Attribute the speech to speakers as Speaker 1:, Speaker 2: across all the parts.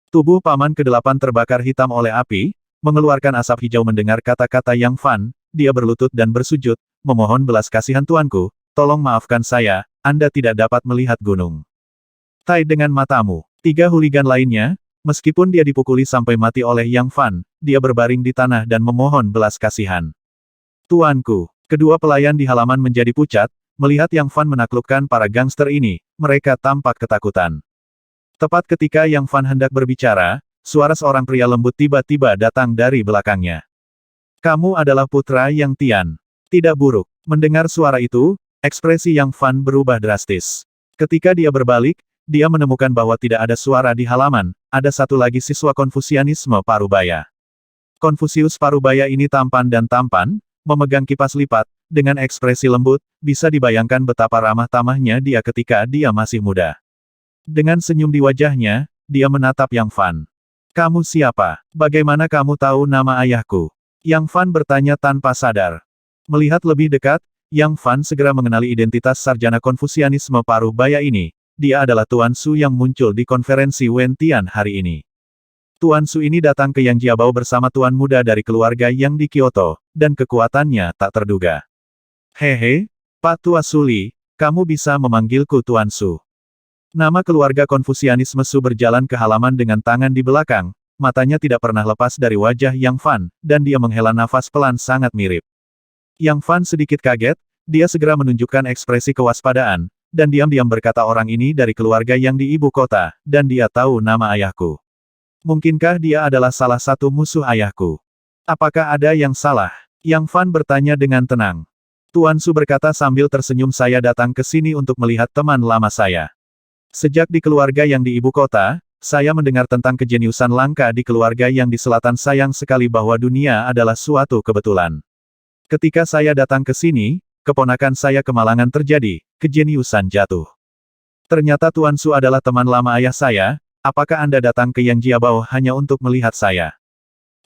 Speaker 1: Tubuh Paman ke-8 terbakar hitam oleh api, mengeluarkan asap hijau mendengar kata-kata Yang Fan, dia berlutut dan bersujud, memohon belas kasihan tuanku, tolong maafkan saya, Anda tidak dapat melihat gunung. Tai dengan matamu. 3 huligan lainnya, meskipun dia dipukuli sampai mati oleh Yang Fan, dia berbaring di tanah dan memohon belas kasihan. Tuanku, kedua pelayan di halaman menjadi pucat, melihat Yang Fan menaklukkan para gangster ini, mereka tampak ketakutan. Tepat ketika Yang Fan hendak berbicara, suara seorang pria lembut tiba-tiba datang dari belakangnya. Kamu adalah putra Yang Tian. Tidak buruk. Mendengar suara itu, ekspresi Yang Fan berubah drastis. Ketika dia berbalik, dia menemukan bahwa tidak ada suara di halaman, ada satu lagi siswa Konfusianisme Parubaya. Konfusius Parubaya ini tampan dan tampan, memegang kipas lipat, dengan ekspresi lembut, bisa dibayangkan betapa ramah tamahnya dia ketika dia masih muda. Dengan senyum di wajahnya, dia menatap Yang Fan. Kamu siapa? Bagaimana kamu tahu nama ayahku? Yang Fan bertanya tanpa sadar. Melihat lebih dekat, Yang Fan segera mengenali identitas sarjana Konfusianisme Parubaya ini. Dia adalah Tuan Su yang muncul di konferensi Wen Tian hari ini. Tuan Su ini datang ke Yang Jiabao bersama tuan muda dari keluarga Yang di Kyoto, dan kekuatannya tak terduga. Hehe, Pak Tua Suli, kamu bisa memanggilku Tuan Su. Nama keluarga Konfusianisme Su berjalan ke halaman dengan tangan di belakang, matanya tidak pernah lepas dari wajah Yang Fan, dan dia menghela nafas pelan sangat mirip. Yang Fan sedikit kaget, dia segera menunjukkan ekspresi kewaspadaan, dan diam-diam berkata orang ini dari keluarga yang di ibu kota, dan dia tahu nama ayahku. Mungkinkah dia adalah salah satu musuh ayahku? Apakah ada yang salah? Yang Fan bertanya dengan tenang. Tuan Su berkata sambil tersenyum, saya datang ke sini untuk melihat teman lama saya. Sejak di keluarga yang di ibu kota, saya mendengar tentang kejeniusan langka di keluarga yang di selatan. Sayang sekali bahwa dunia adalah suatu kebetulan. Ketika saya datang ke sini, keponakan saya kemalangan terjadi, kejeniusan jatuh. Ternyata Tuan Su adalah teman lama ayah saya, apakah Anda datang ke Yang Jiabao hanya untuk melihat saya?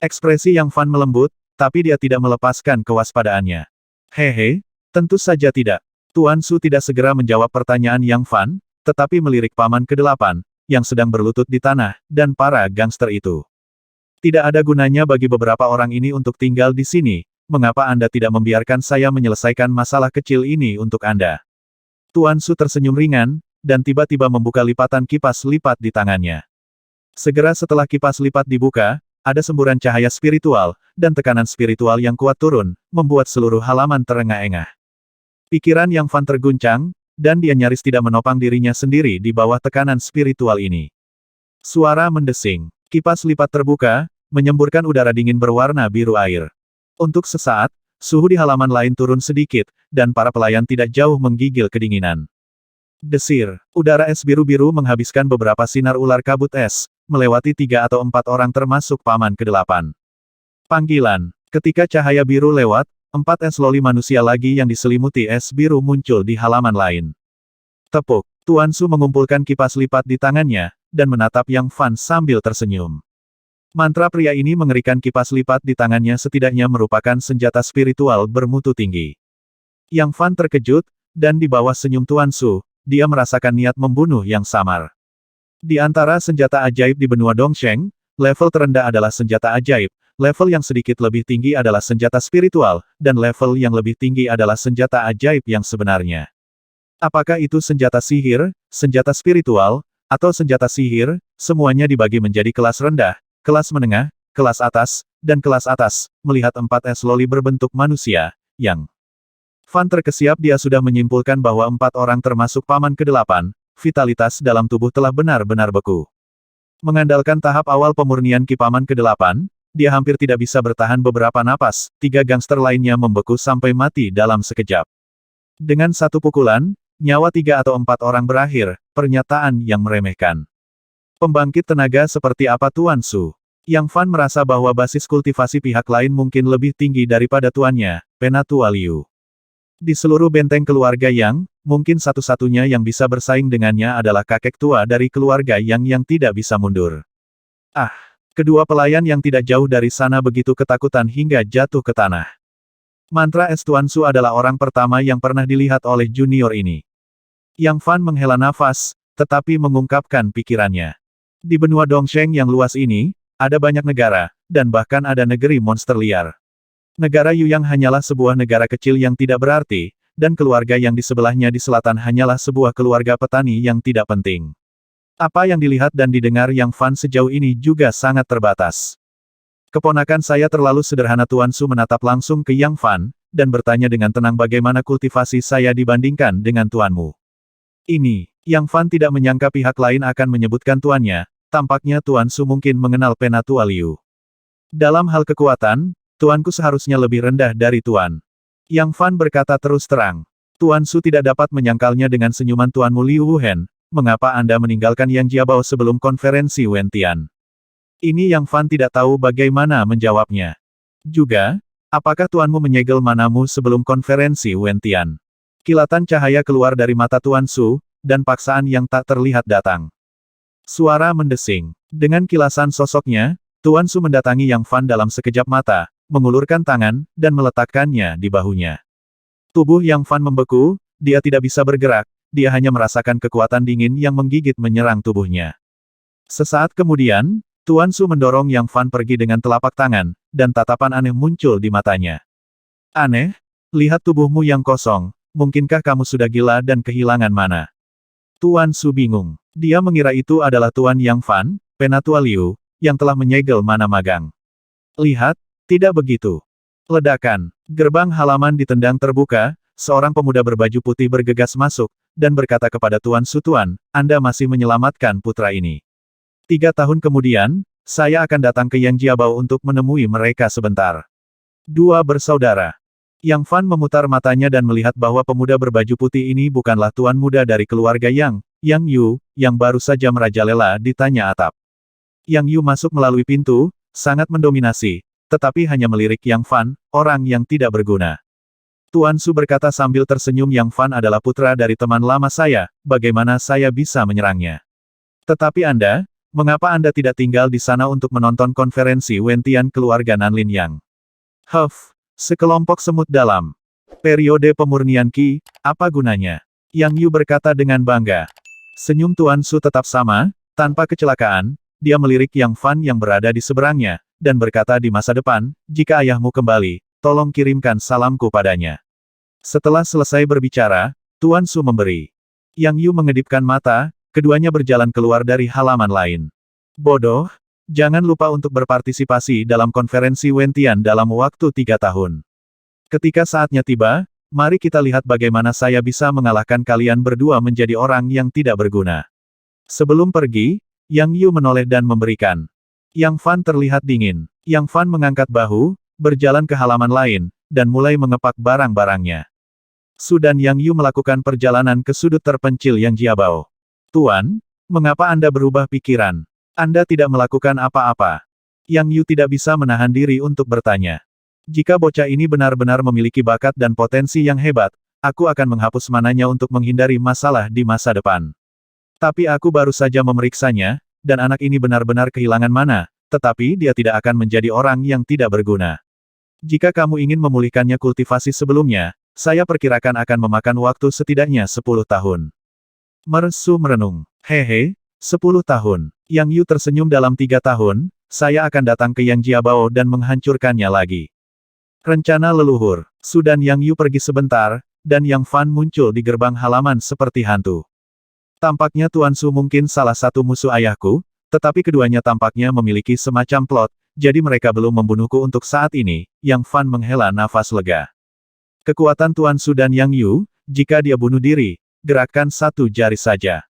Speaker 1: Ekspresi Yang Fan melembut, tapi dia tidak melepaskan kewaspadaannya. Hehe, tentu saja tidak. Tuan Su tidak segera menjawab pertanyaan Yang Fan, tetapi melirik Paman ke-8, yang sedang berlutut di tanah, dan para gangster itu. Tidak ada gunanya bagi beberapa orang ini untuk tinggal di sini, mengapa Anda tidak membiarkan saya menyelesaikan masalah kecil ini untuk Anda? Tuan Su tersenyum ringan, dan tiba-tiba membuka lipatan kipas lipat di tangannya. Segera setelah kipas lipat dibuka, ada semburan cahaya spiritual, dan tekanan spiritual yang kuat turun, membuat seluruh halaman terengah-engah. Pikiran Yang Fan terguncang, dan dia nyaris tidak menopang dirinya sendiri di bawah tekanan spiritual ini. Suara mendesing. Kipas lipat terbuka, menyemburkan udara dingin berwarna biru air. Untuk sesaat, suhu di halaman lain turun sedikit, dan para pelayan tidak jauh menggigil kedinginan. Desir. Udara es biru-biru menghabiskan beberapa sinar ular kabut es, melewati 3 atau 4 orang termasuk Paman ke-8. Panggilan. Ketika cahaya biru lewat, 4 es loli manusia lagi yang diselimuti es biru muncul di halaman lain. Tepuk. Tuan Su mengumpulkan kipas lipat di tangannya, dan menatap Yang Fan sambil tersenyum. Mantra pria ini mengerikan. Kipas lipat di tangannya setidaknya merupakan senjata spiritual bermutu tinggi. Yang Fan terkejut, dan di bawah senyum Tuan Su, dia merasakan niat membunuh yang samar. Di antara senjata ajaib di benua Dongsheng, level terendah adalah senjata ajaib, level yang sedikit lebih tinggi adalah senjata spiritual, dan level yang lebih tinggi adalah senjata ajaib yang sebenarnya. Apakah itu senjata sihir, senjata spiritual, atau senjata sihir, semuanya dibagi menjadi kelas rendah, kelas menengah, kelas atas, dan kelas atas. Melihat 4 es loli berbentuk manusia, Yang Fan terkesiap, dia sudah menyimpulkan bahwa 4 orang termasuk Paman ke-8, vitalitas dalam tubuh telah benar-benar beku. Mengandalkan tahap awal pemurnian Ki Paman ke-8, dia hampir tidak bisa bertahan beberapa napas, 3 gangster lainnya membeku sampai mati dalam sekejap. Dengan satu pukulan, nyawa 3 atau 4 orang berakhir, pernyataan yang meremehkan. Pembangkit tenaga seperti apa Tuan Su? Yang Fan merasa bahwa basis kultivasi pihak lain mungkin lebih tinggi daripada tuannya, Penatua Liu. Di seluruh benteng keluarga Yang, mungkin satu-satunya yang bisa bersaing dengannya adalah kakek tua dari keluarga yang tidak bisa mundur. Ah! Kedua pelayan yang tidak jauh dari sana begitu ketakutan hingga jatuh ke tanah. Mantra es Tuan Su adalah orang pertama yang pernah dilihat oleh junior ini. Yang Fan menghela nafas, tetapi mengungkapkan pikirannya. Di benua Dongsheng yang luas ini, ada banyak negara, dan bahkan ada negeri monster liar. Negara Yuyang hanyalah sebuah negara kecil yang tidak berarti, dan keluarga yang di sebelahnya di selatan hanyalah sebuah keluarga petani yang tidak penting. Apa yang dilihat dan didengar Yang Fan sejauh ini juga sangat terbatas. Keponakan saya terlalu sederhana. Tuan Su menatap langsung ke Yang Fan, dan bertanya dengan tenang bagaimana kultivasi saya dibandingkan dengan tuanmu. Ini, Yang Fan tidak menyangka pihak lain akan menyebutkan tuannya, tampaknya Tuan Su mungkin mengenal Penatua Liu. Dalam hal kekuatan, tuanku seharusnya lebih rendah dari tuan. Yang Fan berkata terus terang. Tuan Su tidak dapat menyangkalnya dengan senyuman tuanmu Liu Wuhen. Mengapa Anda meninggalkan Yang Jiabao sebelum konferensi Wentian? Ini Yang Fan tidak tahu bagaimana menjawabnya. Juga, apakah tuanmu menyegel manamu sebelum konferensi Wentian? Kilatan cahaya keluar dari mata Tuan Su, dan paksaan yang tak terlihat datang. Suara mendesing. Dengan kilasan sosoknya, Tuan Su mendatangi Yang Fan dalam sekejap mata, mengulurkan tangan, dan meletakkannya di bahunya. Tubuh Yang Fan membeku, dia tidak bisa bergerak, dia hanya merasakan kekuatan dingin yang menggigit menyerang tubuhnya. Sesaat kemudian, Tuan Su mendorong Yang Fan pergi dengan telapak tangan, dan tatapan aneh muncul di matanya. Aneh? Lihat tubuhmu yang kosong, mungkinkah kamu sudah gila dan kehilangan mana? Tuan Su bingung. Dia mengira itu adalah Tuan Yang Fan, Penatua Liu, yang telah menyegel mana magang. Lihat, tidak begitu. Ledakan. Gerbang halaman ditendang terbuka, seorang pemuda berbaju putih bergegas masuk, dan berkata kepada Tuan Su, Tuan, Anda masih menyelamatkan putra ini. 3 tahun kemudian, saya akan datang ke Yang Jiabao untuk menemui mereka sebentar. 2 bersaudara. Yang Fan memutar matanya dan melihat bahwa pemuda berbaju putih ini bukanlah tuan muda dari keluarga Yang Yu, yang baru saja merajalela di tanya atap. Yang Yu masuk melalui pintu, sangat mendominasi, tetapi hanya melirik Yang Fan, orang yang tidak berguna. Tuan Su berkata sambil tersenyum, Yang Fan adalah putra dari teman lama saya, bagaimana saya bisa menyerangnya? Tetapi Anda, mengapa Anda tidak tinggal di sana untuk menonton konferensi Wentian keluarga Nanlin Yang? Sekelompok semut dalam. Periode pemurnian Qi, apa gunanya? Yang Yu berkata dengan bangga. Senyum Tuan Su tetap sama, tanpa kecelakaan, dia melirik Yang Fan yang berada di seberangnya, dan berkata di masa depan, jika ayahmu kembali, tolong kirimkan salamku padanya. Setelah selesai berbicara, Tuan Su memberi. Yang Yu mengedipkan mata, keduanya berjalan keluar dari halaman lain. Bodoh, jangan lupa untuk berpartisipasi dalam konferensi Wentian dalam waktu 3 tahun. Ketika saatnya tiba, mari kita lihat bagaimana saya bisa mengalahkan kalian berdua menjadi orang yang tidak berguna. Sebelum pergi, Yang Yu menoleh dan memberikan. Yang Fan terlihat dingin. Yang Fan mengangkat bahu, berjalan ke halaman lain, dan mulai mengepak barang-barangnya. Su dan Yang Yu melakukan perjalanan ke sudut terpencil Yang Jiabao. Tuan, mengapa Anda berubah pikiran? Anda tidak melakukan apa-apa. Yang Yu tidak bisa menahan diri untuk bertanya. Jika bocah ini benar-benar memiliki bakat dan potensi yang hebat, aku akan menghapus mananya untuk menghindari masalah di masa depan. Tapi aku baru saja memeriksanya, dan anak ini benar-benar kehilangan mana, tetapi dia tidak akan menjadi orang yang tidak berguna. Jika kamu ingin memulihkannya kultivasi sebelumnya, saya perkirakan akan memakan waktu setidaknya 10 tahun. Su merenung. Hehe, 10 tahun. Yang Yu tersenyum. Dalam 3 tahun, saya akan datang ke Yang Jiabao dan menghancurkannya lagi. Rencana leluhur. Su dan Yang Yu pergi sebentar, dan Yang Fan muncul di gerbang halaman seperti hantu. Tampaknya Tuan Su mungkin salah satu musuh ayahku, tetapi keduanya tampaknya memiliki semacam plot, jadi mereka belum membunuhku untuk saat ini. Yang Fan menghela nafas lega. Kekuatan Tuan Su dan Yang Yu, jika dia bunuh diri, gerakkan satu jari saja.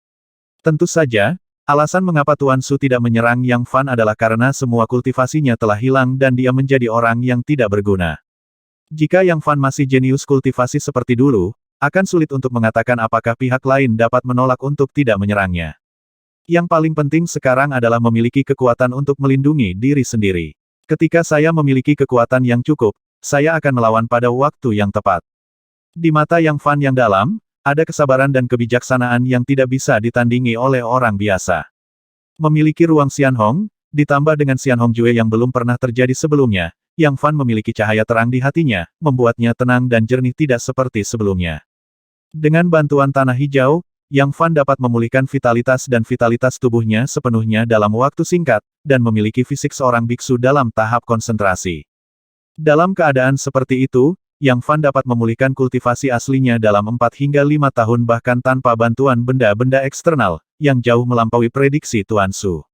Speaker 1: Tentu saja, alasan mengapa Tuan Su tidak menyerang Yang Fan adalah karena semua kultivasinya telah hilang dan dia menjadi orang yang tidak berguna. Jika Yang Fan masih jenius kultivasi seperti dulu, akan sulit untuk mengatakan apakah pihak lain dapat menolak untuk tidak menyerangnya. Yang paling penting sekarang adalah memiliki kekuatan untuk melindungi diri sendiri. Ketika saya memiliki kekuatan yang cukup, saya akan melawan pada waktu yang tepat. Di mata Yang Fan yang dalam, ada kesabaran dan kebijaksanaan yang tidak bisa ditandingi oleh orang biasa. Memiliki ruang Xianhong, ditambah dengan Xianhong Jue yang belum pernah terjadi sebelumnya, Yang Fan memiliki cahaya terang di hatinya, membuatnya tenang dan jernih tidak seperti sebelumnya. Dengan bantuan tanah hijau, Yang Fan dapat memulihkan vitalitas dan vitalitas tubuhnya sepenuhnya dalam waktu singkat, dan memiliki fisik seorang biksu dalam tahap konsentrasi. Dalam keadaan seperti itu, Yang Fan dapat memulihkan kultivasi aslinya dalam 4 hingga 5 tahun bahkan tanpa bantuan benda-benda eksternal, yang jauh melampaui prediksi Tuan Su.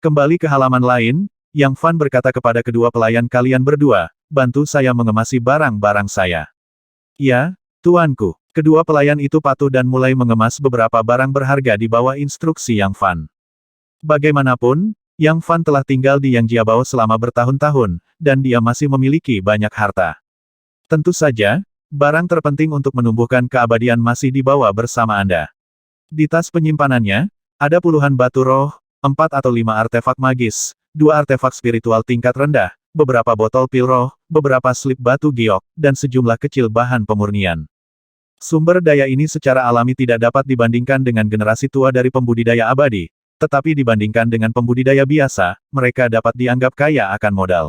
Speaker 1: Kembali ke halaman lain, Yang Fan berkata kepada kedua pelayan kalian berdua, bantu saya mengemasi barang-barang saya. Ya, tuanku. Kedua pelayan itu patuh dan mulai mengemas beberapa barang berharga di bawah instruksi Yang Fan. Bagaimanapun, Yang Fan telah tinggal di Yang Jiabao selama bertahun-tahun, dan dia masih memiliki banyak harta. Tentu saja, barang terpenting untuk menumbuhkan keabadian masih dibawa bersama Anda. Di tas penyimpanannya, ada puluhan batu roh, 4 atau 5 artefak magis, 2 artefak spiritual tingkat rendah, beberapa botol pil roh, beberapa slip batu giok, dan sejumlah kecil bahan pemurnian. Sumber daya ini secara alami tidak dapat dibandingkan dengan generasi tua dari pembudidaya abadi, tetapi dibandingkan dengan pembudidaya biasa, mereka dapat dianggap kaya akan modal.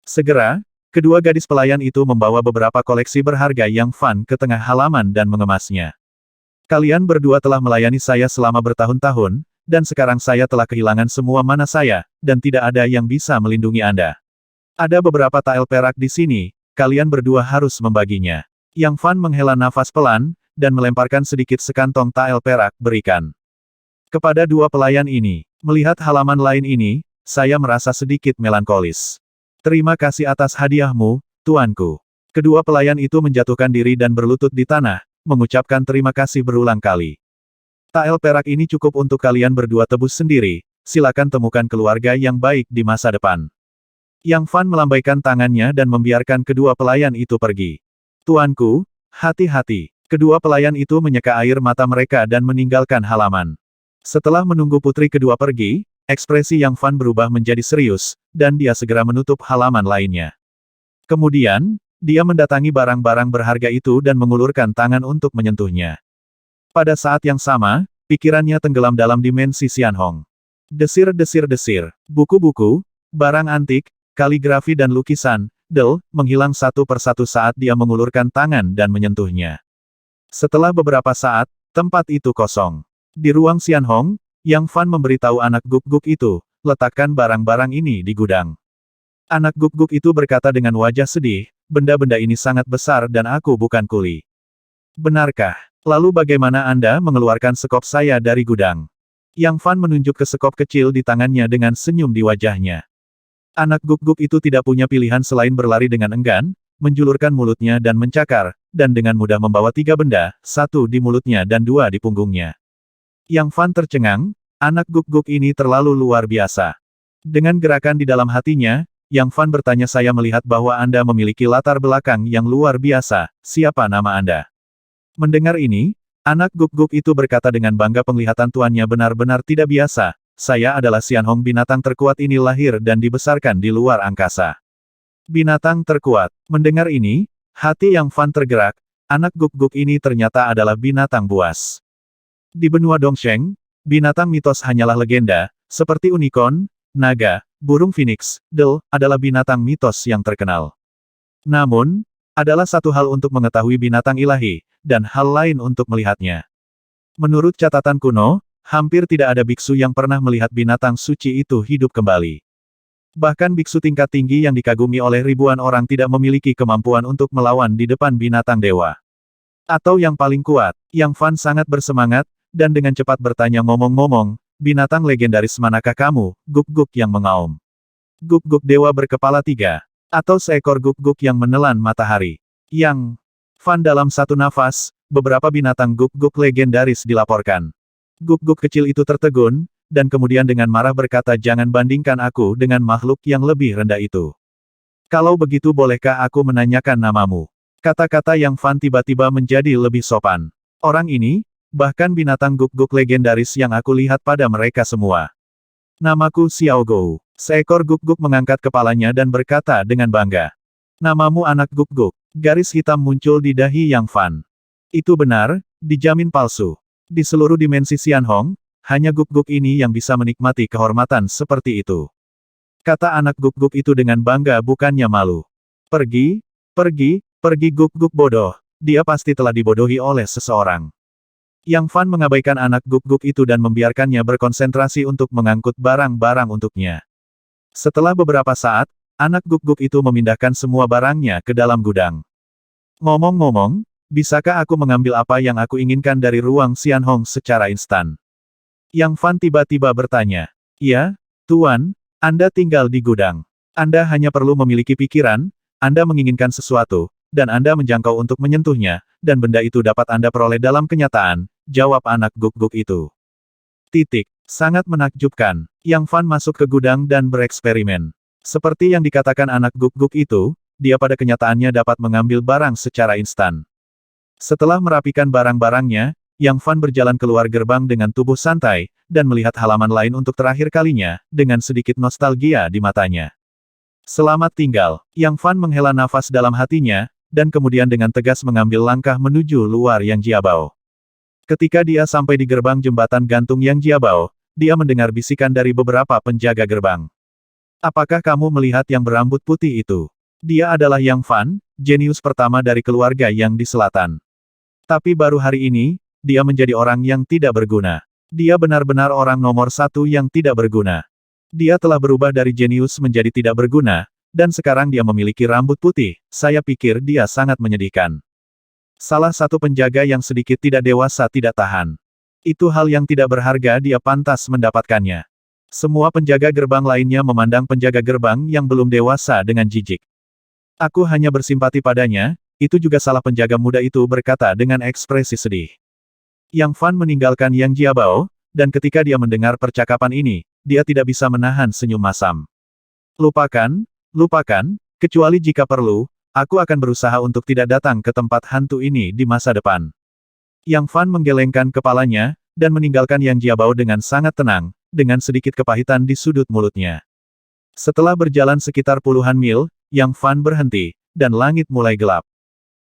Speaker 1: Segera, kedua gadis pelayan itu membawa beberapa koleksi berharga Yang Fan ke tengah halaman dan mengemasnya. Kalian berdua telah melayani saya selama bertahun-tahun, dan sekarang saya telah kehilangan semua mana saya, dan tidak ada yang bisa melindungi Anda. Ada beberapa tael perak di sini, kalian berdua harus membaginya. Yang Fan menghela nafas pelan, dan melemparkan sedikit sekantong tael perak berikan. Kepada dua pelayan ini, melihat halaman lain ini, saya merasa sedikit melankolis. Terima kasih atas hadiahmu, tuanku. Kedua pelayan itu menjatuhkan diri dan berlutut di tanah, mengucapkan terima kasih berulang kali. Tael perak ini cukup untuk kalian berdua tebus sendiri, silakan temukan keluarga yang baik di masa depan. Yang Fan melambaikan tangannya dan membiarkan kedua pelayan itu pergi. Tuanku, hati-hati. Kedua pelayan itu menyeka air mata mereka dan meninggalkan halaman. Setelah menunggu putri kedua pergi, ekspresi Yang Fan berubah menjadi serius, dan dia segera menutup halaman lainnya. Kemudian, dia mendatangi barang-barang berharga itu dan mengulurkan tangan untuk menyentuhnya. Pada saat yang sama, pikirannya tenggelam dalam dimensi Xianhong. Desir-desir-desir, buku-buku, barang antik, kaligrafi dan lukisan, menghilang satu persatu saat dia mengulurkan tangan dan menyentuhnya. Setelah beberapa saat, tempat itu kosong. Di ruang Xianhong, Yang Fan memberitahu anak guk-guk itu, letakkan barang-barang ini di gudang. Anak guk-guk itu berkata dengan wajah sedih, benda-benda ini sangat besar dan aku bukan kuli. Benarkah? Lalu bagaimana Anda mengeluarkan sekop saya dari gudang? Yang Fan menunjuk ke sekop kecil di tangannya dengan senyum di wajahnya. Anak guk-guk itu tidak punya pilihan selain berlari dengan enggan, menjulurkan mulutnya dan mencakar, dan dengan mudah membawa 3 benda, 1 di mulutnya dan 2 di punggungnya. Yang Fan tercengang, anak guk-guk ini terlalu luar biasa. Dengan gerakan di dalam hatinya, Yang Fan bertanya saya melihat bahwa Anda memiliki latar belakang yang luar biasa, siapa nama Anda? Mendengar ini, anak guk-guk itu berkata dengan bangga penglihatan tuannya benar-benar tidak biasa, saya adalah Xianhong binatang terkuat ini lahir dan dibesarkan di luar angkasa. Binatang terkuat. Mendengar ini, hati Yang Fan tergerak, anak guk-guk ini ternyata adalah binatang buas. Di benua Dongsheng, binatang mitos hanyalah legenda, seperti unicorn, naga, burung phoenix, adalah binatang mitos yang terkenal. Namun, adalah satu hal untuk mengetahui binatang ilahi, dan hal lain untuk melihatnya. Menurut catatan kuno, hampir tidak ada biksu yang pernah melihat binatang suci itu hidup kembali. Bahkan biksu tingkat tinggi yang dikagumi oleh ribuan orang tidak memiliki kemampuan untuk melawan di depan binatang dewa. Atau yang paling kuat, Yang Fan sangat bersemangat, dan dengan cepat bertanya ngomong-ngomong, binatang legendaris manakah kamu, guk-guk yang mengaum? Guk-guk dewa berkepala 3. Atau seekor guk-guk yang menelan matahari. Yang Fan dalam satu nafas, beberapa binatang guk-guk legendaris dilaporkan. Guk-guk kecil itu tertegun, dan kemudian dengan marah berkata jangan bandingkan aku dengan makhluk yang lebih rendah itu. Kalau begitu bolehkah aku menanyakan namamu? Kata-kata Yang Fan tiba-tiba menjadi lebih sopan. Orang ini, bahkan binatang guk-guk legendaris yang aku lihat pada mereka semua. Namaku Xiao Gou. Seekor guk-guk mengangkat kepalanya dan berkata dengan bangga. Namamu anak guk-guk. Garis hitam muncul di dahi Yang Fan. Itu benar, dijamin palsu. Di seluruh dimensi Xianhong, hanya guk-guk ini yang bisa menikmati kehormatan seperti itu. Kata anak guk-guk itu dengan bangga bukannya malu. Pergi, pergi, pergi guk-guk bodoh. Dia pasti telah dibodohi oleh seseorang. Yang Fan mengabaikan anak guk-guk itu dan membiarkannya berkonsentrasi untuk mengangkut barang-barang untuknya. Setelah beberapa saat, anak guk-guk itu memindahkan semua barangnya ke dalam gudang. Ngomong-ngomong, bisakah aku mengambil apa yang aku inginkan dari ruang Xianhong secara instan? Yang Fan tiba-tiba bertanya. Ya, Tuan, Anda tinggal di gudang. Anda hanya perlu memiliki pikiran, Anda menginginkan sesuatu, dan Anda menjangkau untuk menyentuhnya, dan benda itu dapat Anda peroleh dalam kenyataan, jawab anak guk-guk itu. Titik. Sangat menakjubkan. Yang Fan masuk ke gudang dan bereksperimen. Seperti yang dikatakan anak guk-guk itu, dia pada kenyataannya dapat mengambil barang secara instan. Setelah merapikan barang-barangnya, Yang Fan berjalan keluar gerbang dengan tubuh santai, dan melihat halaman lain untuk terakhir kalinya, dengan sedikit nostalgia di matanya. Selamat tinggal. Yang Fan menghela nafas dalam hatinya, dan kemudian dengan tegas mengambil langkah menuju luar Yang Jiabao. Ketika dia sampai di gerbang jembatan gantung Yang Jiabao, dia mendengar bisikan dari beberapa penjaga gerbang. Apakah kamu melihat yang berambut putih itu? Dia adalah Yang Fan, jenius pertama dari keluarga Yang di selatan. Tapi baru hari ini, dia menjadi orang yang tidak berguna. Dia benar-benar orang nomor satu yang tidak berguna. Dia telah berubah dari jenius menjadi tidak berguna, dan sekarang dia memiliki rambut putih. Saya pikir dia sangat menyedihkan. Salah satu penjaga yang sedikit tidak dewasa tidak tahan. Itu hal yang tidak berharga, dia pantas mendapatkannya. Semua penjaga gerbang lainnya memandang penjaga gerbang yang belum dewasa dengan jijik. Aku hanya bersimpati padanya, itu juga salah penjaga muda itu berkata dengan ekspresi sedih. Yang Fan meninggalkan Yang Jiabao, dan ketika dia mendengar percakapan ini, dia tidak bisa menahan senyum masam. Lupakan, kecuali jika perlu, aku akan berusaha untuk tidak datang ke tempat hantu ini di masa depan. Yang Fan menggelengkan kepalanya, dan meninggalkan Yang Jiabao dengan sangat tenang, dengan sedikit kepahitan di sudut mulutnya. Setelah berjalan sekitar puluhan mil, Yang Fan berhenti, dan langit mulai gelap.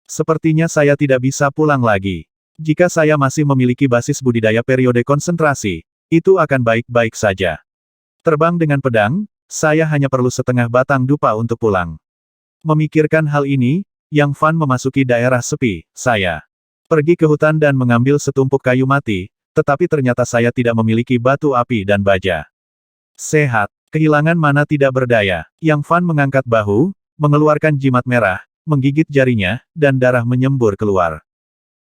Speaker 1: Sepertinya saya tidak bisa pulang lagi. Jika saya masih memiliki basis budidaya periode konsentrasi, itu akan baik-baik saja. Terbang dengan pedang, saya hanya perlu setengah batang dupa untuk pulang. Memikirkan hal ini, Yang Fan memasuki daerah sepi. Saya pergi ke hutan dan mengambil setumpuk kayu mati, tetapi ternyata saya tidak memiliki batu api dan baja. Sehat, kehilangan mana tidak berdaya. Yang Fan mengangkat bahu, mengeluarkan jimat merah, menggigit jarinya, dan darah menyembur keluar.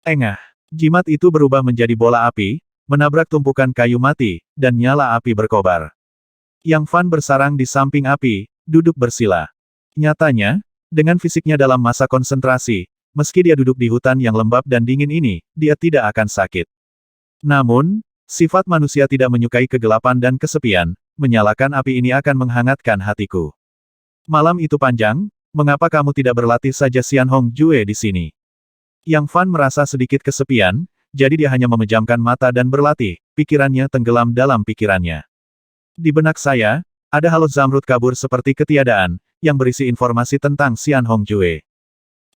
Speaker 1: Engah, jimat itu berubah menjadi bola api, menabrak tumpukan kayu mati, dan nyala api berkobar. Yang Fan bersarang di samping api, duduk bersila. Nyatanya, dengan fisiknya dalam masa konsentrasi, meski dia duduk di hutan yang lembab dan dingin ini, dia tidak akan sakit. Namun, sifat manusia tidak menyukai kegelapan dan kesepian, menyalakan api ini akan menghangatkan hatiku. Malam itu panjang, mengapa kamu tidak berlatih saja Xianhong Jue di sini? Yang Fan merasa sedikit kesepian, jadi dia hanya memejamkan mata dan berlatih, pikirannya tenggelam dalam pikirannya. Di benak saya, ada halo zamrud kabur seperti ketiadaan, yang berisi informasi tentang Xianhong Jue.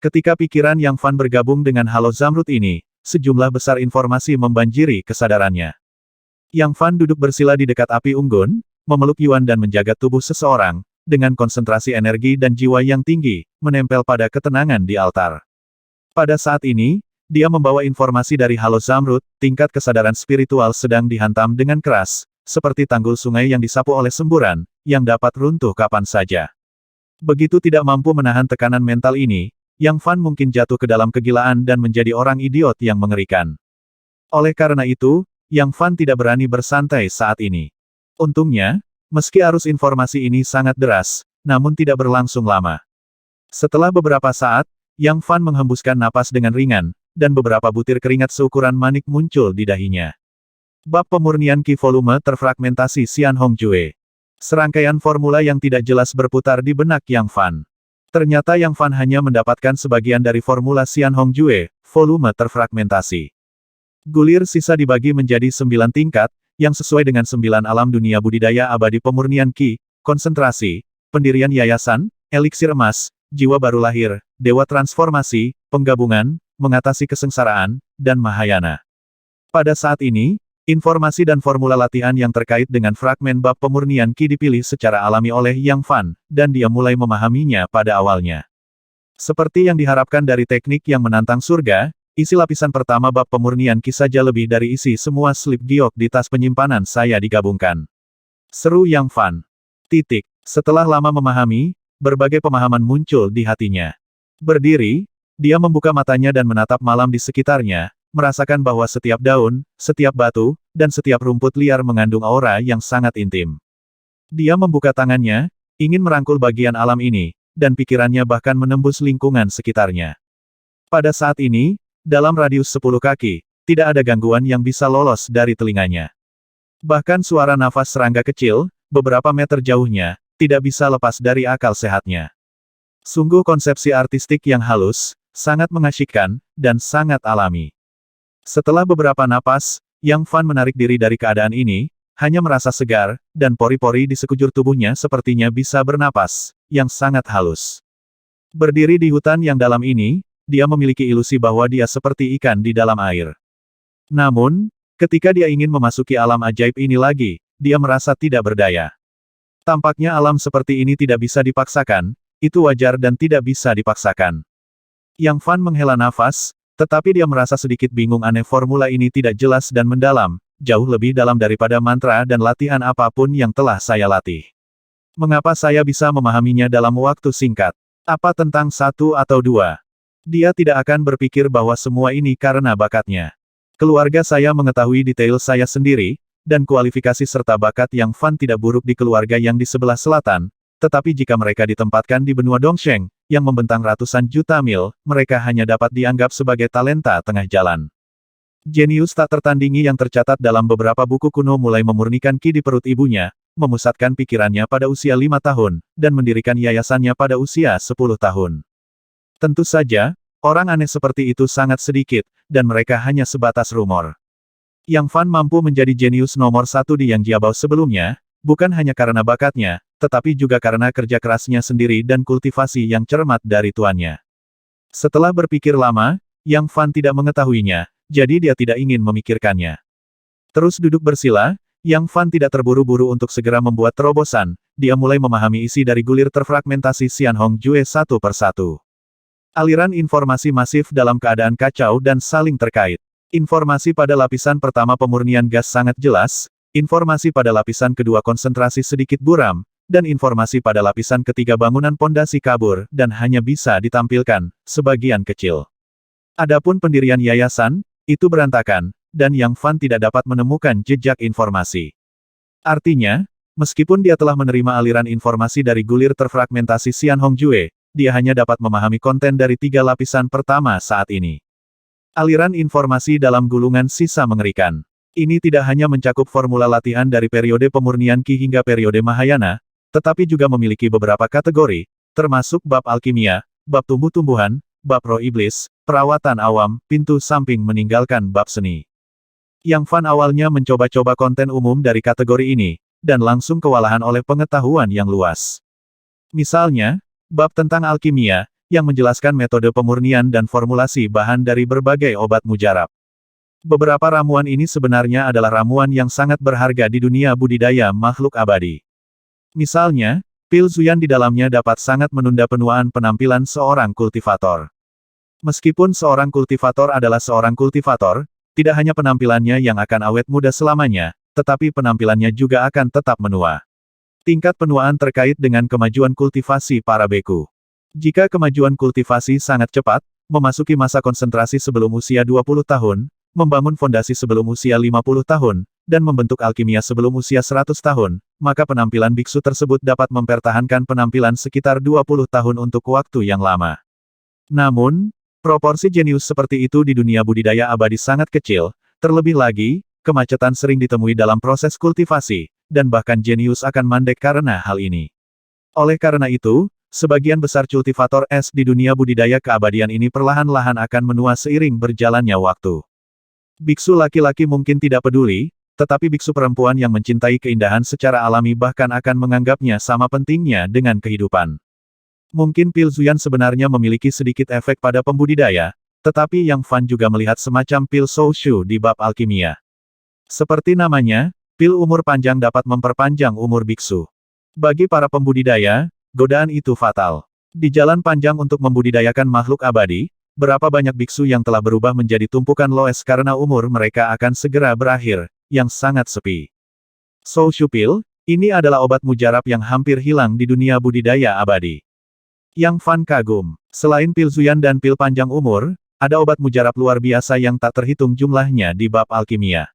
Speaker 1: Ketika pikiran Yang Fan bergabung dengan halo zamrud ini, sejumlah besar informasi membanjiri kesadarannya. Yang Fan duduk bersila di dekat api unggun, memeluk Yuan dan menjaga tubuh seseorang, dengan konsentrasi energi dan jiwa yang tinggi, menempel pada ketenangan di altar. Pada saat ini, dia membawa informasi dari halo zamrud, tingkat kesadaran spiritual sedang dihantam dengan keras, seperti tanggul sungai yang disapu oleh semburan, yang dapat runtuh kapan saja. Begitu tidak mampu menahan tekanan mental ini, Yang Fan mungkin jatuh ke dalam kegilaan dan menjadi orang idiot yang mengerikan. Oleh karena itu, Yang Fan tidak berani bersantai saat ini. Untungnya, meski arus informasi ini sangat deras, namun tidak berlangsung lama. Setelah beberapa saat, Yang Fan menghembuskan napas dengan ringan, dan beberapa butir keringat seukuran manik muncul di dahinya. Bab pemurnian Qi volume terfragmentasi Xianhong Jue. Serangkaian formula yang tidak jelas berputar di benak Yang Fan. Ternyata Yang Fan hanya mendapatkan sebagian dari formula Xianhong Jue, volume terfragmentasi. Gulir sisa dibagi menjadi 9 tingkat, yang sesuai dengan 9 alam dunia budidaya abadi pemurnian Qi, konsentrasi, pendirian yayasan, eliksir emas, jiwa baru lahir, dewa transformasi, penggabungan, mengatasi kesengsaraan, dan Mahayana. Pada saat ini, informasi dan formula latihan yang terkait dengan fragmen bab pemurnian Qi dipilih secara alami oleh Yang Fan, dan dia mulai memahaminya pada awalnya. Seperti yang diharapkan dari teknik yang menantang surga, isi lapisan pertama bab pemurnian Qi saja lebih dari isi semua slip giok di tas penyimpanan saya digabungkan. Seru Yang Fan. Titik. Setelah lama memahami, berbagai pemahaman muncul di hatinya. Berdiri, dia membuka matanya dan menatap malam di sekitarnya, merasakan bahwa setiap daun, setiap batu, dan setiap rumput liar mengandung aura yang sangat intim. Dia membuka tangannya, ingin merangkul bagian alam ini, dan pikirannya bahkan menembus lingkungan sekitarnya. Pada saat ini, dalam radius 10 kaki, tidak ada gangguan yang bisa lolos dari telinganya. Bahkan suara nafas serangga kecil, beberapa meter jauhnya, tidak bisa lepas dari akal sehatnya. Sungguh konsepsi artistik yang halus, sangat mengasyikkan, dan sangat alami. Setelah beberapa napas, Yang Fan menarik diri dari keadaan ini, hanya merasa segar, dan pori-pori di sekujur tubuhnya sepertinya bisa bernapas, yang sangat halus. Berdiri di hutan yang dalam ini, dia memiliki ilusi bahwa dia seperti ikan di dalam air. Namun, ketika dia ingin memasuki alam ajaib ini lagi, dia merasa tidak berdaya. Tampaknya alam seperti ini tidak bisa dipaksakan, itu wajar dan tidak bisa dipaksakan. Yang Fan menghela nafas, tetapi dia merasa sedikit bingung aneh formula ini tidak jelas dan mendalam, jauh lebih dalam daripada mantra dan latihan apapun yang telah saya latih. Mengapa saya bisa memahaminya dalam waktu singkat? Apa tentang satu atau dua? Dia tidak akan berpikir bahwa semua ini karena bakatnya. Keluarga saya mengetahui detail saya sendiri, dan kualifikasi serta bakat Yang Fan tidak buruk di keluarga yang di sebelah selatan, tetapi jika mereka ditempatkan di benua Dongsheng, yang membentang ratusan juta mil, mereka hanya dapat dianggap sebagai talenta tengah jalan. Jenius tak tertandingi yang tercatat dalam beberapa buku kuno mulai memurnikan Qi di perut ibunya, memusatkan pikirannya pada usia 5 tahun, dan mendirikan yayasannya pada usia 10 tahun. Tentu saja, orang aneh seperti itu sangat sedikit, dan mereka hanya sebatas rumor. Yang Fan mampu menjadi jenius nomor satu di Yang Jiabao sebelumnya, bukan hanya karena bakatnya, tetapi juga karena kerja kerasnya sendiri dan kultivasi yang cermat dari tuannya. Setelah berpikir lama, Yang Fan tidak mengetahuinya, jadi dia tidak ingin memikirkannya. Terus duduk bersila, Yang Fan tidak terburu-buru untuk segera membuat terobosan, dia mulai memahami isi dari gulir terfragmentasi Xian Hong Jue satu persatu. Aliran informasi masif dalam keadaan kacau dan saling terkait. Informasi pada lapisan pertama pemurnian gas sangat jelas, informasi pada lapisan kedua konsentrasi sedikit buram, dan informasi pada lapisan ketiga bangunan pondasi kabur dan hanya bisa ditampilkan sebagian kecil. Adapun pendirian yayasan, itu berantakan, dan Yang Fan tidak dapat menemukan jejak informasi. Artinya, meskipun dia telah menerima aliran informasi dari gulir terfragmentasi Xian Hong Jue, dia hanya dapat memahami konten dari 3 lapisan pertama saat ini. Aliran informasi dalam gulungan sisa mengerikan. Ini tidak hanya mencakup formula latihan dari periode pemurnian Qi hingga periode Mahayana, tetapi juga memiliki beberapa kategori, termasuk bab alkimia, bab tumbuh-tumbuhan, bab roh iblis, perawatan awam, pintu samping meninggalkan bab seni. Yang Fan awalnya mencoba-coba konten umum dari kategori ini, dan langsung kewalahan oleh pengetahuan yang luas. Misalnya, bab tentang alkimia, yang menjelaskan metode pemurnian dan formulasi bahan dari berbagai obat mujarab. Beberapa ramuan ini sebenarnya adalah ramuan yang sangat berharga di dunia budidaya makhluk abadi. Misalnya, pil Zuyan di dalamnya dapat sangat menunda penuaan penampilan seorang kultivator. Meskipun seorang kultivator adalah seorang kultivator, tidak hanya penampilannya yang akan awet muda selamanya, tetapi penampilannya juga akan tetap menua. Tingkat penuaan terkait dengan kemajuan kultivasi para beku. Jika kemajuan kultivasi sangat cepat, memasuki masa konsentrasi sebelum usia 20 tahun, membangun fondasi sebelum usia 50 tahun, dan membentuk alkimia sebelum usia 100 tahun, maka penampilan biksu tersebut dapat mempertahankan penampilan sekitar 20 tahun untuk waktu yang lama. Namun, proporsi jenius seperti itu di dunia budidaya abadi sangat kecil, terlebih lagi, kemacetan sering ditemui dalam proses kultivasi, dan bahkan jenius akan mandek karena hal ini. Oleh karena itu, sebagian besar kultivator es di dunia budidaya keabadian ini perlahan-lahan akan menua seiring berjalannya waktu. Biksu laki-laki mungkin tidak peduli, tetapi biksu perempuan yang mencintai keindahan secara alami bahkan akan menganggapnya sama pentingnya dengan kehidupan. Mungkin pil Zuyan sebenarnya memiliki sedikit efek pada pembudidaya, tetapi Yang Fan juga melihat semacam pil Soushu di bab alkimia. Seperti namanya, pil umur panjang dapat memperpanjang umur biksu. Bagi para pembudidaya, godaan itu fatal. Di jalan panjang untuk membudidayakan makhluk abadi, berapa banyak biksu yang telah berubah menjadi tumpukan loes karena umur mereka akan segera berakhir, yang sangat sepi. Shou Shupil, ini adalah obat mujarab yang hampir hilang di dunia budidaya abadi. Yang Fan kagum. Selain pil Zuyan dan pil panjang umur, ada obat mujarab luar biasa yang tak terhitung jumlahnya di bab alkimia.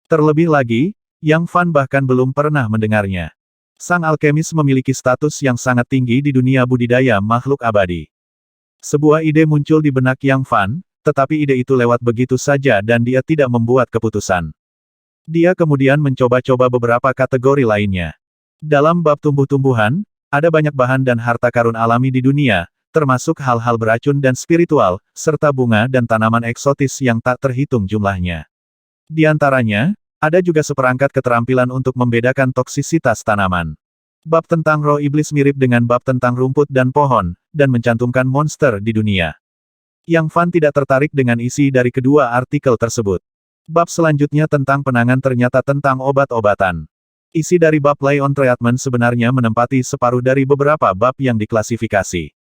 Speaker 1: Terlebih lagi, Yang Fan bahkan belum pernah mendengarnya. Sang alkemis memiliki status yang sangat tinggi di dunia budidaya makhluk abadi. Sebuah ide muncul di benak Yang Fan, tetapi ide itu lewat begitu saja dan dia tidak membuat keputusan. Dia kemudian mencoba-coba beberapa kategori lainnya. Dalam bab tumbuh-tumbuhan, ada banyak bahan dan harta karun alami di dunia, termasuk hal-hal beracun dan spiritual, serta bunga dan tanaman eksotis yang tak terhitung jumlahnya. Di antaranya, ada juga seperangkat keterampilan untuk membedakan toksisitas tanaman. Bab tentang roh iblis mirip dengan bab tentang rumput dan pohon, dan mencantumkan monster di dunia. Yang Fan tidak tertarik dengan isi dari kedua artikel tersebut. Bab selanjutnya tentang penangan ternyata tentang obat-obatan. Isi dari bab Lay on Treatment sebenarnya menempati separuh dari beberapa bab yang diklasifikasi.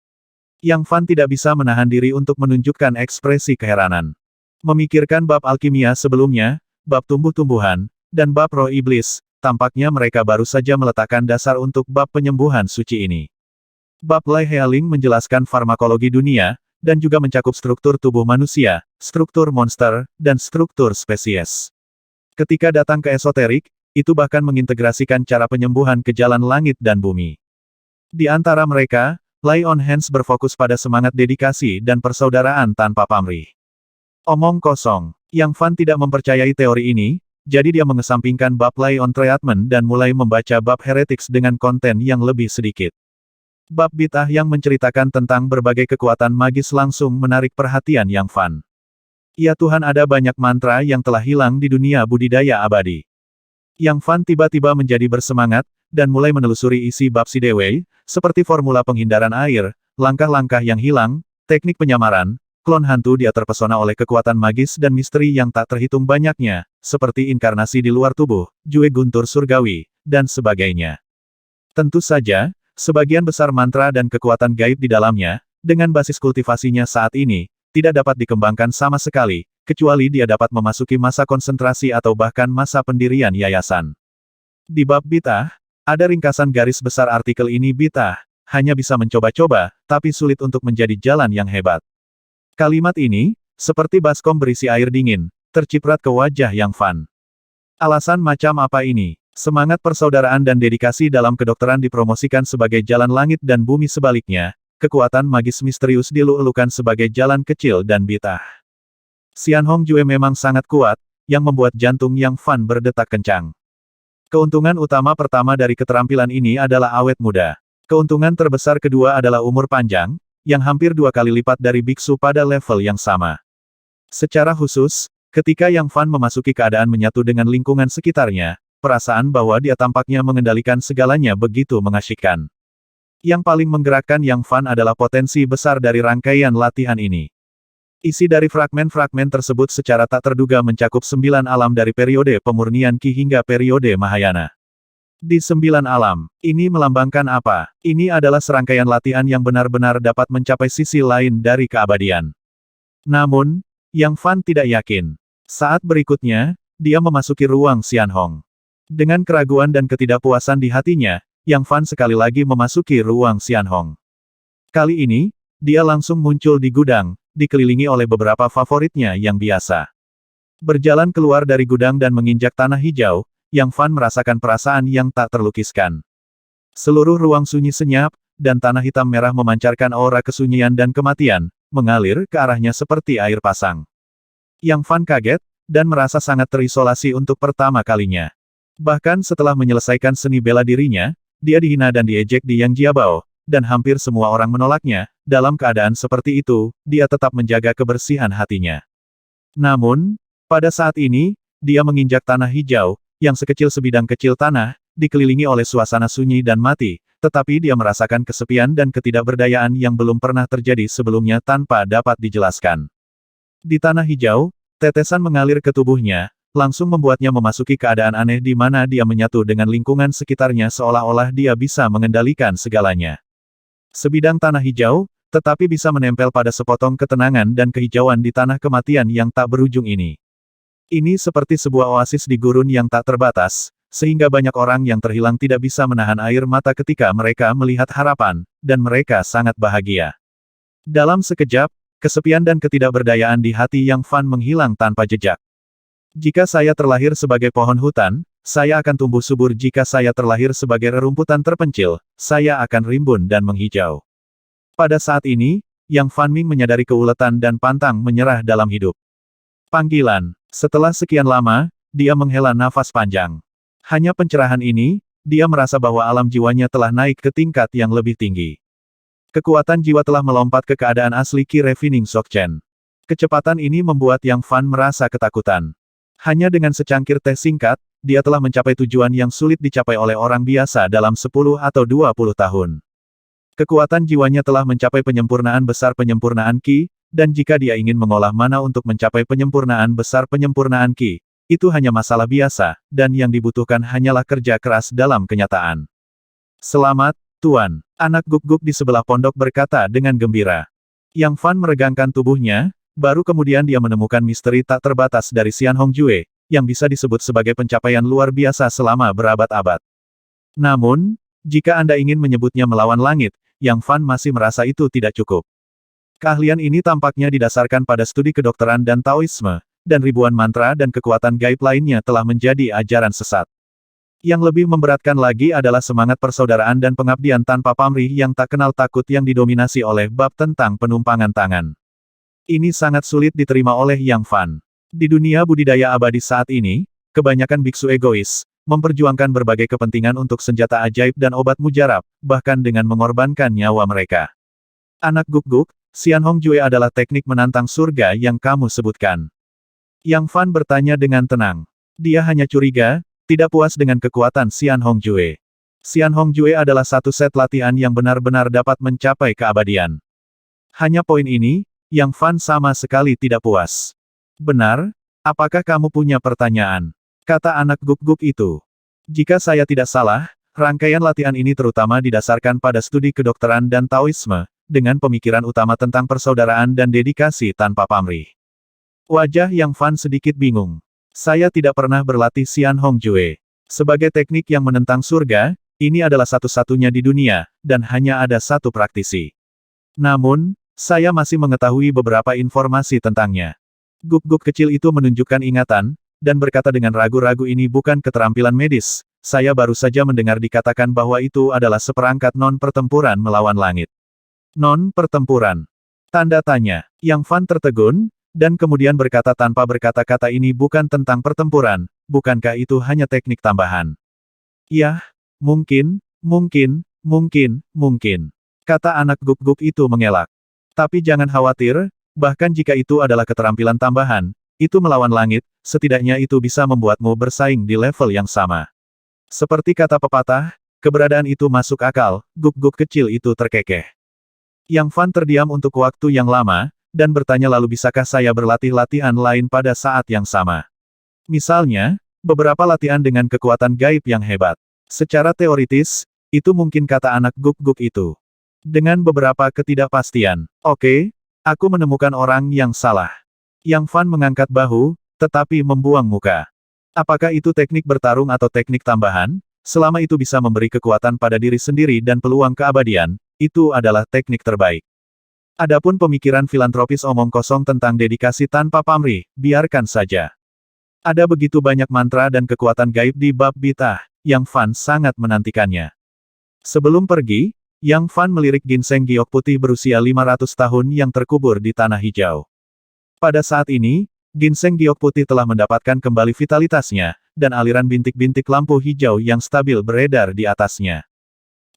Speaker 1: Yang Fan tidak bisa menahan diri untuk menunjukkan ekspresi keheranan. Memikirkan bab alkimia sebelumnya, bab tumbuh-tumbuhan, dan bab roh iblis, tampaknya mereka baru saja meletakkan dasar untuk bab penyembuhan suci ini. Bab Lay Healing menjelaskan farmakologi dunia, dan juga mencakup struktur tubuh manusia, struktur monster, dan struktur spesies. Ketika datang ke esoterik, itu bahkan mengintegrasikan cara penyembuhan ke jalan langit dan bumi. Di antara mereka, Lay on Hands berfokus pada semangat dedikasi dan persaudaraan tanpa pamrih. Omong kosong. Yang Fan tidak mempercayai teori ini, jadi dia mengesampingkan bab Lay on Treatment dan mulai membaca bab Heretics dengan konten yang lebih sedikit. Bab Bid'ah yang menceritakan tentang berbagai kekuatan magis langsung menarik perhatian Yang Fan. Ya Tuhan, ada banyak mantra yang telah hilang di dunia budidaya abadi. Yang Fan tiba-tiba menjadi bersemangat, dan mulai menelusuri isi bab Sidewei, seperti formula penghindaran air, langkah-langkah yang hilang, teknik penyamaran, klon hantu. Dia terpesona oleh kekuatan magis dan misteri yang tak terhitung banyaknya, seperti inkarnasi di luar tubuh, Jue Guntur Surgawi, dan sebagainya. Tentu saja, sebagian besar mantra dan kekuatan gaib di dalamnya, dengan basis kultivasinya saat ini, tidak dapat dikembangkan sama sekali, kecuali dia dapat memasuki masa konsentrasi atau bahkan masa pendirian yayasan. Di bab Bid'ah, ada ringkasan garis besar artikel ini. Bid'ah hanya bisa mencoba-coba, tapi sulit untuk menjadi jalan yang hebat. Kalimat ini, seperti baskom berisi air dingin, terciprat ke wajah Yang Fan. Alasan macam apa ini? Semangat persaudaraan dan dedikasi dalam kedokteran dipromosikan sebagai jalan langit dan bumi, sebaliknya, kekuatan magis misterius dielu-elukan sebagai jalan kecil dan Bid'ah. Xian Hong Jue memang sangat kuat, yang membuat jantung Yang Fan berdetak kencang. Keuntungan utama pertama dari keterampilan ini adalah awet muda. Keuntungan terbesar kedua adalah umur panjang, yang hampir 2 kali lipat dari biksu pada level yang sama. Secara khusus, ketika Yang Fan memasuki keadaan menyatu dengan lingkungan sekitarnya, perasaan bahwa dia tampaknya mengendalikan segalanya begitu mengasyikkan. Yang paling menggerakkan Yang Fan adalah potensi besar dari rangkaian latihan ini. Isi dari fragmen-fragmen tersebut secara tak terduga mencakup 9 alam dari periode pemurnian Qi hingga periode Mahayana. Di 9 alam, ini melambangkan apa? Ini adalah serangkaian latihan yang benar-benar dapat mencapai sisi lain dari keabadian. Namun, Yang Fan tidak yakin. Saat berikutnya, dia memasuki ruang Xian Hong. Dengan keraguan dan ketidakpuasan di hatinya, Yang Fan sekali lagi memasuki ruang Xian Hong. Kali ini, dia langsung muncul di gudang, dikelilingi oleh beberapa favoritnya yang biasa. Berjalan keluar dari gudang dan menginjak tanah hijau, Yang Fan merasakan perasaan yang tak terlukiskan. Seluruh ruang sunyi senyap, dan tanah hitam merah memancarkan aura kesunyian dan kematian, mengalir ke arahnya seperti air pasang. Yang Fan kaget, dan merasa sangat terisolasi untuk pertama kalinya. Bahkan setelah menyelesaikan seni bela dirinya, dia dihina dan diejek di Yang Jiabao, dan hampir semua orang menolaknya. Dalam keadaan seperti itu, dia tetap menjaga kebersihan hatinya. Namun, pada saat ini, dia menginjak tanah hijau, yang sekecil sebidang kecil tanah, dikelilingi oleh suasana sunyi dan mati, tetapi dia merasakan kesepian dan ketidakberdayaan yang belum pernah terjadi sebelumnya tanpa dapat dijelaskan. Di tanah hijau, tetesan mengalir ke tubuhnya, langsung membuatnya memasuki keadaan aneh di mana dia menyatu dengan lingkungan sekitarnya seolah-olah dia bisa mengendalikan segalanya. Sebidang tanah hijau, tetapi bisa menempel pada sepotong ketenangan dan kehijauan di tanah kematian yang tak berujung ini. Ini seperti sebuah oasis di gurun yang tak terbatas, sehingga banyak orang yang terhilang tidak bisa menahan air mata ketika mereka melihat harapan, dan mereka sangat bahagia. Dalam sekejap, kesepian dan ketidakberdayaan di hati Yang Fan menghilang tanpa jejak. Jika saya terlahir sebagai pohon hutan, saya akan tumbuh subur. Jika saya terlahir sebagai rerumputan terpencil, saya akan rimbun dan menghijau. Pada saat ini, Yang Fan Ming menyadari keuletan dan pantang menyerah dalam hidup. Panggilan. Setelah sekian lama, dia menghela nafas panjang. Hanya pencerahan ini, dia merasa bahwa alam jiwanya telah naik ke tingkat yang lebih tinggi. Kekuatan jiwa telah melompat ke keadaan asli Qi Refining Shokchen. Kecepatan ini membuat Yang Fan merasa ketakutan. Hanya dengan secangkir teh singkat, dia telah mencapai tujuan yang sulit dicapai oleh orang biasa dalam 10 atau 20 tahun. Kekuatan jiwanya telah mencapai penyempurnaan besar penyempurnaan Qi, dan jika dia ingin mengolah mana untuk mencapai penyempurnaan besar penyempurnaan Qi, itu hanya masalah biasa, dan yang dibutuhkan hanyalah kerja keras dalam kenyataan. Selamat, Tuan. Anak Guk-Guk di sebelah pondok berkata dengan gembira. Yang Fan meregangkan tubuhnya, baru kemudian dia menemukan misteri tak terbatas dari Xian Hongjue, yang bisa disebut sebagai pencapaian luar biasa selama berabad-abad. Namun, jika Anda ingin menyebutnya melawan langit, Yang Fan masih merasa itu tidak cukup. Keahlian ini tampaknya didasarkan pada studi kedokteran dan Taoisme, dan ribuan mantra dan kekuatan gaib lainnya telah menjadi ajaran sesat. Yang lebih memberatkan lagi adalah semangat persaudaraan dan pengabdian tanpa pamrih yang tak kenal takut yang didominasi oleh bab tentang penumpangan tangan. Ini sangat sulit diterima oleh Yang Fan. Di dunia budidaya abadi saat ini, kebanyakan biksu egois, memperjuangkan berbagai kepentingan untuk senjata ajaib dan obat mujarab, bahkan dengan mengorbankan nyawa mereka. Anak Guk-Guk, Xian Hongjue adalah teknik menantang surga yang kamu sebutkan. Yang Fan bertanya dengan tenang. Dia hanya curiga, tidak puas dengan kekuatan Xian Hongjue. Xian Hongjue adalah satu set latihan yang benar-benar dapat mencapai keabadian. Hanya poin ini, Yang Fan sama sekali tidak puas. Benar? Apakah kamu punya pertanyaan? Kata anak Guk-Guk itu. Jika saya tidak salah, rangkaian latihan ini terutama didasarkan pada studi kedokteran dan Taoisme, dengan pemikiran utama tentang persaudaraan dan dedikasi tanpa pamrih. Wajah Yang Fan sedikit bingung. Saya tidak pernah berlatih Xian Hongjue. Sebagai teknik yang menentang surga, ini adalah satu-satunya di dunia, dan hanya ada satu praktisi. Namun, saya masih mengetahui beberapa informasi tentangnya. Guk-Guk kecil itu menunjukkan ingatan, dan berkata dengan ragu-ragu ini bukan keterampilan medis, saya baru saja mendengar dikatakan bahwa itu adalah seperangkat non-pertempuran melawan langit. Non-pertempuran? Tanda tanya. Yang Fan tertegun, dan kemudian berkata tanpa berkata-kata ini bukan tentang pertempuran, bukankah itu hanya teknik tambahan? Yah, mungkin, kata anak Guk-Guk itu mengelak. Tapi jangan khawatir, bahkan jika itu adalah keterampilan tambahan, itu melawan langit, setidaknya itu bisa membuatmu bersaing di level yang sama. Seperti kata pepatah, keberadaan itu masuk akal, Guk-Guk kecil itu terkekeh. Yang Fan terdiam untuk waktu yang lama, dan bertanya lalu bisakah saya berlatih latihan lain pada saat yang sama? Misalnya, beberapa latihan dengan kekuatan gaib yang hebat. Secara teoritis, itu mungkin kata anak Guk-Guk itu. Dengan beberapa ketidakpastian. Oke, aku menemukan orang yang salah. Yang Fan mengangkat bahu, tetapi membuang muka. Apakah itu teknik bertarung atau teknik tambahan? Selama itu bisa memberi kekuatan pada diri sendiri dan peluang keabadian, itu adalah teknik terbaik. Adapun pemikiran filantropis omong kosong tentang dedikasi tanpa pamrih, biarkan saja. Ada begitu banyak mantra dan kekuatan gaib di bab bitah, Yang Fan sangat menantikannya. Sebelum pergi, Yang Fan melirik ginseng giok putih berusia 500 tahun yang terkubur di tanah hijau. Pada saat ini, ginseng giok putih telah mendapatkan kembali vitalitasnya, dan aliran bintik-bintik lampu hijau yang stabil beredar di atasnya.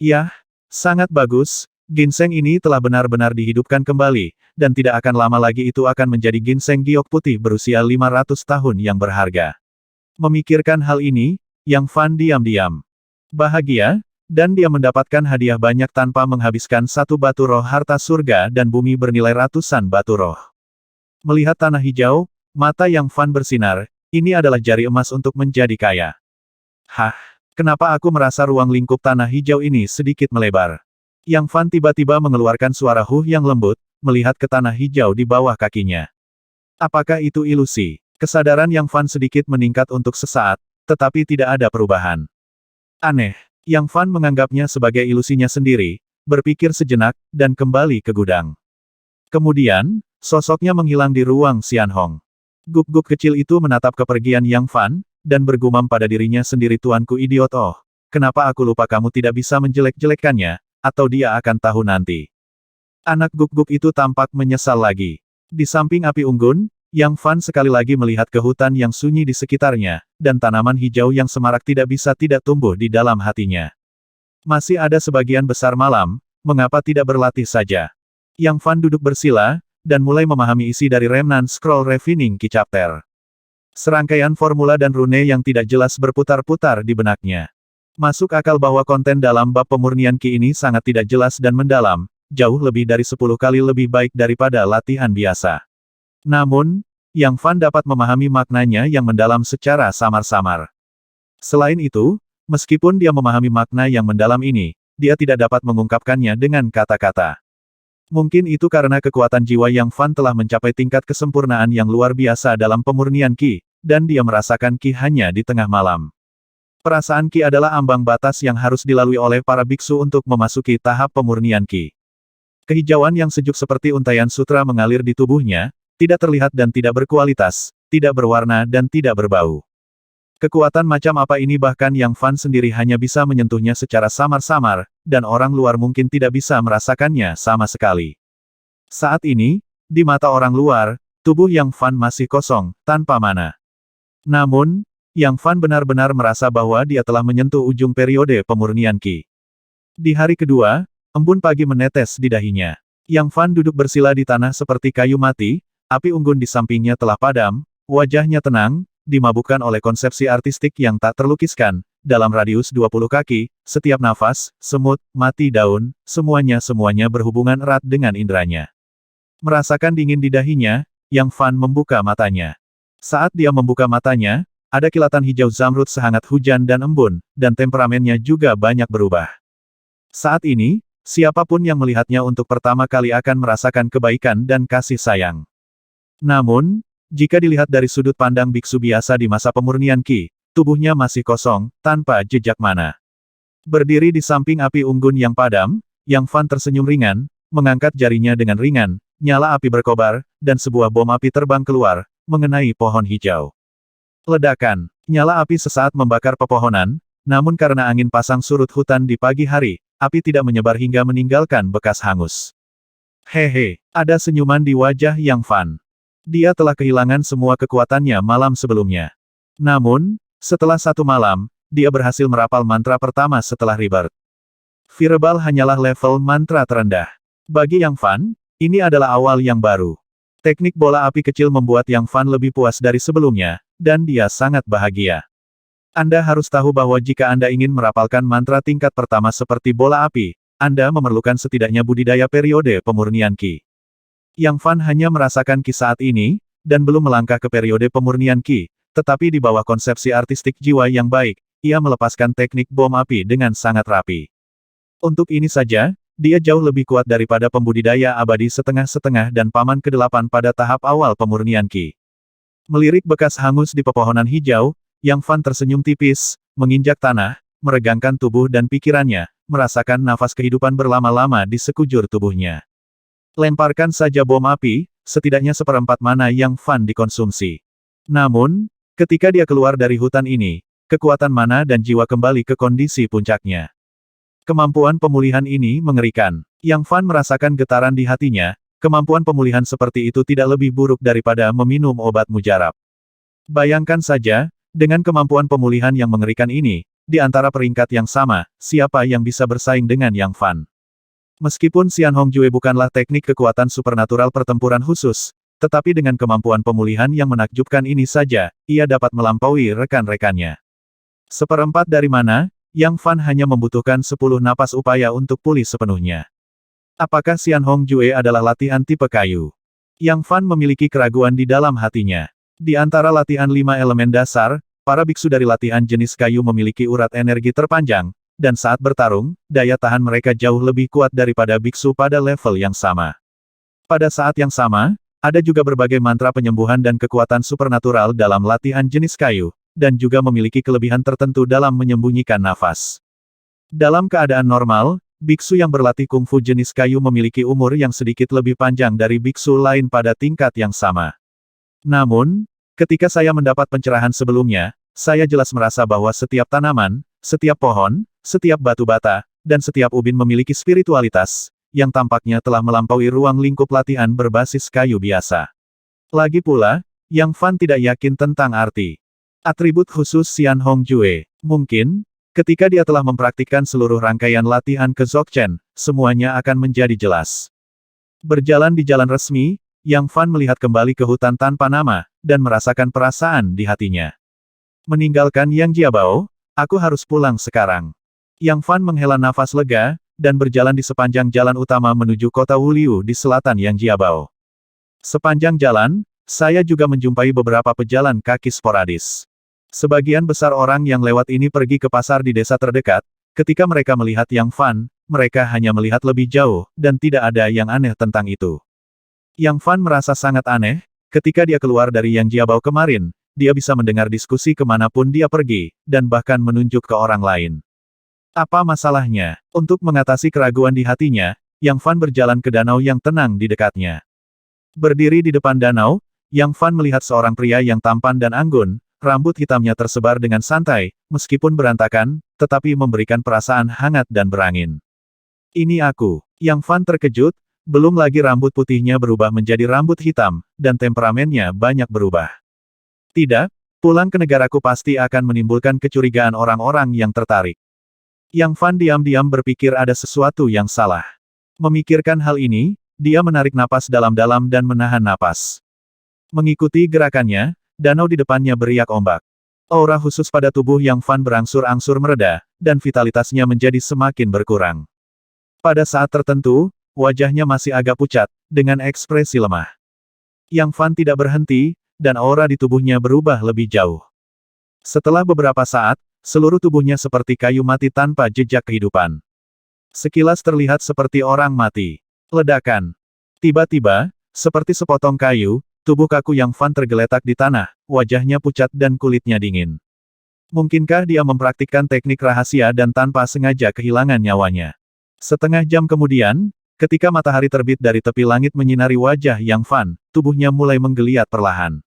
Speaker 1: Yah, sangat bagus, ginseng ini telah benar-benar dihidupkan kembali, dan tidak akan lama lagi itu akan menjadi ginseng giok putih berusia 500 tahun yang berharga. Memikirkan hal ini, Yang Fan diam-diam bahagia, dan dia mendapatkan hadiah banyak tanpa menghabiskan satu batu roh harta surga dan bumi bernilai ratusan batu roh. Melihat tanah hijau, mata Yang Fan bersinar, ini adalah jari emas untuk menjadi kaya. Hah, kenapa aku merasa ruang lingkup tanah hijau ini sedikit melebar? Yang Fan tiba-tiba mengeluarkan suara huh yang lembut, melihat ke tanah hijau di bawah kakinya. Apakah itu ilusi? Kesadaran Yang Fan sedikit meningkat untuk sesaat, tetapi tidak ada perubahan. Aneh. Yang Fan menganggapnya sebagai ilusinya sendiri, berpikir sejenak, dan kembali ke gudang. Kemudian, sosoknya menghilang di ruang Xianhong. Guk-guk kecil itu menatap kepergian Yang Fan, dan bergumam pada dirinya sendiri, tuanku idiot, oh, kenapa aku lupa kamu tidak bisa menjelek-jelekkannya, atau dia akan tahu nanti. Anak guk-guk itu tampak menyesal lagi. Di samping api unggun, Yang Fan sekali lagi melihat ke hutan yang sunyi di sekitarnya, dan tanaman hijau yang semarak tidak bisa tidak tumbuh di dalam hatinya. Masih ada sebagian besar malam, mengapa tidak berlatih saja? Yang Fan duduk bersila, dan mulai memahami isi dari Remnant Scroll Refining Key Chapter. Serangkaian formula dan rune yang tidak jelas berputar-putar di benaknya. Masuk akal bahwa konten dalam bab pemurnian Ki ini sangat tidak jelas dan mendalam, jauh lebih dari 10 kali lebih baik daripada latihan biasa. Namun, Yang Fan dapat memahami maknanya yang mendalam secara samar-samar. Selain itu, meskipun dia memahami makna yang mendalam ini, dia tidak dapat mengungkapkannya dengan kata-kata. Mungkin itu karena kekuatan jiwa Yang Fan telah mencapai tingkat kesempurnaan yang luar biasa dalam pemurnian Ki, dan dia merasakan Ki hanya di tengah malam. Perasaan Ki adalah ambang batas yang harus dilalui oleh para biksu untuk memasuki tahap pemurnian Ki. Kehijauan yang sejuk seperti untaian sutra mengalir di tubuhnya, tidak terlihat dan tidak berkualitas, tidak berwarna dan tidak berbau. Kekuatan macam apa ini bahkan Yang Fan sendiri hanya bisa menyentuhnya secara samar-samar, dan orang luar mungkin tidak bisa merasakannya sama sekali. Saat ini, di mata orang luar, tubuh Yang Fan masih kosong, tanpa mana. Namun, Yang Fan benar-benar merasa bahwa dia telah menyentuh ujung periode pemurnian Ki. Di hari kedua, embun pagi menetes di dahinya. Yang Fan duduk bersila di tanah seperti kayu mati, api unggun di sampingnya telah padam, wajahnya tenang, dimabukkan oleh konsepsi artistik yang tak terlukiskan, dalam radius 20 kaki, setiap nafas, semut, mati daun, semuanya berhubungan erat dengan inderanya. Merasakan dingin di dahinya, Yang Fan membuka matanya. Saat dia membuka matanya, ada kilatan hijau zamrud sehangat hujan dan embun, dan temperamennya juga banyak berubah. Saat ini, siapapun yang melihatnya untuk pertama kali akan merasakan kebaikan dan kasih sayang. Namun, jika dilihat dari sudut pandang biksu biasa di masa pemurnian Ki, tubuhnya masih kosong, tanpa jejak mana. Berdiri di samping api unggun yang padam, Yang Fan tersenyum ringan, mengangkat jarinya dengan ringan, nyala api berkobar, dan sebuah bom api terbang keluar, mengenai pohon hijau. Ledakan, nyala api sesaat membakar pepohonan, namun karena angin pasang surut hutan di pagi hari, api tidak menyebar hingga meninggalkan bekas hangus. Hehe, ada senyuman di wajah Yang Fan. Dia telah kehilangan semua kekuatannya malam sebelumnya. Namun, setelah satu malam, dia berhasil merapal mantra pertama setelah rebirth. Fireball hanyalah level mantra terendah. Bagi Yang Fan, ini adalah awal yang baru. Teknik bola api kecil membuat Yang Fan lebih puas dari sebelumnya, dan dia sangat bahagia. Anda harus tahu bahwa jika Anda ingin merapalkan mantra tingkat pertama seperti bola api, Anda memerlukan setidaknya budidaya periode pemurnian Ki. Yang Fan hanya merasakan Ki saat ini, dan belum melangkah ke periode pemurnian Ki, tetapi di bawah konsepsi artistik jiwa yang baik, ia melepaskan teknik bom api dengan sangat rapi. Untuk ini saja, dia jauh lebih kuat daripada pembudidaya abadi setengah-setengah dan paman ke-8 pada tahap awal pemurnian Ki. Melirik bekas hangus di pepohonan hijau, Yang Fan tersenyum tipis, menginjak tanah, meregangkan tubuh dan pikirannya, merasakan nafas kehidupan berlama-lama di sekujur tubuhnya. Lemparkan saja bom api, setidaknya seperempat mana Yang Fan dikonsumsi. Namun, ketika dia keluar dari hutan ini, kekuatan mana dan jiwa kembali ke kondisi puncaknya. Kemampuan pemulihan ini mengerikan. Yang Fan merasakan getaran di hatinya, kemampuan pemulihan seperti itu tidak lebih buruk daripada meminum obat mujarab. Bayangkan saja, dengan kemampuan pemulihan yang mengerikan ini, di antara peringkat yang sama, siapa yang bisa bersaing dengan Yang Fan? Meskipun Xianhong Jue bukanlah teknik kekuatan supernatural pertempuran khusus, tetapi dengan kemampuan pemulihan yang menakjubkan ini saja, ia dapat melampaui rekan-rekannya. Seperempat dari mana, Yang Fan hanya membutuhkan 10 napas upaya untuk pulih sepenuhnya. Apakah Xianhong Jue adalah latihan tipe kayu? Yang Fan memiliki keraguan di dalam hatinya. Di antara latihan 5 elemen dasar, para biksu dari latihan jenis kayu memiliki urat energi terpanjang, dan saat bertarung, daya tahan mereka jauh lebih kuat daripada biksu pada level yang sama. Pada saat yang sama, ada juga berbagai mantra penyembuhan dan kekuatan supernatural dalam latihan jenis kayu, dan juga memiliki kelebihan tertentu dalam menyembunyikan nafas. Dalam keadaan normal, biksu yang berlatih kungfu jenis kayu memiliki umur yang sedikit lebih panjang dari biksu lain pada tingkat yang sama. Namun, ketika saya mendapat pencerahan sebelumnya, saya jelas merasa bahwa setiap tanaman, setiap pohon, setiap batu bata, dan setiap ubin memiliki spiritualitas, yang tampaknya telah melampaui ruang lingkup latihan berbasis kayu biasa. Lagi pula, Yang Fan tidak yakin tentang arti atribut khusus Xian Hongjue. Mungkin, ketika dia telah mempraktikkan seluruh rangkaian latihan ke Dzogchen, semuanya akan menjadi jelas. Berjalan di jalan resmi, Yang Fan melihat kembali ke hutan tanpa nama, dan merasakan perasaan di hatinya. Meninggalkan Yang Jiabao, aku harus pulang sekarang. Yang Fan menghela nafas lega, dan berjalan di sepanjang jalan utama menuju kota Wuliu di selatan Yang Jiabao. Sepanjang jalan, saya juga menjumpai beberapa pejalan kaki sporadis. Sebagian besar orang yang lewat ini pergi ke pasar di desa terdekat. Ketika mereka melihat Yang Fan, mereka hanya melihat lebih jauh, dan tidak ada yang aneh tentang itu. Yang Fan merasa sangat aneh, ketika dia keluar dari Yang Jiabao kemarin, dia bisa mendengar diskusi kemanapun dia pergi, dan bahkan menunjuk ke orang lain. Apa masalahnya? Untuk mengatasi keraguan di hatinya, Yang Fan berjalan ke danau yang tenang di dekatnya. Berdiri di depan danau, Yang Fan melihat seorang pria yang tampan dan anggun, rambut hitamnya tersebar dengan santai, meskipun berantakan, tetapi memberikan perasaan hangat dan berangin. Ini aku. Yang Fan terkejut, belum lagi rambut putihnya berubah menjadi rambut hitam, dan temperamennya banyak berubah. Tidak, pulang ke negaraku pasti akan menimbulkan kecurigaan orang-orang yang tertarik. Yang Fan diam-diam berpikir ada sesuatu yang salah. Memikirkan hal ini, dia menarik napas dalam-dalam dan menahan napas. Mengikuti gerakannya, danau di depannya beriak ombak. Aura khusus pada tubuh Yang Fan berangsur-angsur mereda, dan vitalitasnya menjadi semakin berkurang. Pada saat tertentu, wajahnya masih agak pucat, dengan ekspresi lemah. Yang Fan tidak berhenti, dan aura di tubuhnya berubah lebih jauh. Setelah beberapa saat, seluruh tubuhnya seperti kayu mati tanpa jejak kehidupan. Sekilas terlihat seperti orang mati. Ledakan. Tiba-tiba, seperti sepotong kayu, tubuh kaku Yang Fan tergeletak di tanah, wajahnya pucat dan kulitnya dingin. Mungkinkah dia mempraktikkan teknik rahasia dan tanpa sengaja kehilangan nyawanya? Setengah jam kemudian, ketika matahari terbit dari tepi langit menyinari wajah Yang Fan, tubuhnya mulai menggeliat perlahan.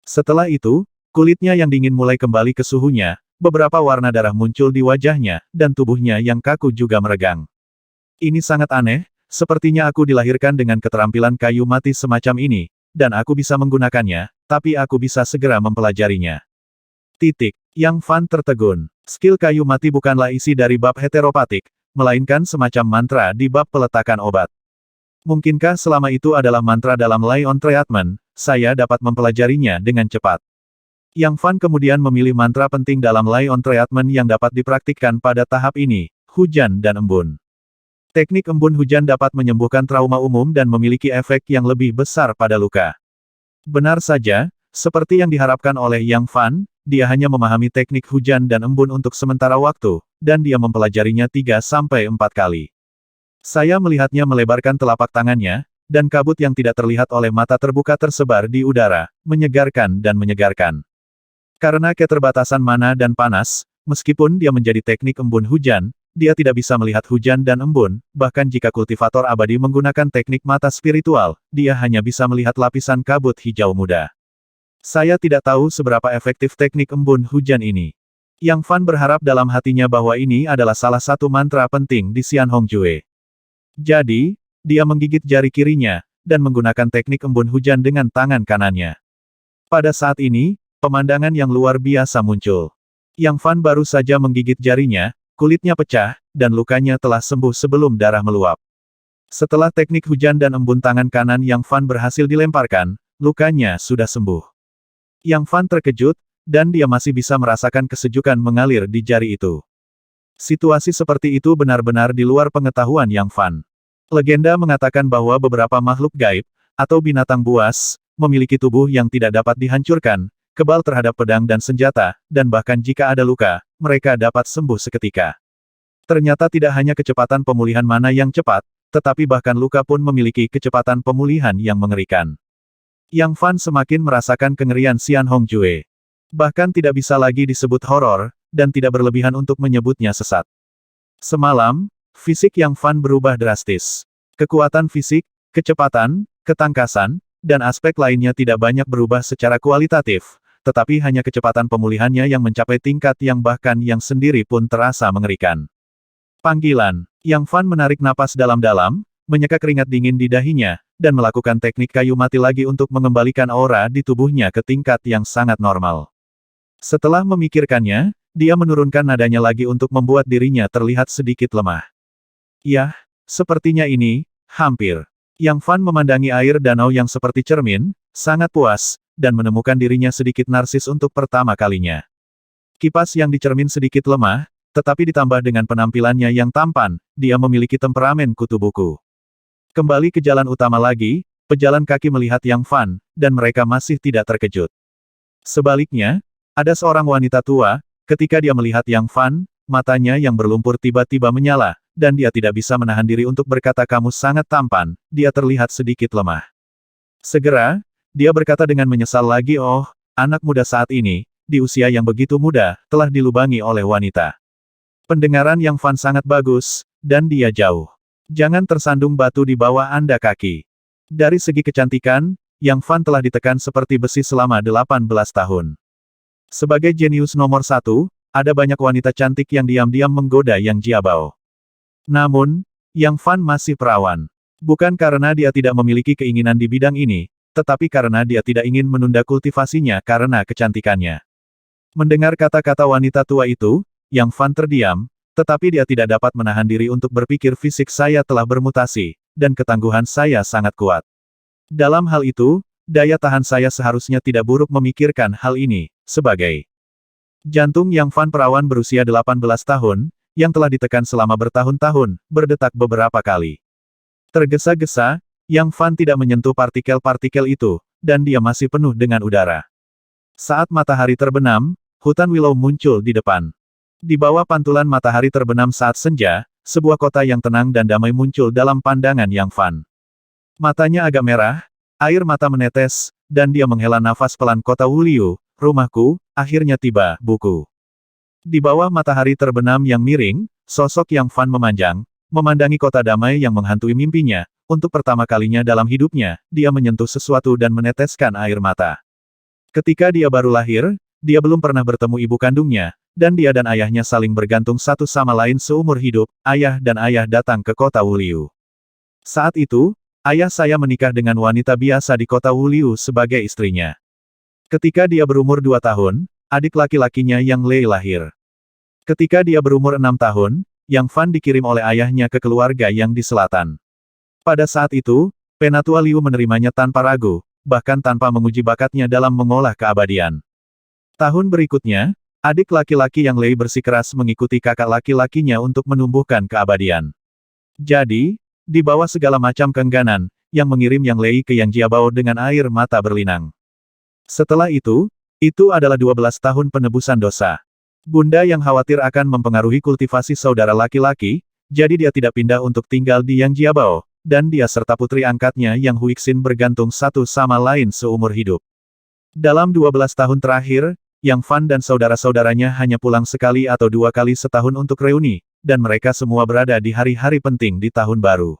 Speaker 1: Setelah itu, kulitnya yang dingin mulai kembali ke suhunya, beberapa warna darah muncul di wajahnya, dan tubuhnya yang kaku juga meregang. Ini sangat aneh, sepertinya aku dilahirkan dengan keterampilan kayu mati semacam ini, dan aku bisa menggunakannya, tapi aku bisa segera mempelajarinya. Yang Fan tertegun. Skill kayu mati bukanlah isi dari bab heteropatik, melainkan semacam mantra di bab peletakan obat. Mungkinkah selama itu adalah mantra dalam Lion Treatment, saya dapat mempelajarinya dengan cepat. Yang Fan kemudian memilih mantra penting dalam Lion Treatment yang dapat dipraktikkan pada tahap ini, hujan dan embun. Teknik embun hujan dapat menyembuhkan trauma umum dan memiliki efek yang lebih besar pada luka. Benar saja, seperti yang diharapkan oleh Yang Fan, dia hanya memahami teknik hujan dan embun untuk sementara waktu, dan dia mempelajarinya 3-4 kali. Saya melihatnya melebarkan telapak tangannya, dan kabut yang tidak terlihat oleh mata terbuka tersebar di udara, menyegarkan dan menyegarkan. Karena keterbatasan mana dan panas, meskipun dia menjadi teknik embun hujan, dia tidak bisa melihat hujan dan embun, bahkan jika kultivator abadi menggunakan teknik mata spiritual, dia hanya bisa melihat lapisan kabut hijau muda. Saya tidak tahu seberapa efektif teknik embun hujan ini. Yang Fan berharap dalam hatinya bahwa ini adalah salah satu mantra penting di Xian Hongjue. Jadi, dia menggigit jari kirinya, dan menggunakan teknik embun hujan dengan tangan kanannya. Pada saat ini, pemandangan yang luar biasa muncul. Yang Fan baru saja menggigit jarinya, kulitnya pecah, dan lukanya telah sembuh sebelum darah meluap. Setelah teknik hujan dan embun tangan kanan Yang Fan berhasil dilemparkan, lukanya sudah sembuh. Yang Fan terkejut, dan dia masih bisa merasakan kesejukan mengalir di jari itu. Situasi seperti itu benar-benar di luar pengetahuan Yang Fan. Legenda mengatakan bahwa beberapa makhluk gaib, atau binatang buas, memiliki tubuh yang tidak dapat dihancurkan, kebal terhadap pedang dan senjata, dan bahkan jika ada luka, mereka dapat sembuh seketika. Ternyata tidak hanya kecepatan pemulihan mana yang cepat, tetapi bahkan luka pun memiliki kecepatan pemulihan yang mengerikan. Yang Fan semakin merasakan kengerian Xian Hongjue. Bahkan tidak bisa lagi disebut horor, dan tidak berlebihan untuk menyebutnya sesat. Semalam, fisik Yang Fan berubah drastis. Kekuatan fisik, kecepatan, ketangkasan, dan aspek lainnya tidak banyak berubah secara kualitatif, tetapi hanya kecepatan pemulihannya yang mencapai tingkat yang bahkan yang sendiri pun terasa mengerikan. Panggilan. Yang Fan menarik napas dalam-dalam, menyeka keringat dingin di dahinya, dan melakukan teknik kayu mati lagi untuk mengembalikan aura di tubuhnya ke tingkat yang sangat normal. Setelah memikirkannya, dia menurunkan nadanya lagi untuk membuat dirinya terlihat sedikit lemah. Yah, sepertinya ini, hampir. Yang Fan memandangi air danau yang seperti cermin, sangat puas, dan menemukan dirinya sedikit narsis untuk pertama kalinya. Kipas yang di cermin sedikit lemah, tetapi ditambah dengan penampilannya yang tampan, dia memiliki temperamen kutu buku. Kembali ke jalan utama lagi, pejalan kaki melihat Yang Fan, dan mereka masih tidak terkejut. Sebaliknya, ada seorang wanita tua, ketika dia melihat Yang Fan, matanya yang berlumpur tiba-tiba menyala, dan dia tidak bisa menahan diri untuk berkata kamu sangat tampan, dia terlihat sedikit lemah. Segera, dia berkata dengan menyesal lagi oh, anak muda saat ini, di usia yang begitu muda, telah dilubangi oleh wanita. Pendengaran Yang Fan sangat bagus, dan dia jauh. Jangan tersandung batu di bawah Anda kaki. Dari segi kecantikan, Yang Fan telah ditekan seperti besi selama 18 tahun. Sebagai jenius nomor 1, ada banyak wanita cantik yang diam-diam menggoda Yang Jiabao. Namun, Yang Fan masih perawan. Bukan karena dia tidak memiliki keinginan di bidang ini, tetapi karena dia tidak ingin menunda kultivasinya karena kecantikannya. Mendengar kata-kata wanita tua itu, Yang Fan terdiam, tetapi dia tidak dapat menahan diri untuk berpikir fisik saya telah bermutasi, dan ketangguhan saya sangat kuat. Dalam hal itu, daya tahan saya seharusnya tidak buruk memikirkan hal ini, sebagai jantung Yang Fan perawan berusia 18 tahun, yang telah ditekan selama bertahun-tahun, berdetak beberapa kali. Tergesa-gesa, Yang Fan tidak menyentuh partikel-partikel itu, dan dia masih penuh dengan udara. Saat matahari terbenam, hutan Willow muncul di depan. Di bawah pantulan matahari terbenam saat senja, sebuah kota yang tenang dan damai muncul dalam pandangan Yang Fan. Matanya agak merah, air mata menetes, dan dia menghela nafas pelan kota Wuliu, rumahku, akhirnya tiba, buku. Di bawah matahari terbenam yang miring, sosok Yang Fan memanjang, memandangi kota damai yang menghantui mimpinya, untuk pertama kalinya dalam hidupnya, dia menyentuh sesuatu dan meneteskan air mata. Ketika dia baru lahir, dia belum pernah bertemu ibu kandungnya, dan dia dan ayahnya saling bergantung satu sama lain seumur hidup, ayah dan ayah datang ke kota Wuliu. Saat itu, ayah saya menikah dengan wanita biasa di kota Wuliu sebagai istrinya. Ketika dia berumur 2 tahun, adik laki-lakinya Yang Lei lahir. Ketika dia berumur 6 tahun, Yang Fan dikirim oleh ayahnya ke keluarga yang di selatan. Pada saat itu, Penatua Liu menerimanya tanpa ragu, bahkan tanpa menguji bakatnya dalam mengolah keabadian. Tahun berikutnya, adik laki-laki Yang Lei bersikeras mengikuti kakak laki-lakinya untuk menumbuhkan keabadian. Jadi, di bawah segala macam keengganan, yang mengirim Yang Lei ke Yang Jiabao dengan air mata berlinang. Setelah itu adalah 12 tahun penebusan dosa. Bunda yang khawatir akan mempengaruhi kultivasi saudara laki-laki, jadi dia tidak pindah untuk tinggal di Yang Jiabao, dan dia serta putri angkatnya Yang Huixin bergantung satu sama lain seumur hidup. Dalam 12 tahun terakhir, Yang Fan dan saudara-saudaranya hanya pulang sekali atau 2 kali setahun untuk reuni, dan mereka semua berada di hari-hari penting di tahun baru.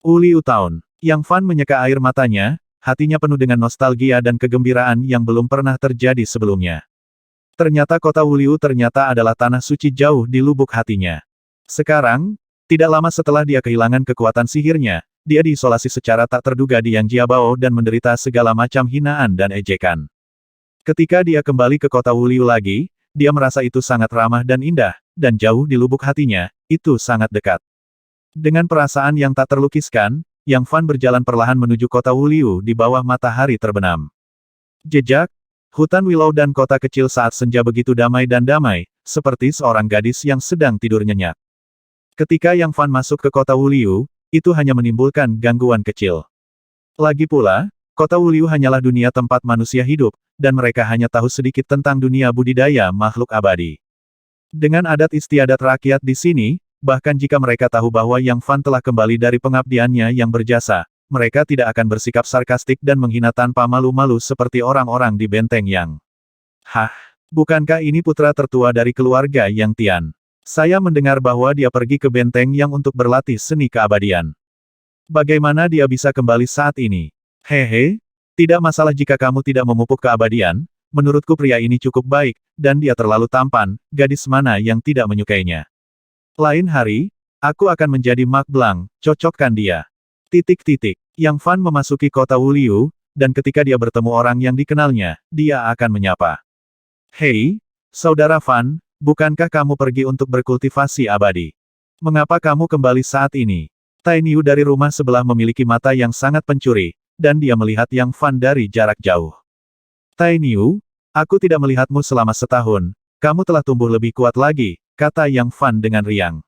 Speaker 1: Wuliu Town. Yang Fan menyeka air matanya, hatinya penuh dengan nostalgia dan kegembiraan yang belum pernah terjadi sebelumnya. Ternyata kota Wuliu ternyata adalah tanah suci jauh di lubuk hatinya. Sekarang, tidak lama setelah dia kehilangan kekuatan sihirnya, dia diisolasi secara tak terduga di Yang Jiabao dan menderita segala macam hinaan dan ejekan. Ketika dia kembali ke kota Wuliu lagi, dia merasa itu sangat ramah dan indah, dan jauh di lubuk hatinya, itu sangat dekat. Dengan perasaan yang tak terlukiskan, Yang Fan berjalan perlahan menuju kota Wuliu di bawah matahari terbenam. Jejak, hutan Willow dan kota kecil saat senja begitu damai dan damai, seperti seorang gadis yang sedang tidur nyenyak. Ketika Yang Fan masuk ke kota Wuliu, itu hanya menimbulkan gangguan kecil. Lagi pula, kota Wuliu hanyalah dunia tempat manusia hidup, dan mereka hanya tahu sedikit tentang dunia budidaya makhluk abadi. Dengan adat istiadat rakyat di sini, bahkan jika mereka tahu bahwa Yang Fan telah kembali dari pengabdiannya yang berjasa, mereka tidak akan bersikap sarkastik dan menghina tanpa malu-malu seperti orang-orang di Benteng Yang. Hah? Bukankah ini putra tertua dari keluarga Yang Tian? Saya mendengar bahwa dia pergi ke Benteng Yang untuk berlatih seni keabadian. Bagaimana dia bisa kembali saat ini? Hehe, tidak masalah jika kamu tidak memupuk keabadian, menurutku pria ini cukup baik, dan dia terlalu tampan, gadis mana yang tidak menyukainya. Lain hari, aku akan menjadi Mak Blanc, cocokkan dia. Yang Fan memasuki kota Wuliu, dan ketika dia bertemu orang yang dikenalnya, dia akan menyapa. Hei, saudara Fan, bukankah kamu pergi untuk berkultivasi abadi? Mengapa kamu kembali saat ini? Tai Niu dari rumah sebelah memiliki mata yang sangat pencuri, dan dia melihat Yang Fan dari jarak jauh. Tai Niu, aku tidak melihatmu selama setahun, kamu telah tumbuh lebih kuat lagi, kata Yang Fan dengan riang.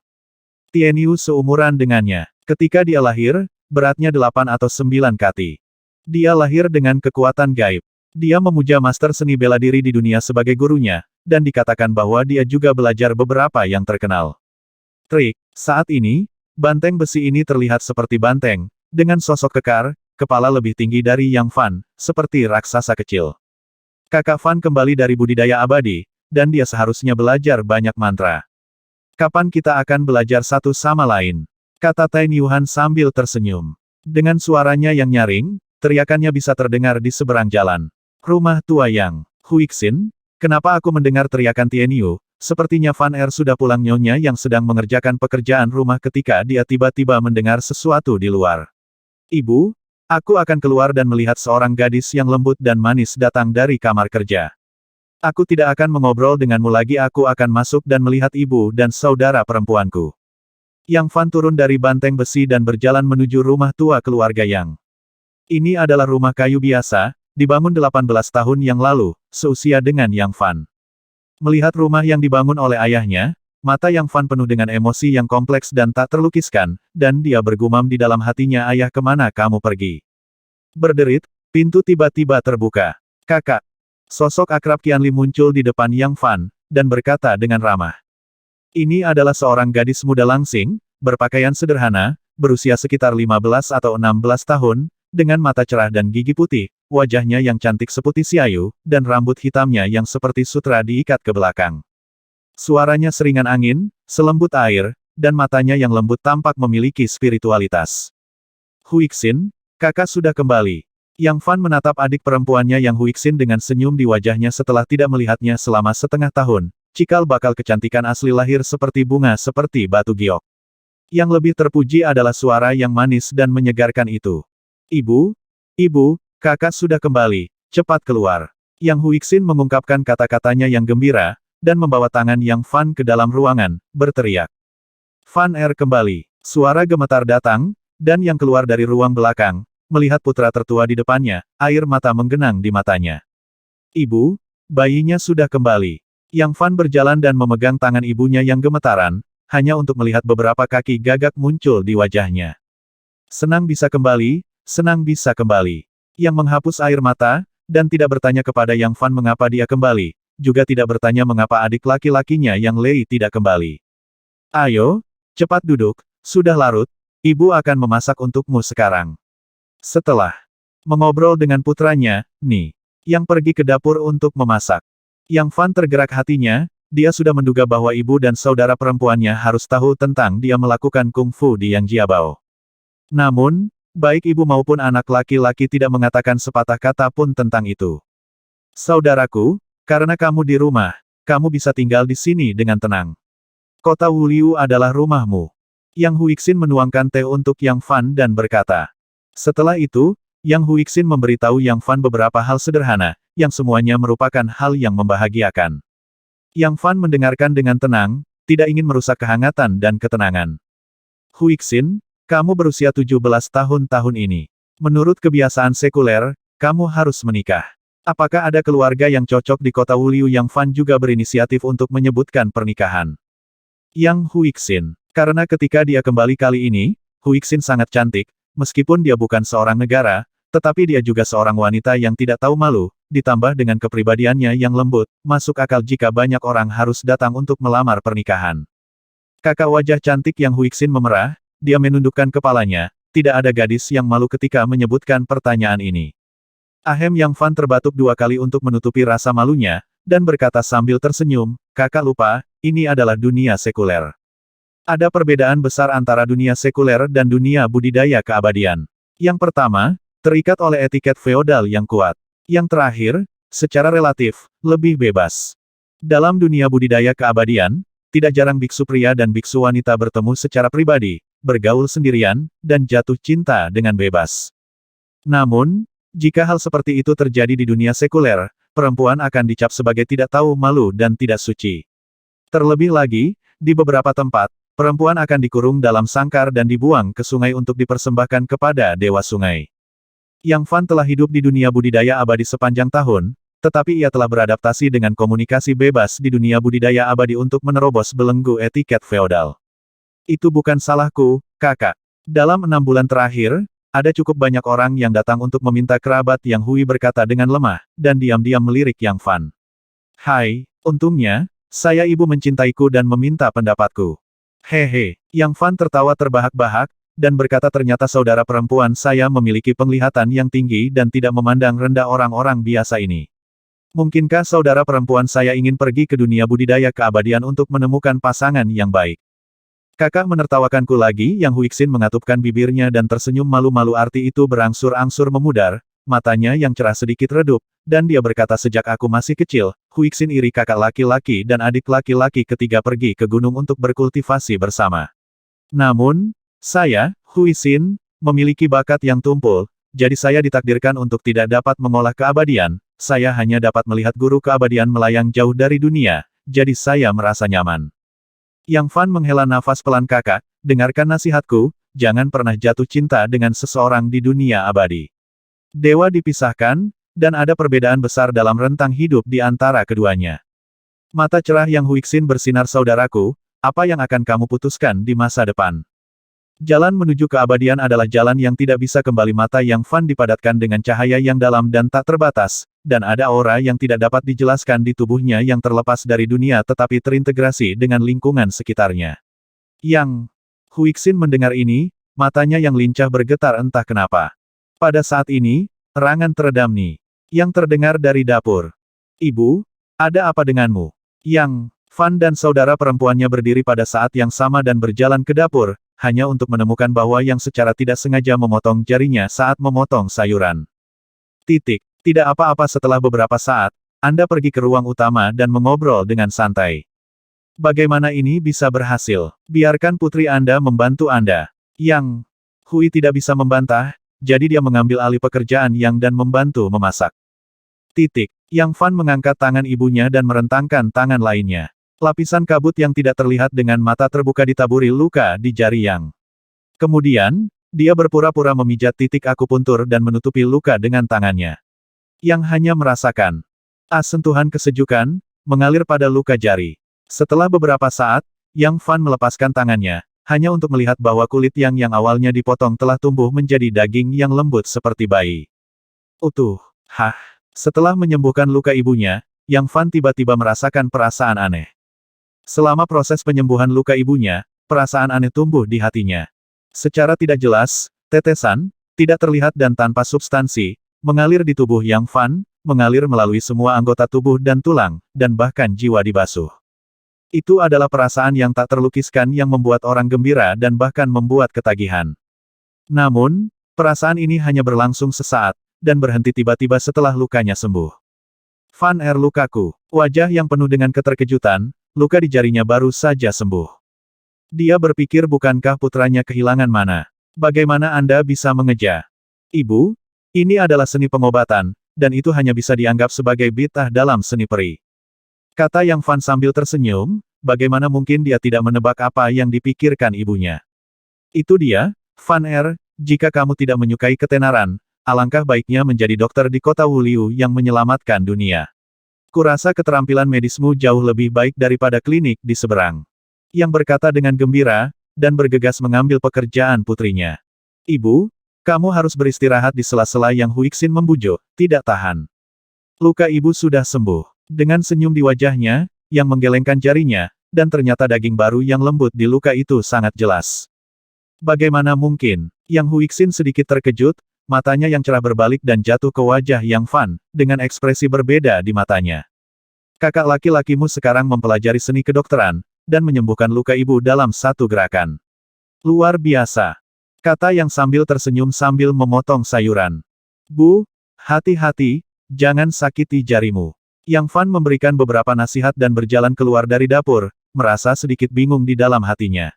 Speaker 1: Tian Niu seumuran dengannya. Ketika dia lahir, beratnya 8 atau 9 kati. Dia lahir dengan kekuatan gaib. Dia memuja master seni bela diri di dunia sebagai gurunya, dan dikatakan bahwa dia juga belajar beberapa yang terkenal. Trik, saat ini, banteng besi ini terlihat seperti banteng, dengan sosok kekar, kepala lebih tinggi dari Yang Fan, seperti raksasa kecil. Kakak Fan kembali dari budidaya abadi, dan dia seharusnya belajar banyak mantra. Kapan kita akan belajar satu sama lain? Kata Tai Niuhan sambil tersenyum. Dengan suaranya yang nyaring, teriakannya bisa terdengar di seberang jalan. Rumah tua Yang Huixin, kenapa aku mendengar teriakan Tian Niu? Sepertinya Fan Er sudah pulang. Nyonya yang sedang mengerjakan pekerjaan rumah ketika dia tiba-tiba mendengar sesuatu di luar. Ibu, aku akan keluar dan melihat seorang gadis yang lembut dan manis datang dari kamar kerja. Aku tidak akan mengobrol denganmu lagi. Aku akan masuk dan melihat ibu dan saudara perempuanku. Yang Fan turun dari banteng besi dan berjalan menuju rumah tua keluarga Yang. Ini adalah rumah kayu biasa, dibangun 18 tahun yang lalu, seusia dengan Yang Fan. Melihat rumah yang dibangun oleh ayahnya, mata Yang Fan penuh dengan emosi yang kompleks dan tak terlukiskan, dan dia bergumam di dalam hatinya, ayah, kemana kamu pergi? Berderit, pintu tiba-tiba terbuka. Kakak. Sosok akrab Qianli muncul di depan Yang Fan, dan berkata dengan ramah. Ini adalah seorang gadis muda langsing, berpakaian sederhana, berusia sekitar 15 atau 16 tahun, dengan mata cerah dan gigi putih, wajahnya yang cantik seputih siayu, dan rambut hitamnya yang seperti sutra diikat ke belakang. Suaranya seringan angin, selembut air, dan matanya yang lembut tampak memiliki spiritualitas. Huixin, kakak sudah kembali. Yang Fan menatap adik perempuannya Yang Huixin dengan senyum di wajahnya setelah tidak melihatnya selama setengah tahun. Cikal bakal kecantikan asli lahir seperti bunga seperti batu giok. Yang lebih terpuji adalah suara yang manis dan menyegarkan itu. Ibu, kakak sudah kembali, cepat keluar. Yang Huixin mengungkapkan kata-katanya yang gembira, dan membawa tangan Yang Fan ke dalam ruangan, berteriak. Fan Er kembali. Suara gemetar datang, dan Yang keluar dari ruang belakang, melihat putra tertua di depannya, air mata menggenang di matanya. Ibu, bayinya sudah kembali. Yang Fan berjalan dan memegang tangan ibunya yang gemetaran, hanya untuk melihat beberapa kaki gagak muncul di wajahnya. Senang bisa kembali, senang bisa kembali. Yang menghapus air mata, dan tidak bertanya kepada Yang Fan mengapa dia kembali, juga tidak bertanya mengapa adik laki-lakinya Yang Lei tidak kembali. Ayo, cepat duduk, sudah larut, ibu akan memasak untukmu sekarang. Setelah mengobrol dengan putranya, Yang pergi ke dapur untuk memasak. Yang Fan tergerak hatinya, dia sudah menduga bahwa ibu dan saudara perempuannya harus tahu tentang dia melakukan kungfu di Yang Jiabao. Namun, baik ibu maupun anak laki-laki tidak mengatakan sepatah kata pun tentang itu. Saudaraku, karena kamu di rumah, kamu bisa tinggal di sini dengan tenang. Kota Wuliu adalah rumahmu. Yang Huixin menuangkan teh untuk Yang Fan dan berkata. Setelah itu, Yang Huixin memberitahu Yang Fan beberapa hal sederhana, yang semuanya merupakan hal yang membahagiakan. Yang Fan mendengarkan dengan tenang, tidak ingin merusak kehangatan dan ketenangan. Huixin, kamu berusia 17 tahun ini. Menurut kebiasaan sekuler, kamu harus menikah. Apakah ada keluarga yang cocok di kota Wuliu? Yang Fan juga berinisiatif untuk menyebutkan pernikahan. Yang Huixin, karena ketika dia kembali kali ini, Huixin sangat cantik, meskipun dia bukan seorang negara, tetapi dia juga seorang wanita yang tidak tahu malu, ditambah dengan kepribadiannya yang lembut, masuk akal jika banyak orang harus datang untuk melamar pernikahan. Kakak wajah cantik Yang Huixin memerah, dia menundukkan kepalanya, tidak ada gadis yang malu ketika menyebutkan pertanyaan ini. Ahem Yang Fan terbatuk 2 kali untuk menutupi rasa malunya, dan berkata sambil tersenyum, kakak lupa, ini adalah dunia sekuler. Ada perbedaan besar antara dunia sekuler dan dunia budidaya keabadian. Yang pertama, terikat oleh etiket feodal yang kuat. Yang terakhir, secara relatif, lebih bebas. Dalam dunia budidaya keabadian, tidak jarang biksu pria dan biksu wanita bertemu secara pribadi, bergaul sendirian, dan jatuh cinta dengan bebas. Namun, jika hal seperti itu terjadi di dunia sekuler, perempuan akan dicap sebagai tidak tahu malu dan tidak suci. Terlebih lagi, di beberapa tempat, perempuan akan dikurung dalam sangkar dan dibuang ke sungai untuk dipersembahkan kepada dewa sungai. Yang Fan telah hidup di dunia budidaya abadi sepanjang tahun, tetapi ia telah beradaptasi dengan komunikasi bebas di dunia budidaya abadi untuk menerobos belenggu etiket feodal. Itu bukan salahku, kakak. Dalam 6 bulan terakhir, ada cukup banyak orang yang datang untuk meminta kerabat Yang Hui berkata dengan lemah, dan diam-diam melirik Yang Fan. Hai, untungnya, saya ibu mencintaiku dan meminta pendapatku. Hehe, Yang Fan tertawa terbahak-bahak, dan berkata ternyata saudara perempuan saya memiliki penglihatan yang tinggi dan tidak memandang rendah orang-orang biasa ini. Mungkinkah saudara perempuan saya ingin pergi ke dunia budidaya keabadian untuk menemukan pasangan yang baik? Kakak menertawakanku lagi. Yang Huixin mengatupkan bibirnya dan tersenyum malu-malu, arti itu berangsur-angsur memudar, matanya yang cerah sedikit redup, dan dia berkata sejak aku masih kecil, Huixin iri kakak laki-laki dan adik laki-laki ketiga pergi ke gunung untuk berkultivasi bersama. Namun, saya, Huixin, memiliki bakat yang tumpul, jadi saya ditakdirkan untuk tidak dapat mengolah keabadian, saya hanya dapat melihat guru keabadian melayang jauh dari dunia, jadi saya merasa nyaman. Yang Fan menghela nafas pelan, kakak, dengarkan nasihatku, jangan pernah jatuh cinta dengan seseorang di dunia abadi. Dewa dipisahkan, dan ada perbedaan besar dalam rentang hidup di antara keduanya. Mata cerah Yang Huixin bersinar, saudaraku, apa yang akan kamu putuskan di masa depan? Jalan menuju keabadian adalah jalan yang tidak bisa kembali. Mata Yang Fan dipadatkan dengan cahaya yang dalam dan tak terbatas, dan ada aura yang tidak dapat dijelaskan di tubuhnya yang terlepas dari dunia tetapi terintegrasi dengan lingkungan sekitarnya. Yang Huixin mendengar ini, matanya yang lincah bergetar entah kenapa. Pada saat ini, erangan teredam yang terdengar dari dapur. Ibu, ada apa denganmu? Yang Fan dan saudara perempuannya berdiri pada saat yang sama dan berjalan ke dapur, hanya untuk menemukan bahwa Yang secara tidak sengaja memotong jarinya saat memotong sayuran. Tidak apa-apa. Setelah beberapa saat, Anda pergi ke ruang utama dan mengobrol dengan santai. Bagaimana ini bisa berhasil? Biarkan putri Anda membantu Anda. Yang Hui tidak bisa membantah, jadi dia mengambil alih pekerjaan Yang dan membantu memasak. Yang Fan mengangkat tangan ibunya dan merentangkan tangan lainnya. Lapisan kabut yang tidak terlihat dengan mata terbuka ditaburi luka di jari Yang. Kemudian, dia berpura-pura memijat titik akupuntur dan menutupi luka dengan tangannya. Yang hanya merasakan sentuhan kesejukan mengalir pada luka jari. Setelah beberapa saat, Yang Fan melepaskan tangannya, hanya untuk melihat bahwa kulit yang awalnya dipotong telah tumbuh menjadi daging yang lembut seperti bayi. Utuh. Setelah menyembuhkan luka ibunya, Yang Fan tiba-tiba merasakan perasaan aneh. Selama proses penyembuhan luka ibunya, perasaan aneh tumbuh di hatinya. Secara tidak jelas, tetesan, tidak terlihat dan tanpa substansi, mengalir di tubuh Yang Fan, mengalir melalui semua anggota tubuh dan tulang, dan bahkan jiwa dibasuh. Itu adalah perasaan yang tak terlukiskan yang membuat orang gembira dan bahkan membuat ketagihan. Namun, perasaan ini hanya berlangsung sesaat, dan berhenti tiba-tiba setelah lukanya sembuh. Fan lukaku. Wajah Yang penuh dengan keterkejutan, luka di jarinya baru saja sembuh. Dia berpikir, bukankah putranya kehilangan mana? Bagaimana Anda bisa mengeja? Ibu, ini adalah seni pengobatan, dan itu hanya bisa dianggap sebagai bid'ah dalam seni peri. Kata Yang Fan sambil tersenyum, bagaimana mungkin dia tidak menebak apa yang dipikirkan ibunya. Itu dia, Fan jika kamu tidak menyukai ketenaran, alangkah baiknya menjadi dokter di kota Wuliu yang menyelamatkan dunia. Kurasa keterampilan medismu jauh lebih baik daripada klinik di seberang. Yang berkata dengan gembira, dan bergegas mengambil pekerjaan putrinya. Ibu, kamu harus beristirahat di sela-sela. Yang Huixin membujuk, tidak tahan. Luka ibu sudah sembuh. Dengan senyum di wajahnya, Yang menggelengkan jarinya, dan ternyata daging baru yang lembut di luka itu sangat jelas. Bagaimana mungkin? Yang Huixin sedikit terkejut, matanya yang cerah berbalik dan jatuh ke wajah Yang Fan, dengan ekspresi berbeda di matanya. Kakak laki-lakimu sekarang mempelajari seni kedokteran, dan menyembuhkan luka ibu dalam satu gerakan. Luar biasa. Kata Yang sambil tersenyum sambil memotong sayuran. Bu, hati-hati, jangan sakiti jarimu. Yang Fan memberikan beberapa nasihat dan berjalan keluar dari dapur, merasa sedikit bingung di dalam hatinya.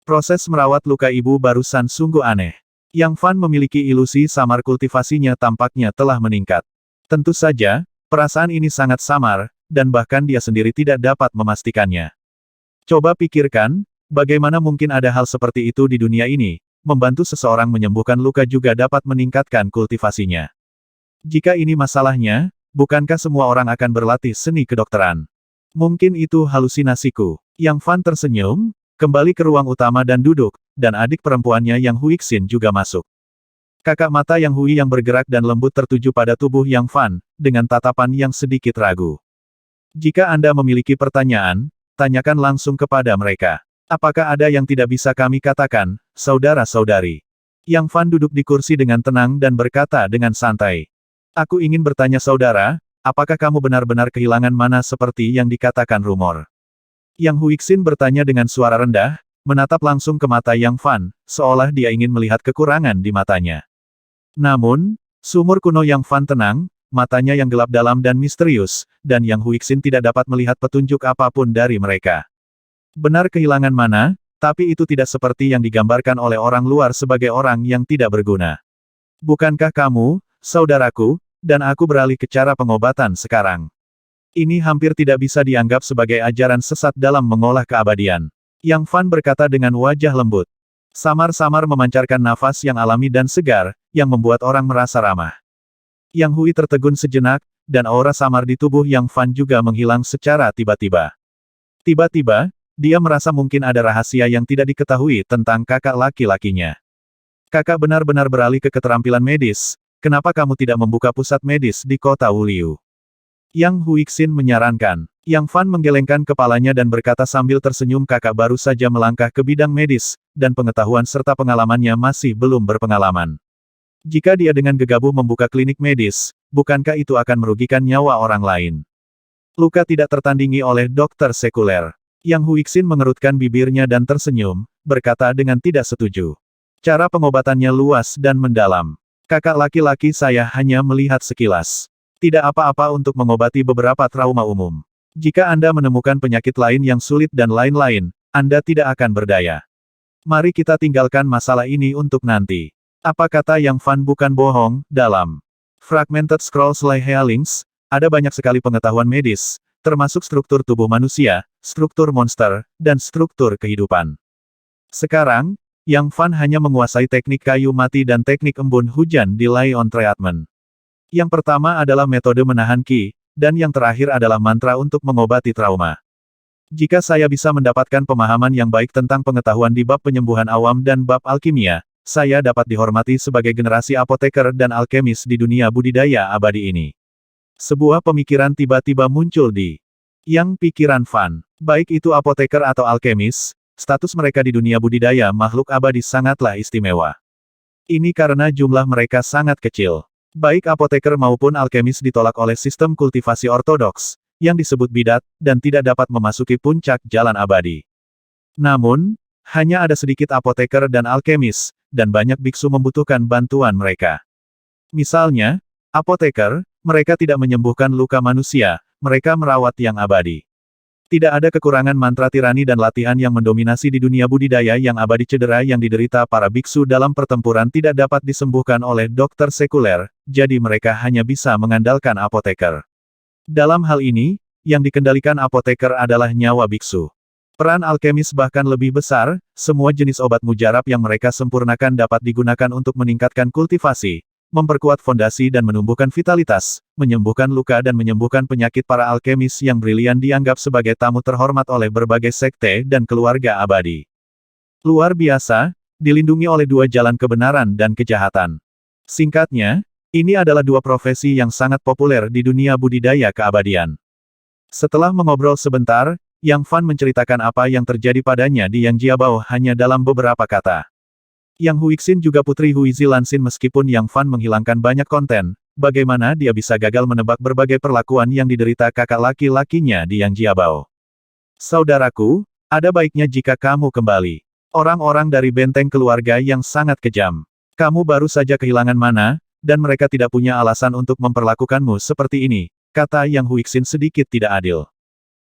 Speaker 1: Proses merawat luka ibu barusan sungguh aneh. Yang Fan memiliki ilusi samar kultivasinya tampaknya telah meningkat. Tentu saja, perasaan ini sangat samar, dan bahkan dia sendiri tidak dapat memastikannya. Coba pikirkan, bagaimana mungkin ada hal seperti itu di dunia ini, membantu seseorang menyembuhkan luka juga dapat meningkatkan kultivasinya. Jika ini masalahnya, bukankah semua orang akan berlatih seni kedokteran? Mungkin itu halusinasiku. Yang Fan tersenyum, kembali ke ruang utama dan duduk, dan adik perempuannya Yang Huixin juga masuk. Kakak mata Yang Hui yang bergerak dan lembut tertuju pada tubuh Yang Fan, dengan tatapan yang sedikit ragu. Jika Anda memiliki pertanyaan, tanyakan langsung kepada mereka. Apakah ada yang tidak bisa kami katakan, saudara-saudari? Yang Fan duduk di kursi dengan tenang dan berkata dengan santai. Aku ingin bertanya saudara, apakah kamu benar-benar kehilangan mana seperti yang dikatakan rumor? Yang Huixin bertanya dengan suara rendah, menatap langsung ke mata Yang Fan, seolah dia ingin melihat kekurangan di matanya. Namun, sumur kuno Yang Fan tenang, matanya yang gelap dalam dan misterius, dan Yang Huixin tidak dapat melihat petunjuk apapun dari mereka. Benar kehilangan mana, tapi itu tidak seperti yang digambarkan oleh orang luar sebagai orang yang tidak berguna. Bukankah kamu, saudaraku, dan aku beralih ke cara pengobatan sekarang? Ini hampir tidak bisa dianggap sebagai ajaran sesat dalam mengolah keabadian. Yang Fan berkata dengan wajah lembut. Samar-samar memancarkan nafas yang alami dan segar, yang membuat orang merasa ramah. Yang Hui tertegun sejenak, dan aura samar di tubuh Yang Fan juga menghilang secara tiba-tiba. Tiba-tiba, dia merasa mungkin ada rahasia yang tidak diketahui tentang kakak laki-lakinya. Kakak benar-benar beralih ke keterampilan medis, kenapa kamu tidak membuka pusat medis di kota Wuliu? Yang Huixin menyarankan. Yang Fan menggelengkan kepalanya dan berkata sambil tersenyum kakak baru saja melangkah ke bidang medis, dan pengetahuan serta pengalamannya masih belum berpengalaman. Jika dia dengan gegabah membuka klinik medis, bukankah itu akan merugikan nyawa orang lain? Luka tidak tertandingi oleh dokter sekuler. Yang Huixin mengerutkan bibirnya dan tersenyum, berkata dengan tidak setuju. Cara pengobatannya luas dan mendalam. Kakak laki-laki saya hanya melihat sekilas. Tidak apa-apa untuk mengobati beberapa trauma umum. Jika Anda menemukan penyakit lain yang sulit dan lain-lain, Anda tidak akan berdaya. Mari kita tinggalkan masalah ini untuk nanti. Apa kata Yang Fan bukan bohong, dalam Fragmented Scrolls Healings, ada banyak sekali pengetahuan medis, termasuk struktur tubuh manusia, struktur monster, dan struktur kehidupan. Sekarang, Yang Fan hanya menguasai teknik kayu mati dan teknik embun hujan di Lion Treatment. Yang pertama adalah metode menahan ki, dan yang terakhir adalah mantra untuk mengobati trauma. Jika saya bisa mendapatkan pemahaman yang baik tentang pengetahuan di bab penyembuhan awam dan bab alkimia, saya dapat dihormati sebagai generasi apoteker dan alkemis di dunia budidaya abadi ini. Sebuah pemikiran tiba-tiba muncul di Yang pikiran Fan. Baik itu apoteker atau alkemis, status mereka di dunia budidaya makhluk abadi sangatlah istimewa. Ini karena jumlah mereka sangat kecil. Baik apoteker maupun alkemis ditolak oleh sistem kultivasi ortodoks, yang disebut bidat, dan tidak dapat memasuki puncak jalan abadi. Namun, hanya ada sedikit apoteker dan alkemis, dan banyak biksu membutuhkan bantuan mereka. Misalnya, apoteker, mereka tidak menyembuhkan luka manusia, mereka merawat yang abadi. Tidak ada kekurangan mantra tirani dan latihan yang mendominasi di dunia budidaya yang abadi. Cedera yang diderita para biksu dalam pertempuran tidak dapat disembuhkan oleh dokter sekuler, jadi mereka hanya bisa mengandalkan apoteker. Dalam hal ini, yang dikendalikan apoteker adalah nyawa biksu. Peran alkemis bahkan lebih besar, semua jenis obat mujarab yang mereka sempurnakan dapat digunakan untuk meningkatkan kultivasi, memperkuat fondasi dan menumbuhkan vitalitas, menyembuhkan luka dan menyembuhkan penyakit. Para alkemis yang brilian dianggap sebagai tamu terhormat oleh berbagai sekte dan keluarga abadi. Luar biasa, dilindungi oleh dua jalan kebenaran dan kejahatan. Singkatnya, ini adalah dua profesi yang sangat populer di dunia budidaya keabadian. Setelah mengobrol sebentar, Yang Fan menceritakan apa yang terjadi padanya di Yang Jiabao hanya dalam beberapa kata. Yang Huixin juga putri Huizi Lansin meskipun Yang Fan menghilangkan banyak konten, bagaimana dia bisa gagal menebak berbagai perlakuan yang diderita kakak laki-lakinya di Yang Jiabao. Saudaraku, ada baiknya jika kamu kembali. Orang-orang dari benteng keluarga yang sangat kejam. Kamu baru saja kehilangan mana, dan mereka tidak punya alasan untuk memperlakukanmu seperti ini, kata Yang Huixin sedikit tidak adil.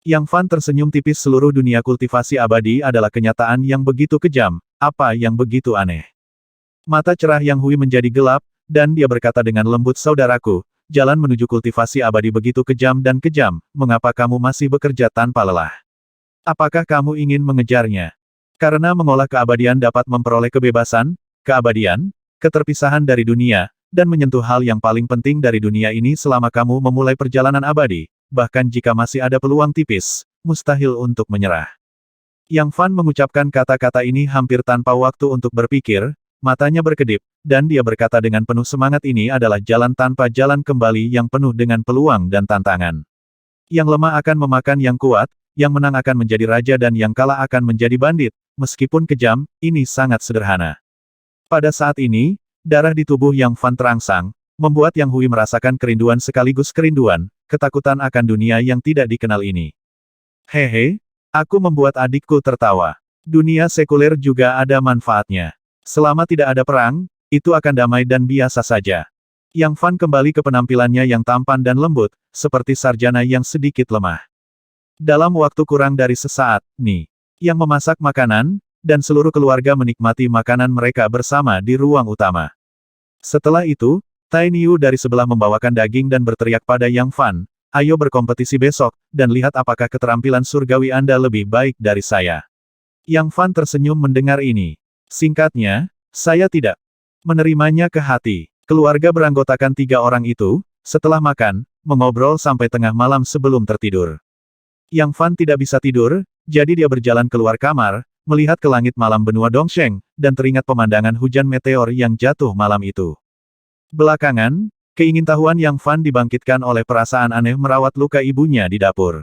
Speaker 1: Yang Fan tersenyum tipis. Seluruh dunia kultivasi abadi adalah kenyataan yang begitu kejam, apa yang begitu aneh. Mata cerah Yang Hui menjadi gelap, dan dia berkata dengan lembut, saudaraku, jalan menuju kultivasi abadi begitu kejam dan kejam, mengapa kamu masih bekerja tanpa lelah? Apakah kamu ingin mengejarnya? Karena mengolah keabadian dapat memperoleh kebebasan, keabadian, keterpisahan dari dunia, dan menyentuh hal yang paling penting dari dunia ini selama kamu memulai perjalanan abadi, bahkan jika masih ada peluang tipis, mustahil untuk menyerah. Yang Fan mengucapkan kata-kata ini hampir tanpa waktu untuk berpikir, matanya berkedip, dan dia berkata dengan penuh semangat, ini adalah jalan tanpa jalan kembali yang penuh dengan peluang dan tantangan. Yang lemah akan memakan yang kuat, yang menang akan menjadi raja dan yang kalah akan menjadi bandit, meskipun kejam, ini sangat sederhana. Pada saat ini, darah di tubuh Yang Fan terangsang, membuat Yang Hui merasakan kerinduan sekaligus kerinduan, ketakutan akan dunia yang tidak dikenal ini. Hehe, aku membuat adikku tertawa. Dunia sekuler juga ada manfaatnya. Selama tidak ada perang, itu akan damai dan biasa saja. Yang Fan kembali ke penampilannya yang tampan dan lembut, seperti sarjana yang sedikit lemah. Dalam waktu kurang dari sesaat, Ni, yang memasak makanan, dan seluruh keluarga menikmati makanan mereka bersama di ruang utama. Setelah itu, Tai Niu dari sebelah membawakan daging dan berteriak pada Yang Fan, ayo berkompetisi besok, dan lihat apakah keterampilan surgawi Anda lebih baik dari saya. Yang Fan tersenyum mendengar ini. Singkatnya, saya tidak menerimanya ke hati. Keluarga beranggotakan 3 orang itu, setelah makan, mengobrol sampai tengah malam sebelum tertidur. Yang Fan tidak bisa tidur, jadi dia berjalan keluar kamar, melihat ke langit malam benua Dongsheng, dan teringat pemandangan hujan meteor yang jatuh malam itu. Belakangan, keingintahuan Yang Fan dibangkitkan oleh perasaan aneh merawat luka ibunya di dapur.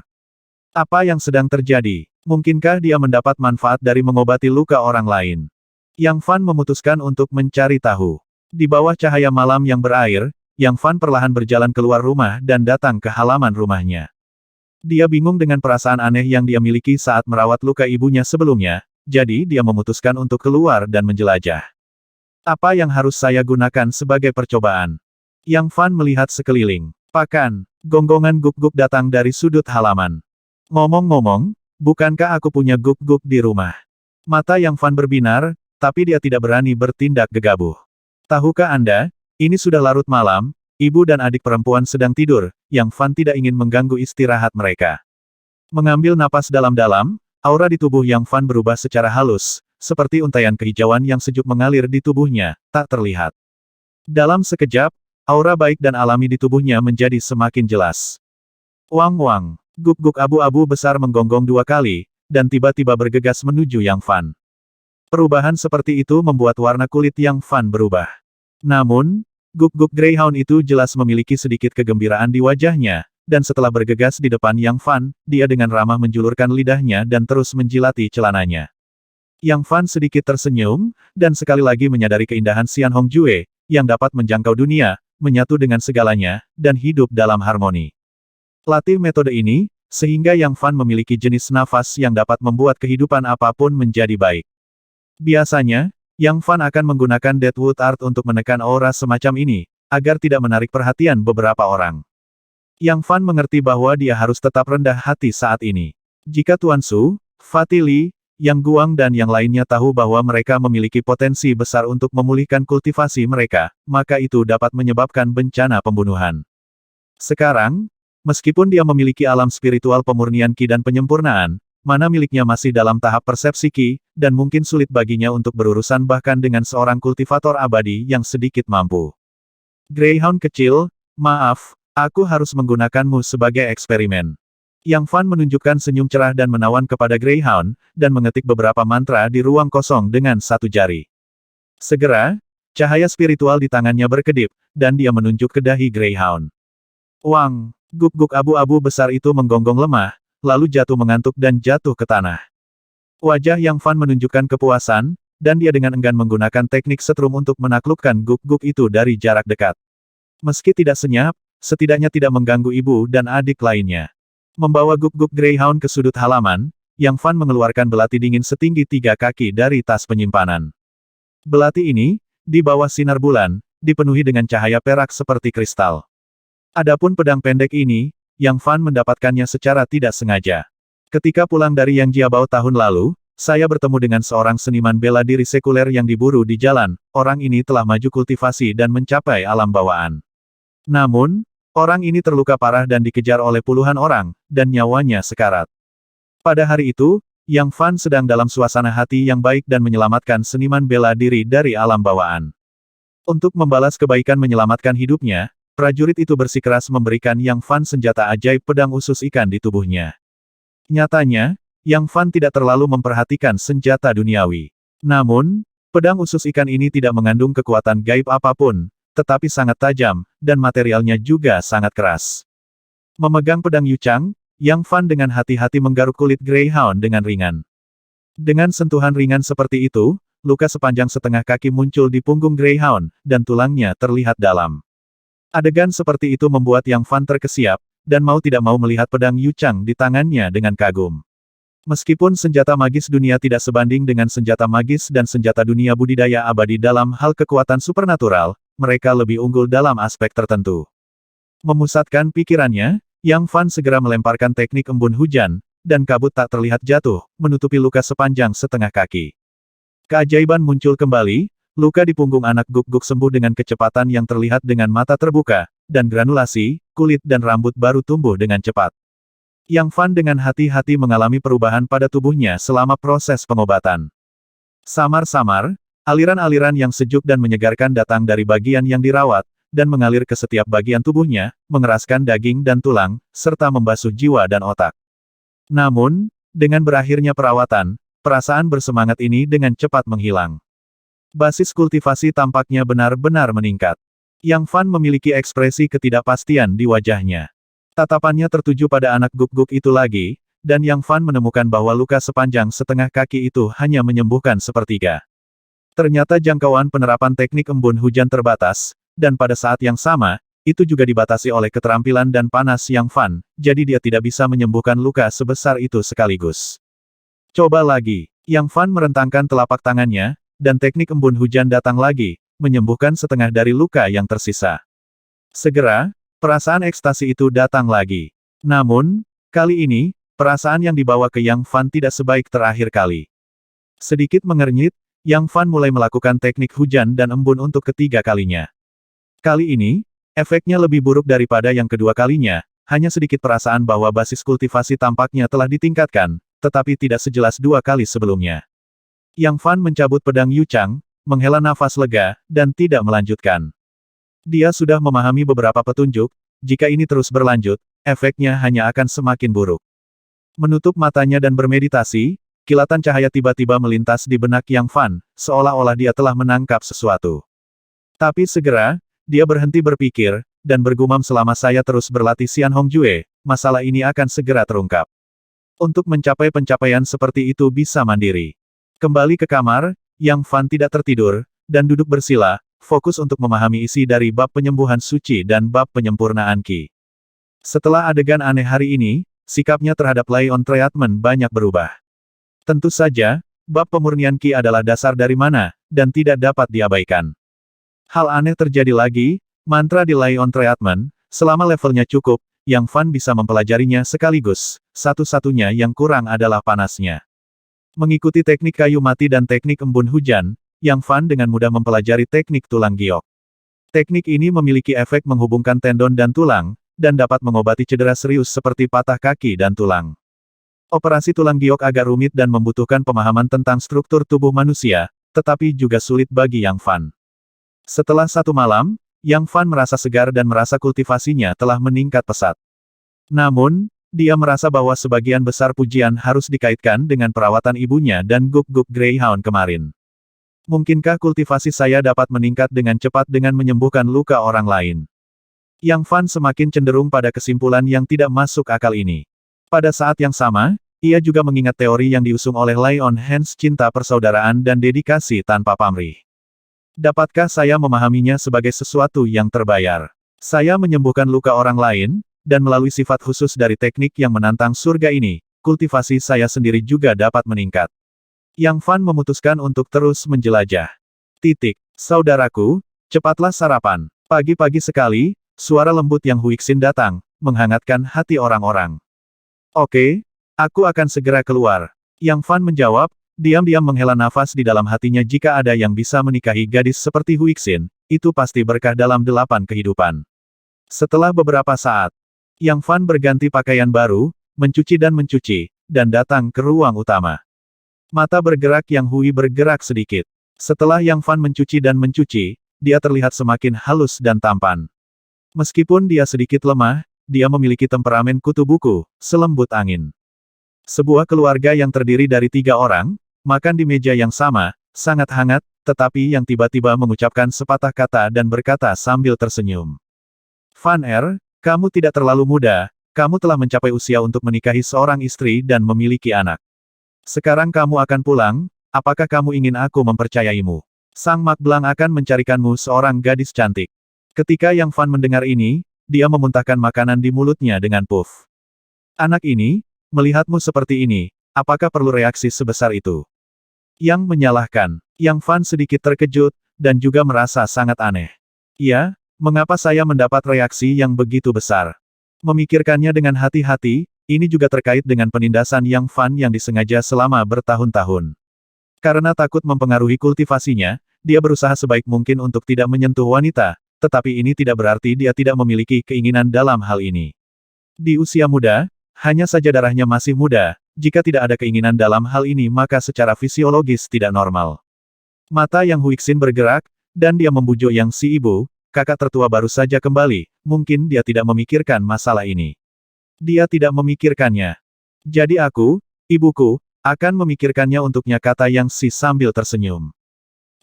Speaker 1: Apa yang sedang terjadi? Mungkinkah dia mendapat manfaat dari mengobati luka orang lain? Yang Fan memutuskan untuk mencari tahu. Di bawah cahaya malam yang berair, Yang Fan perlahan berjalan keluar rumah dan datang ke halaman rumahnya. Dia bingung dengan perasaan aneh yang dia miliki saat merawat luka ibunya sebelumnya, jadi dia memutuskan untuk keluar dan menjelajah. Apa yang harus saya gunakan sebagai percobaan? Yang Fan melihat sekeliling. Pakan, gonggongan guk-guk datang dari sudut halaman. Ngomong-ngomong, bukankah aku punya guk-guk di rumah? Mata Yang Fan berbinar, tapi dia tidak berani bertindak gegabah. Tahukah Anda, ini sudah larut malam, ibu dan adik perempuan sedang tidur, Yang Fan tidak ingin mengganggu istirahat mereka. Mengambil napas dalam-dalam, aura di tubuh Yang Fan berubah secara halus, seperti untaian kehijauan yang sejuk mengalir di tubuhnya, tak terlihat. Dalam sekejap, aura baik dan alami di tubuhnya menjadi semakin jelas. Wang-wang, guk-guk abu-abu besar menggonggong 2 kali, dan tiba-tiba bergegas menuju Yang Fan. Perubahan seperti itu membuat warna kulit Yang Fan berubah. Namun, guk-guk Greyhound itu jelas memiliki sedikit kegembiraan di wajahnya, dan setelah bergegas di depan Yang Fan, dia dengan ramah menjulurkan lidahnya dan terus menjilati celananya. Yang Fan sedikit tersenyum, dan sekali lagi menyadari keindahan Xian Hongjue, yang dapat menjangkau dunia, menyatu dengan segalanya, dan hidup dalam harmoni. Latih metode ini, sehingga Yang Fan memiliki jenis nafas yang dapat membuat kehidupan apapun menjadi baik. Biasanya, Yang Fan akan menggunakan Deadwood Art untuk menekan aura semacam ini, agar tidak menarik perhatian beberapa orang. Yang Fan mengerti bahwa dia harus tetap rendah hati saat ini. Jika Tuan Su, Fatih Li, Yang Guang dan yang lainnya tahu bahwa mereka memiliki potensi besar untuk memulihkan kultivasi mereka, maka itu dapat menyebabkan bencana pembunuhan. Sekarang, meskipun dia memiliki alam spiritual pemurnian Qi dan penyempurnaan, mana miliknya masih dalam tahap persepsi Qi, dan mungkin sulit baginya untuk berurusan bahkan dengan seorang kultivator abadi yang sedikit mampu. Greyhound kecil, maaf, aku harus menggunakanmu sebagai eksperimen. Yang Fan menunjukkan senyum cerah dan menawan kepada Greyhound, dan mengetik beberapa mantra di ruang kosong dengan 1 jari. Segera, cahaya spiritual di tangannya berkedip, dan dia menunjuk ke dahi Greyhound. Wang, guk-guk abu-abu besar itu menggonggong lemah, lalu jatuh mengantuk dan jatuh ke tanah. Wajah Yang Fan menunjukkan kepuasan, dan dia dengan enggan menggunakan teknik setrum untuk menaklukkan guk-guk itu dari jarak dekat. Meski tidak senyap, setidaknya tidak mengganggu ibu dan adik lainnya. Membawa guk-guk Greyhound ke sudut halaman, Yang Fan mengeluarkan belati dingin setinggi 3 kaki dari tas penyimpanan. Belati ini, di bawah sinar bulan, dipenuhi dengan cahaya perak seperti kristal. Adapun pedang pendek ini, Yang Fan mendapatkannya secara tidak sengaja. Ketika pulang dari Yang Jiabao tahun lalu, saya bertemu dengan seorang seniman bela diri sekuler yang diburu di jalan. Orang ini telah maju kultivasi dan mencapai alam bawaan. Namun, orang ini terluka parah dan dikejar oleh puluhan orang, dan nyawanya sekarat. Pada hari itu, Yang Fan sedang dalam suasana hati yang baik dan menyelamatkan seniman bela diri dari alam bawaan. Untuk membalas kebaikan menyelamatkan hidupnya, prajurit itu bersikeras memberikan Yang Fan senjata ajaib pedang usus ikan di tubuhnya. Nyatanya, Yang Fan tidak terlalu memperhatikan senjata duniawi. Namun, pedang usus ikan ini tidak mengandung kekuatan gaib apapun, tetapi sangat tajam, dan materialnya juga sangat keras. Memegang pedang Yuchang, Yang Fan dengan hati-hati menggaruk kulit Greyhound dengan ringan. Dengan sentuhan ringan seperti itu, luka sepanjang setengah kaki muncul di punggung Greyhound, dan tulangnya terlihat dalam. Adegan seperti itu membuat Yang Fan terkesiap, dan mau tidak mau melihat pedang Yuchang di tangannya dengan kagum. Meskipun senjata magis dunia tidak sebanding dengan senjata magis dan senjata dunia budidaya abadi dalam hal kekuatan supernatural, mereka lebih unggul dalam aspek tertentu. Memusatkan pikirannya, Yang Fan segera melemparkan teknik embun hujan, dan kabut tak terlihat jatuh, menutupi luka sepanjang setengah kaki. Keajaiban muncul kembali, luka di punggung anak guk-guk sembuh dengan kecepatan yang terlihat dengan mata terbuka, dan granulasi, kulit dan rambut baru tumbuh dengan cepat. Yang Fan dengan hati-hati mengalami perubahan pada tubuhnya selama proses pengobatan. Samar-samar, aliran-aliran yang sejuk dan menyegarkan datang dari bagian yang dirawat, dan mengalir ke setiap bagian tubuhnya, mengeraskan daging dan tulang, serta membasuh jiwa dan otak. Namun, dengan berakhirnya perawatan, perasaan bersemangat ini dengan cepat menghilang. Basis kultivasi tampaknya benar-benar meningkat. Yang Fan memiliki ekspresi ketidakpastian di wajahnya. Tatapannya tertuju pada anak guk-guk itu lagi, dan Yang Fan menemukan bahwa luka sepanjang setengah kaki itu hanya menyembuhkan sepertiga. Ternyata jangkauan penerapan teknik embun hujan terbatas, dan pada saat yang sama, itu juga dibatasi oleh keterampilan dan panas Yang Fan, jadi dia tidak bisa menyembuhkan luka sebesar itu sekaligus. Coba lagi. Yang Fan merentangkan telapak tangannya, dan teknik embun hujan datang lagi, menyembuhkan setengah dari luka yang tersisa. Segera, perasaan ekstasi itu datang lagi. Namun, kali ini, perasaan yang dibawa ke Yang Fan tidak sebaik terakhir kali. Sedikit mengernyit, Yang Fan mulai melakukan teknik hujan dan embun untuk ketiga kalinya. Kali ini, efeknya lebih buruk daripada yang kedua kalinya, hanya sedikit perasaan bahwa basis kultivasi tampaknya telah ditingkatkan, tetapi tidak sejelas 2 kali sebelumnya. Yang Fan mencabut pedang Yuchang, menghela nafas lega, dan tidak melanjutkan. Dia sudah memahami beberapa petunjuk, jika ini terus berlanjut, efeknya hanya akan semakin buruk. Menutup matanya dan bermeditasi, kilatan cahaya tiba-tiba melintas di benak Yang Fan, seolah-olah dia telah menangkap sesuatu. Tapi segera, dia berhenti berpikir, dan bergumam selama saya terus berlatih Xian Hongjue, masalah ini akan segera terungkap. Untuk mencapai pencapaian seperti itu bisa mandiri. Kembali ke kamar, Yang Fan tidak tertidur, dan duduk bersila, fokus untuk memahami isi dari bab penyembuhan suci dan bab penyempurnaan Qi. Setelah adegan aneh hari ini, sikapnya terhadap Lion Treatment banyak berubah. Tentu saja, bab pemurnian Qi adalah dasar dari mana, dan tidak dapat diabaikan. Hal aneh terjadi lagi, mantra di Lion Treatment, selama levelnya cukup, Yang Fan bisa mempelajarinya sekaligus, satu-satunya yang kurang adalah panasnya. Mengikuti teknik kayu mati dan teknik embun hujan, Yang Fan dengan mudah mempelajari teknik tulang giok. Teknik ini memiliki efek menghubungkan tendon dan tulang, dan dapat mengobati cedera serius seperti patah kaki dan tulang. Operasi tulang giok agak rumit dan membutuhkan pemahaman tentang struktur tubuh manusia, tetapi juga sulit bagi Yang Fan. Setelah 1 malam, Yang Fan merasa segar dan merasa kultivasinya telah meningkat pesat. Namun, dia merasa bahwa sebagian besar pujian harus dikaitkan dengan perawatan ibunya dan guk-guk Greyhound kemarin. Mungkinkah kultivasi saya dapat meningkat dengan cepat dengan menyembuhkan luka orang lain? Yang Fan semakin cenderung pada kesimpulan yang tidak masuk akal ini. Pada saat yang sama, ia juga mengingat teori yang diusung oleh Lion Hands, cinta persaudaraan dan dedikasi tanpa pamrih. Dapatkah saya memahaminya sebagai sesuatu yang terbayar? Saya menyembuhkan luka orang lain, dan melalui sifat khusus dari teknik yang menantang surga ini, kultivasi saya sendiri juga dapat meningkat. Yang Fan memutuskan untuk terus menjelajah. Saudaraku, cepatlah sarapan. Pagi-pagi sekali, suara lembut yang Huixin datang, menghangatkan hati orang-orang. Oke, aku akan segera keluar. Yang Fan menjawab, diam-diam menghela nafas di dalam hatinya. Jika ada yang bisa menikahi gadis seperti Huixin, itu pasti berkah dalam 8 kehidupan. Setelah beberapa saat, Yang Fan berganti pakaian baru, mencuci, dan datang ke ruang utama. Mata bergerak, Yang Hui bergerak sedikit. Setelah Yang Fan mencuci, dia terlihat semakin halus dan tampan. Meskipun dia sedikit lemah, dia memiliki temperamen kutu buku, selembut angin. Sebuah keluarga yang terdiri dari 3 orang, makan di meja yang sama, sangat hangat, tetapi yang tiba-tiba mengucapkan sepatah kata dan berkata sambil tersenyum. Fan Er, kamu tidak terlalu muda, kamu telah mencapai usia untuk menikahi seorang istri dan memiliki anak. Sekarang kamu akan pulang, apakah kamu ingin aku mempercayaimu? Sang Mak Blanc akan mencarikanmu seorang gadis cantik. Ketika Yang Fan mendengar ini, dia memuntahkan makanan di mulutnya dengan puff. Anak ini, melihatmu seperti ini, apakah perlu reaksi sebesar itu? Yang menyalahkan. Yang Fan sedikit terkejut, dan juga merasa sangat aneh. Ya, mengapa saya mendapat reaksi yang begitu besar? Memikirkannya dengan hati-hati, ini juga terkait dengan penindasan Yang Fan yang disengaja selama bertahun-tahun. Karena takut mempengaruhi kultivasinya, dia berusaha sebaik mungkin untuk tidak menyentuh wanita, tetapi ini tidak berarti dia tidak memiliki keinginan dalam hal ini. Di usia muda, hanya saja darahnya masih muda, jika tidak ada keinginan dalam hal ini maka secara fisiologis tidak normal. Mata Yang Huixin bergerak, dan dia membujuk Yang si ibu, kakak tertua baru saja kembali, mungkin dia tidak memikirkan masalah ini. Dia tidak memikirkannya. Jadi aku, ibuku, akan memikirkannya untuknya, kata Yang si sambil tersenyum.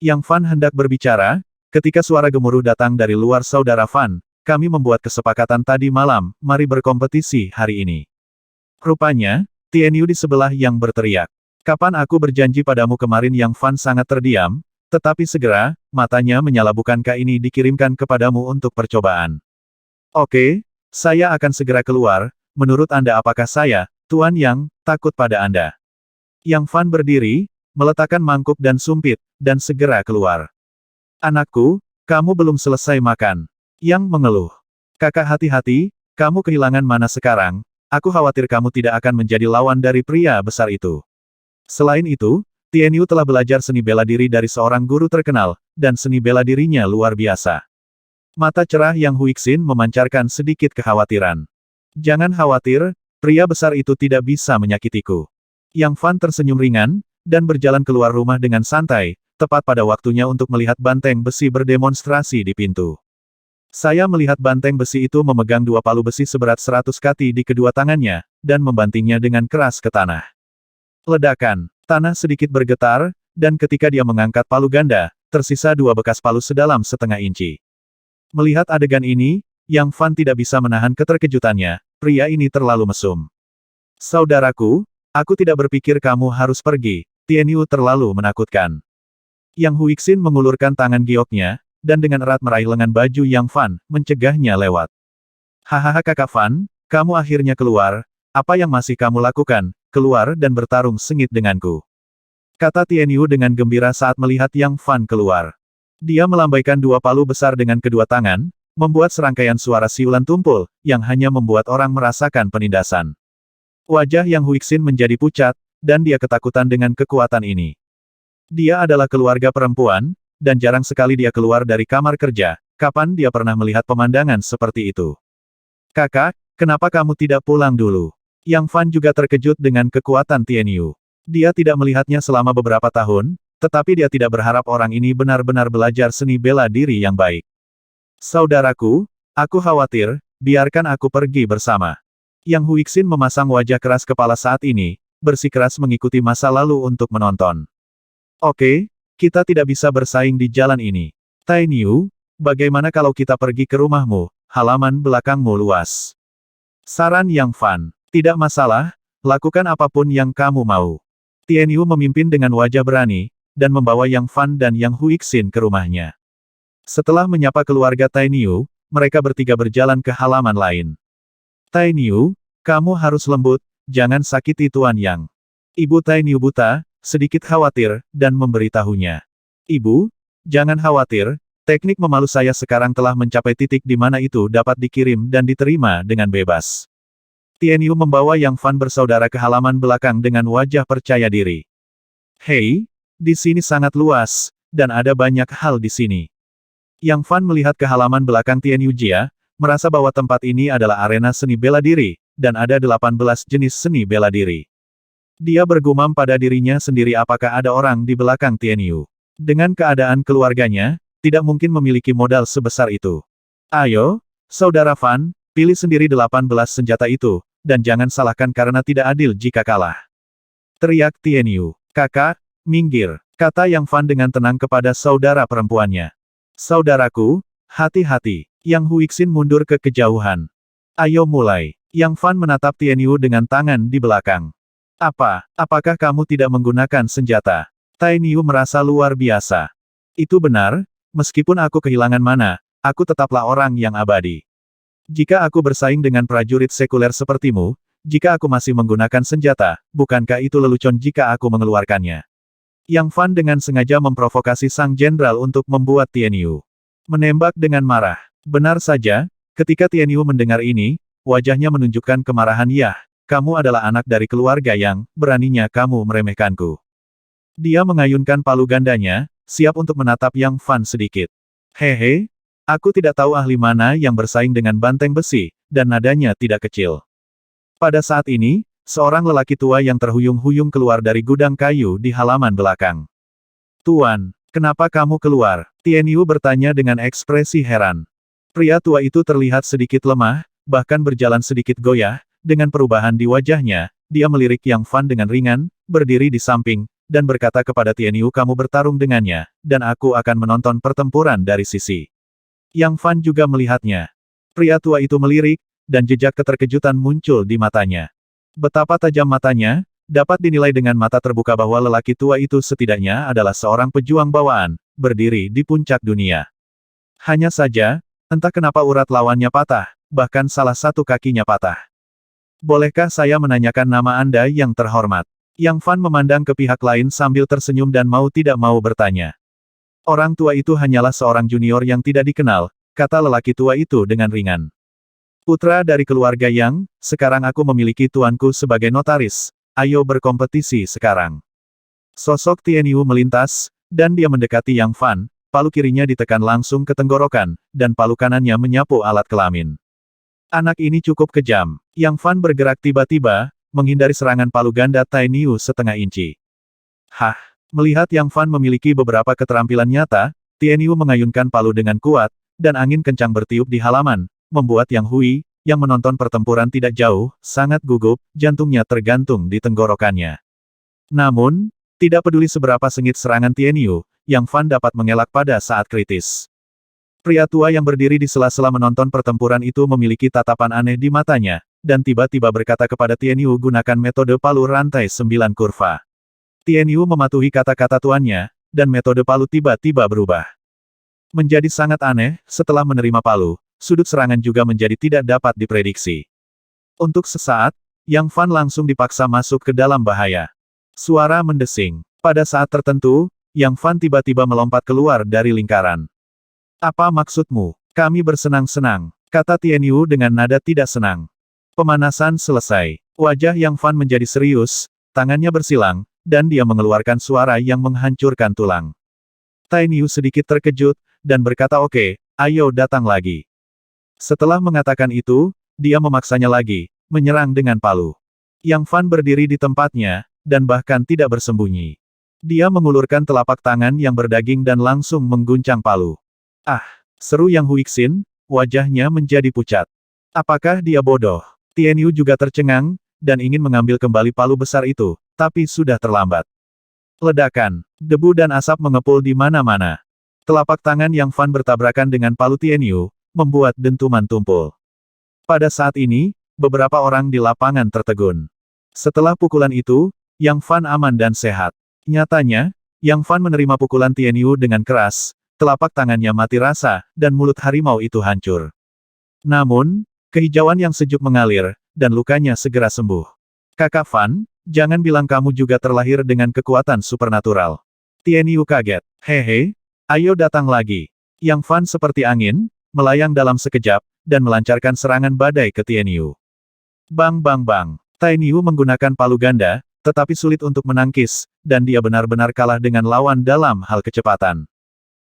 Speaker 1: Yang Fan hendak berbicara, ketika suara gemuruh datang dari luar. Saudara Fan, kami membuat kesepakatan tadi malam, mari berkompetisi hari ini. Rupanya, Tianyu di sebelah Yang berteriak. Kapan aku berjanji padamu kemarin? Yang Fan sangat terdiam, tetapi segera, matanya menyala. Bukankah ini dikirimkan kepadamu untuk percobaan? Oke, saya akan segera keluar. Menurut Anda apakah saya, Tuan Yang, takut pada Anda? Yang Fan berdiri, meletakkan mangkuk dan sumpit, dan segera keluar. Anakku, kamu belum selesai makan. Yang mengeluh. Kakak, hati-hati, kamu kehilangan mana sekarang? Aku khawatir kamu tidak akan menjadi lawan dari pria besar itu. Selain itu, Tianyu telah belajar seni bela diri dari seorang guru terkenal, dan seni bela dirinya luar biasa. Mata cerah Yang Huixin memancarkan sedikit kekhawatiran. Jangan khawatir, pria besar itu tidak bisa menyakitiku. Yang Fan tersenyum ringan, dan berjalan keluar rumah dengan santai, tepat pada waktunya untuk melihat banteng besi berdemonstrasi di pintu. Saya melihat banteng besi itu memegang 2 palu besi seberat 100 kati di kedua tangannya, dan membantingnya dengan keras ke tanah. Ledakan. Tanah sedikit bergetar, dan ketika dia mengangkat palu ganda, tersisa 2 bekas palu sedalam setengah inci. Melihat adegan ini, Yang Fan tidak bisa menahan keterkejutannya, pria ini terlalu mesum. Saudaraku, aku tidak berpikir kamu harus pergi, Tianyu terlalu menakutkan. Yang Huixin mengulurkan tangan gioknya, dan dengan erat meraih lengan baju Yang Fan, mencegahnya lewat. Hahaha kakak Fan, kamu akhirnya keluar, apa yang masih kamu lakukan, keluar dan bertarung sengit denganku. Kata Tianyu dengan gembira saat melihat Yang Fan keluar. Dia melambaikan 2 palu besar dengan kedua tangan, membuat serangkaian suara siulan tumpul, yang hanya membuat orang merasakan penindasan. Wajah Yang Huixin menjadi pucat, dan dia ketakutan dengan kekuatan ini. Dia adalah keluarga perempuan, dan jarang sekali dia keluar dari kamar kerja. Kapan dia pernah melihat pemandangan seperti itu? Kakak, kenapa kamu tidak pulang dulu? Yang Fan juga terkejut dengan kekuatan Tianyu. Dia tidak melihatnya selama beberapa tahun, tetapi dia tidak berharap orang ini benar-benar belajar seni bela diri yang baik. Saudaraku, aku khawatir, biarkan aku pergi bersama. Yang Huixin memasang wajah keras kepala saat ini, bersikeras mengikuti masa lalu untuk menonton. Oke, kita tidak bisa bersaing di jalan ini. Tainyu, bagaimana kalau kita pergi ke rumahmu, halaman belakangmu luas. Saran Yang Fan. Tidak masalah, lakukan apapun yang kamu mau. Tian Yu memimpin dengan wajah berani, dan membawa Yang Fan dan Yang Huixin ke rumahnya. Setelah menyapa keluarga Tai Niu, mereka bertiga berjalan ke halaman lain. Tai Niu, kamu harus lembut, jangan sakiti Tuan Yang. Ibu Tai Niu buta, sedikit khawatir, dan memberitahunya. Ibu, jangan khawatir, teknik memalu saya sekarang telah mencapai titik di mana itu dapat dikirim dan diterima dengan bebas. Tian Yu membawa Yang Fan bersaudara ke halaman belakang dengan wajah percaya diri. Hei, di sini sangat luas, dan ada banyak hal di sini. Yang Fan melihat ke halaman belakang Tian Yu Jia, merasa bahwa tempat ini adalah arena seni bela diri, dan ada 18 jenis seni bela diri. Dia bergumam pada dirinya sendiri apakah ada orang di belakang Tian Yu. Dengan keadaan keluarganya, tidak mungkin memiliki modal sebesar itu. Ayo, Saudara Fan, pilih sendiri 18 senjata itu, dan jangan salahkan karena tidak adil jika kalah. Teriak Tian Yu. Kakak, minggir, kata Yang Fan dengan tenang kepada saudara perempuannya. Saudaraku, hati-hati. Yang Huixin mundur ke kejauhan. Ayo mulai. Yang Fan menatap Tian Yu dengan tangan di belakang. Apakah kamu tidak menggunakan senjata? Tai Niu merasa luar biasa. Itu benar, meskipun aku kehilangan mana, aku tetaplah orang yang abadi. Jika aku bersaing dengan prajurit sekuler sepertimu, jika aku masih menggunakan senjata, bukankah itu lelucon jika aku mengeluarkannya? Yang Fan dengan sengaja memprovokasi sang jenderal untuk membuat Tian Yu menembak dengan marah. Benar saja, ketika Tian Yu mendengar ini, wajahnya menunjukkan kemarahan. Yah, kamu adalah anak dari keluarga yang, beraninya kamu meremehkanku. Dia mengayunkan palu gandanya, siap untuk menatap Yang Fan sedikit. Hehe, aku tidak tahu ahli mana yang bersaing dengan banteng besi, dan nadanya tidak kecil. Pada saat ini, seorang lelaki tua yang terhuyung-huyung keluar dari gudang kayu di halaman belakang. Tuan, kenapa kamu keluar? Tian Yu bertanya dengan ekspresi heran. Pria tua itu terlihat sedikit lemah, bahkan berjalan sedikit goyah, dengan perubahan di wajahnya, dia melirik Yang Fan dengan ringan, berdiri di samping, dan berkata kepada Tian Yu kamu bertarung dengannya, dan aku akan menonton pertempuran dari sisi. Yang Fan juga melihatnya. Pria tua itu melirik, dan jejak keterkejutan muncul di matanya. Betapa tajam matanya, dapat dinilai dengan mata terbuka bahwa lelaki tua itu setidaknya adalah seorang pejuang bawaan, berdiri di puncak dunia. Hanya saja, entah kenapa urat lawannya patah, bahkan salah satu kakinya patah. Bolehkah saya menanyakan nama Anda yang terhormat? Yang Fan memandang ke pihak lain sambil tersenyum dan mau tidak mau bertanya. Orang tua itu hanyalah seorang junior yang tidak dikenal, kata lelaki tua itu dengan ringan. Putra dari keluarga Yang, sekarang aku memiliki tuanku sebagai notaris, ayo berkompetisi sekarang. Sosok Tian Yu melintas, dan dia mendekati Yang Fan, palu kirinya ditekan langsung ke tenggorokan, dan palu kanannya menyapu alat kelamin. Anak ini cukup kejam. Yang Fan bergerak tiba-tiba, menghindari serangan palu ganda Tai Niu setengah inci. Hah! Melihat Yang Fan memiliki beberapa keterampilan nyata, Tian Yu mengayunkan palu dengan kuat, dan angin kencang bertiup di halaman, membuat Yang Hui, yang menonton pertempuran tidak jauh, sangat gugup, jantungnya tergantung di tenggorokannya. Namun, tidak peduli seberapa sengit serangan Tian Yu, Yang Fan dapat mengelak pada saat kritis. Pria tua yang berdiri di sela-sela menonton pertempuran itu memiliki tatapan aneh di matanya, dan tiba-tiba berkata kepada Tian Yu gunakan metode palu rantai 9 kurva. Tian Yu mematuhi kata-kata tuannya, dan metode palu tiba-tiba berubah. Menjadi sangat aneh, setelah menerima palu, sudut serangan juga menjadi tidak dapat diprediksi. Untuk sesaat, Yang Fan langsung dipaksa masuk ke dalam bahaya. Suara mendesing. Pada saat tertentu, Yang Fan tiba-tiba melompat keluar dari lingkaran. Apa maksudmu? Kami bersenang-senang, kata Tian Yu dengan nada tidak senang. Pemanasan selesai. Wajah Yang Fan menjadi serius, tangannya bersilang, dan dia mengeluarkan suara yang menghancurkan tulang. Tai Niu sedikit terkejut, dan berkata oke, ayo datang lagi. Setelah mengatakan itu, dia memaksanya lagi, menyerang dengan palu. Yang Fan berdiri di tempatnya, dan bahkan tidak bersembunyi. Dia mengulurkan telapak tangan yang berdaging dan langsung mengguncang palu. Ah! Seru Yang Huixin, wajahnya menjadi pucat. Apakah dia bodoh? Tian Yu juga tercengang, dan ingin mengambil kembali palu besar itu, tapi sudah terlambat. Ledakan, debu dan asap mengepul di mana-mana. Telapak tangan Yang Fan bertabrakan dengan palu Tian Yu, membuat dentuman tumpul. Pada saat ini, beberapa orang di lapangan tertegun. Setelah pukulan itu, Yang Fan aman dan sehat. Nyatanya, Yang Fan menerima pukulan Tianyu dengan keras, telapak tangannya mati rasa, dan mulut harimau itu hancur. Namun, kehijauan yang sejuk mengalir, dan lukanya segera sembuh. Kakak Fan, jangan bilang kamu juga terlahir dengan kekuatan supernatural. Tianyu kaget. Hehe, ayo datang lagi. Yang Fan seperti angin, melayang dalam sekejap, dan melancarkan serangan badai ke Tianyu. Bang bang bang. Tianyu menggunakan palu ganda, tetapi sulit untuk menangkis, dan dia benar-benar kalah dengan lawan dalam hal kecepatan.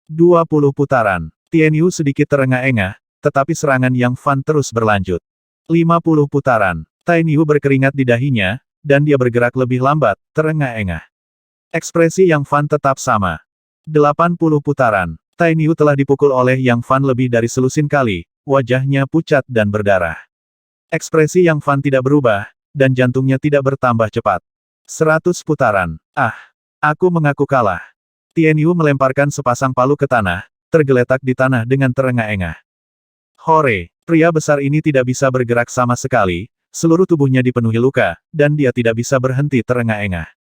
Speaker 1: 20 putaran. Tianyu sedikit terengah-engah, tetapi serangan Yang Fan terus berlanjut. 50 putaran. Tianyu berkeringat di dahinya, dan dia bergerak lebih lambat, terengah-engah. Ekspresi Yang Fan tetap sama. 80 putaran. Tianyu telah dipukul oleh Yang Fan lebih dari selusin kali, wajahnya pucat dan berdarah. Ekspresi Yang Fan tidak berubah, dan jantungnya tidak bertambah cepat. 100 putaran. Ah, aku mengaku kalah. Tianyu melemparkan sepasang palu ke tanah, tergeletak di tanah dengan terengah-engah. Hore, pria besar ini tidak bisa bergerak sama sekali, seluruh tubuhnya dipenuhi luka, dan dia tidak bisa berhenti terengah-engah.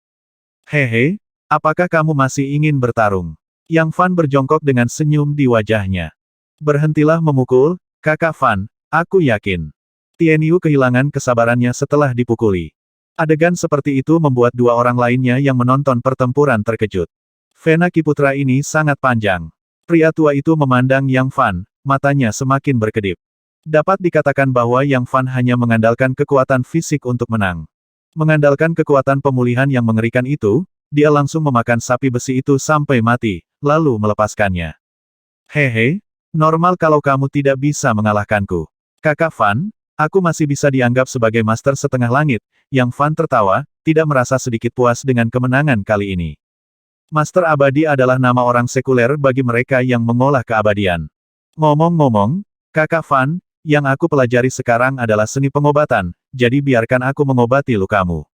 Speaker 1: Hehe, apakah kamu masih ingin bertarung? Yang Fan berjongkok dengan senyum di wajahnya. Berhentilah memukul, Kakak Fan, aku yakin. Tianyu kehilangan kesabarannya setelah dipukuli. Adegan seperti itu membuat dua orang lainnya yang menonton pertempuran terkejut. Vena Kiputra ini sangat panjang. Pria tua itu memandang Yang Fan, matanya semakin berkedip. Dapat dikatakan bahwa Yang Fan hanya mengandalkan kekuatan fisik untuk menang. Mengandalkan kekuatan pemulihan yang mengerikan itu, dia langsung memakan sapi besi itu sampai mati, lalu melepaskannya. Hehe, normal kalau kamu tidak bisa mengalahkanku. Kakak Fan, aku masih bisa dianggap sebagai master setengah langit. Yang Fan tertawa, tidak merasa sedikit puas dengan kemenangan kali ini. Master abadi adalah nama orang sekuler bagi mereka yang mengolah keabadian. Ngomong-ngomong, Kakak Fan, yang aku pelajari sekarang adalah seni pengobatan, jadi biarkan aku mengobati lukamu.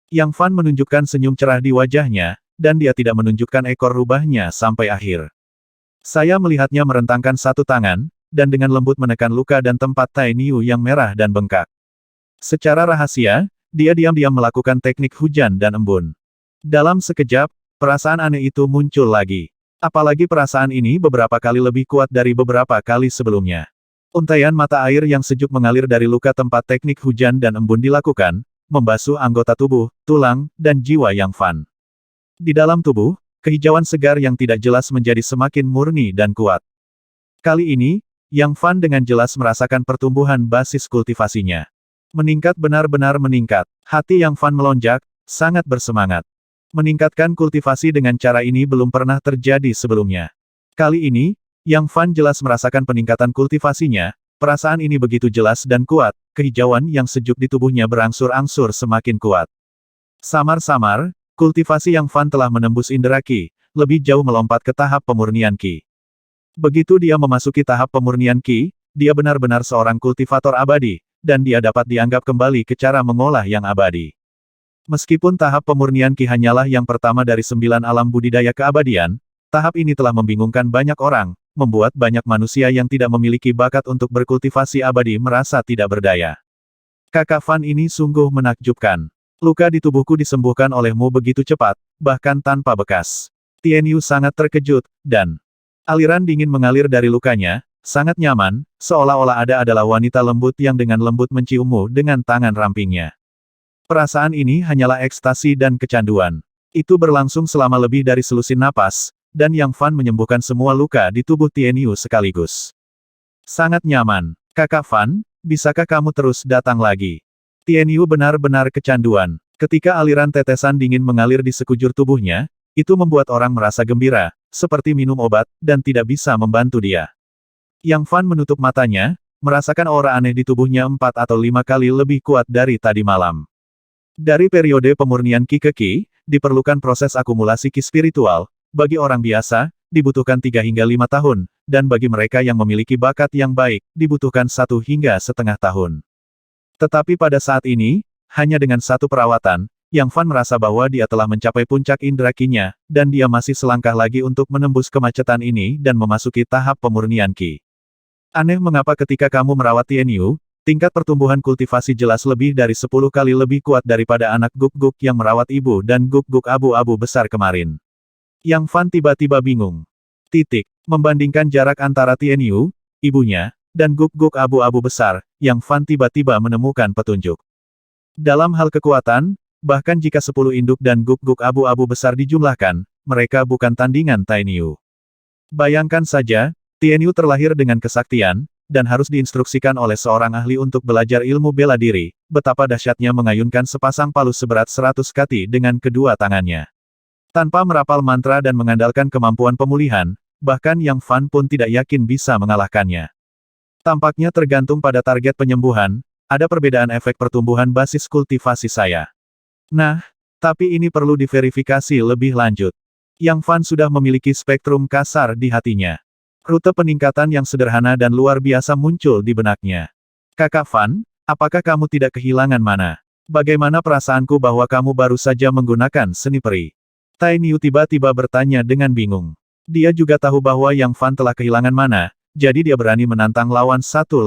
Speaker 1: Yang Fan menunjukkan senyum cerah di wajahnya, dan dia tidak menunjukkan ekor rubahnya sampai akhir. Saya melihatnya merentangkan satu tangan, dan dengan lembut menekan luka dan tempat Tianyu yang merah dan bengkak. Secara rahasia, dia diam-diam melakukan teknik hujan dan embun. Dalam sekejap, perasaan aneh itu muncul lagi. Apalagi perasaan ini beberapa kali lebih kuat dari beberapa kali sebelumnya. Untaian mata air yang sejuk mengalir dari luka tempat teknik hujan dan embun dilakukan, membasuh anggota tubuh, tulang, dan jiwa Yang Fan. Di dalam tubuh, kehijauan segar yang tidak jelas menjadi semakin murni dan kuat. Kali ini, Yang Fan dengan jelas merasakan pertumbuhan basis kultivasinya. Meningkat benar-benar meningkat. Hati Yang Fan melonjak, sangat bersemangat. Meningkatkan kultivasi dengan cara ini belum pernah terjadi sebelumnya. Kali ini, Yang Fan jelas merasakan peningkatan kultivasinya, perasaan ini begitu jelas dan kuat, kehijauan yang sejuk di tubuhnya berangsur-angsur semakin kuat. Samar-samar, kultivasi Yang Fan telah menembus indera Qi, lebih jauh melompat ke tahap pemurnian Qi. Begitu dia memasuki tahap pemurnian Qi, dia benar-benar seorang kultivator abadi, dan dia dapat dianggap kembali ke cara mengolah yang abadi. Meskipun tahap pemurnian Qi hanyalah yang pertama dari 9 alam budidaya keabadian, tahap ini telah membingungkan banyak orang, membuat banyak manusia yang tidak memiliki bakat untuk berkultivasi abadi merasa tidak berdaya. Kakak Fan ini sungguh menakjubkan. Luka di tubuhku disembuhkan olehmu begitu cepat, bahkan tanpa bekas. Tianyu sangat terkejut, dan aliran dingin mengalir dari lukanya, sangat nyaman, seolah-olah ada adalah wanita lembut yang dengan lembut menciummu dengan tangan rampingnya. Perasaan ini hanyalah ekstasi dan kecanduan. Itu berlangsung selama lebih dari selusin napas, dan Yang Fan menyembuhkan semua luka di tubuh Tianyu sekaligus. Sangat nyaman. Kakak Fan, bisakah kamu terus datang lagi? Tianyu benar-benar kecanduan. Ketika aliran tetesan dingin mengalir di sekujur tubuhnya, itu membuat orang merasa gembira, seperti minum obat, dan tidak bisa membantu dia. Yang Fan menutup matanya, merasakan aura aneh di tubuhnya 4 atau 5 kali lebih kuat dari tadi malam. Dari periode pemurnian Qi ke Qi, diperlukan proses akumulasi Qi spiritual, bagi orang biasa, dibutuhkan 3 hingga 5 tahun, dan bagi mereka yang memiliki bakat yang baik, dibutuhkan 1 hingga setengah tahun. Tetapi pada saat ini, hanya dengan satu perawatan, Yang Fan merasa bahwa dia telah mencapai puncak indera Qi-nya, dan dia masih selangkah lagi untuk menembus kemacetan ini dan memasuki tahap pemurnian Qi. Aneh mengapa ketika kamu merawat Tianyu, Tingkat pertumbuhan kultivasi jelas lebih dari 10 kali lebih kuat daripada anak guk-guk yang merawat ibu dan guk-guk abu-abu besar kemarin. Yang Fan tiba-tiba bingung. Membandingkan jarak antara Tianyu, ibunya, dan guk-guk abu-abu besar, Yang Fan tiba-tiba menemukan petunjuk. Dalam hal kekuatan, bahkan jika 10 induk dan guk-guk abu-abu besar dijumlahkan, mereka bukan tandingan Tianyu. Bayangkan saja, Tianyu terlahir dengan kesaktian, dan harus diinstruksikan oleh seorang ahli untuk belajar ilmu bela diri, betapa dahsyatnya mengayunkan sepasang palu seberat 100 kati dengan kedua tangannya. Tanpa merapal mantra dan mengandalkan kemampuan pemulihan, bahkan Yang Fan pun tidak yakin bisa mengalahkannya. Tampaknya tergantung pada target penyembuhan, ada perbedaan efek pertumbuhan basis kultivasi saya. Nah, tapi ini perlu diverifikasi lebih lanjut. Yang Fan sudah memiliki spektrum kasar di hatinya. Rute peningkatan yang sederhana dan luar biasa muncul di benaknya. Kakak Fan, apakah kamu tidak kehilangan mana? Bagaimana perasaanku bahwa kamu baru saja menggunakan seni peri? Tai Niu tiba-tiba bertanya dengan bingung. Dia juga tahu bahwa Yang Fan telah kehilangan mana, jadi dia berani menantang lawan satu.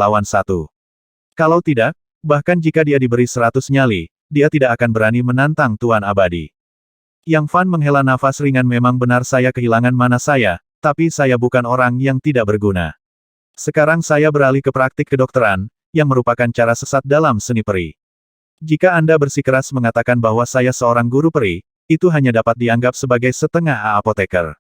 Speaker 1: Kalau tidak, bahkan jika dia diberi 100 nyali, dia tidak akan berani menantang Tuan Abadi. Yang Fan menghela nafas ringan. Memang benar saya kehilangan mana saya, tapi saya bukan orang yang tidak berguna. Sekarang saya beralih ke praktik kedokteran, yang merupakan cara sesat dalam seni peri. Jika Anda bersikeras mengatakan bahwa saya seorang guru peri, itu hanya dapat dianggap sebagai setengah apoteker.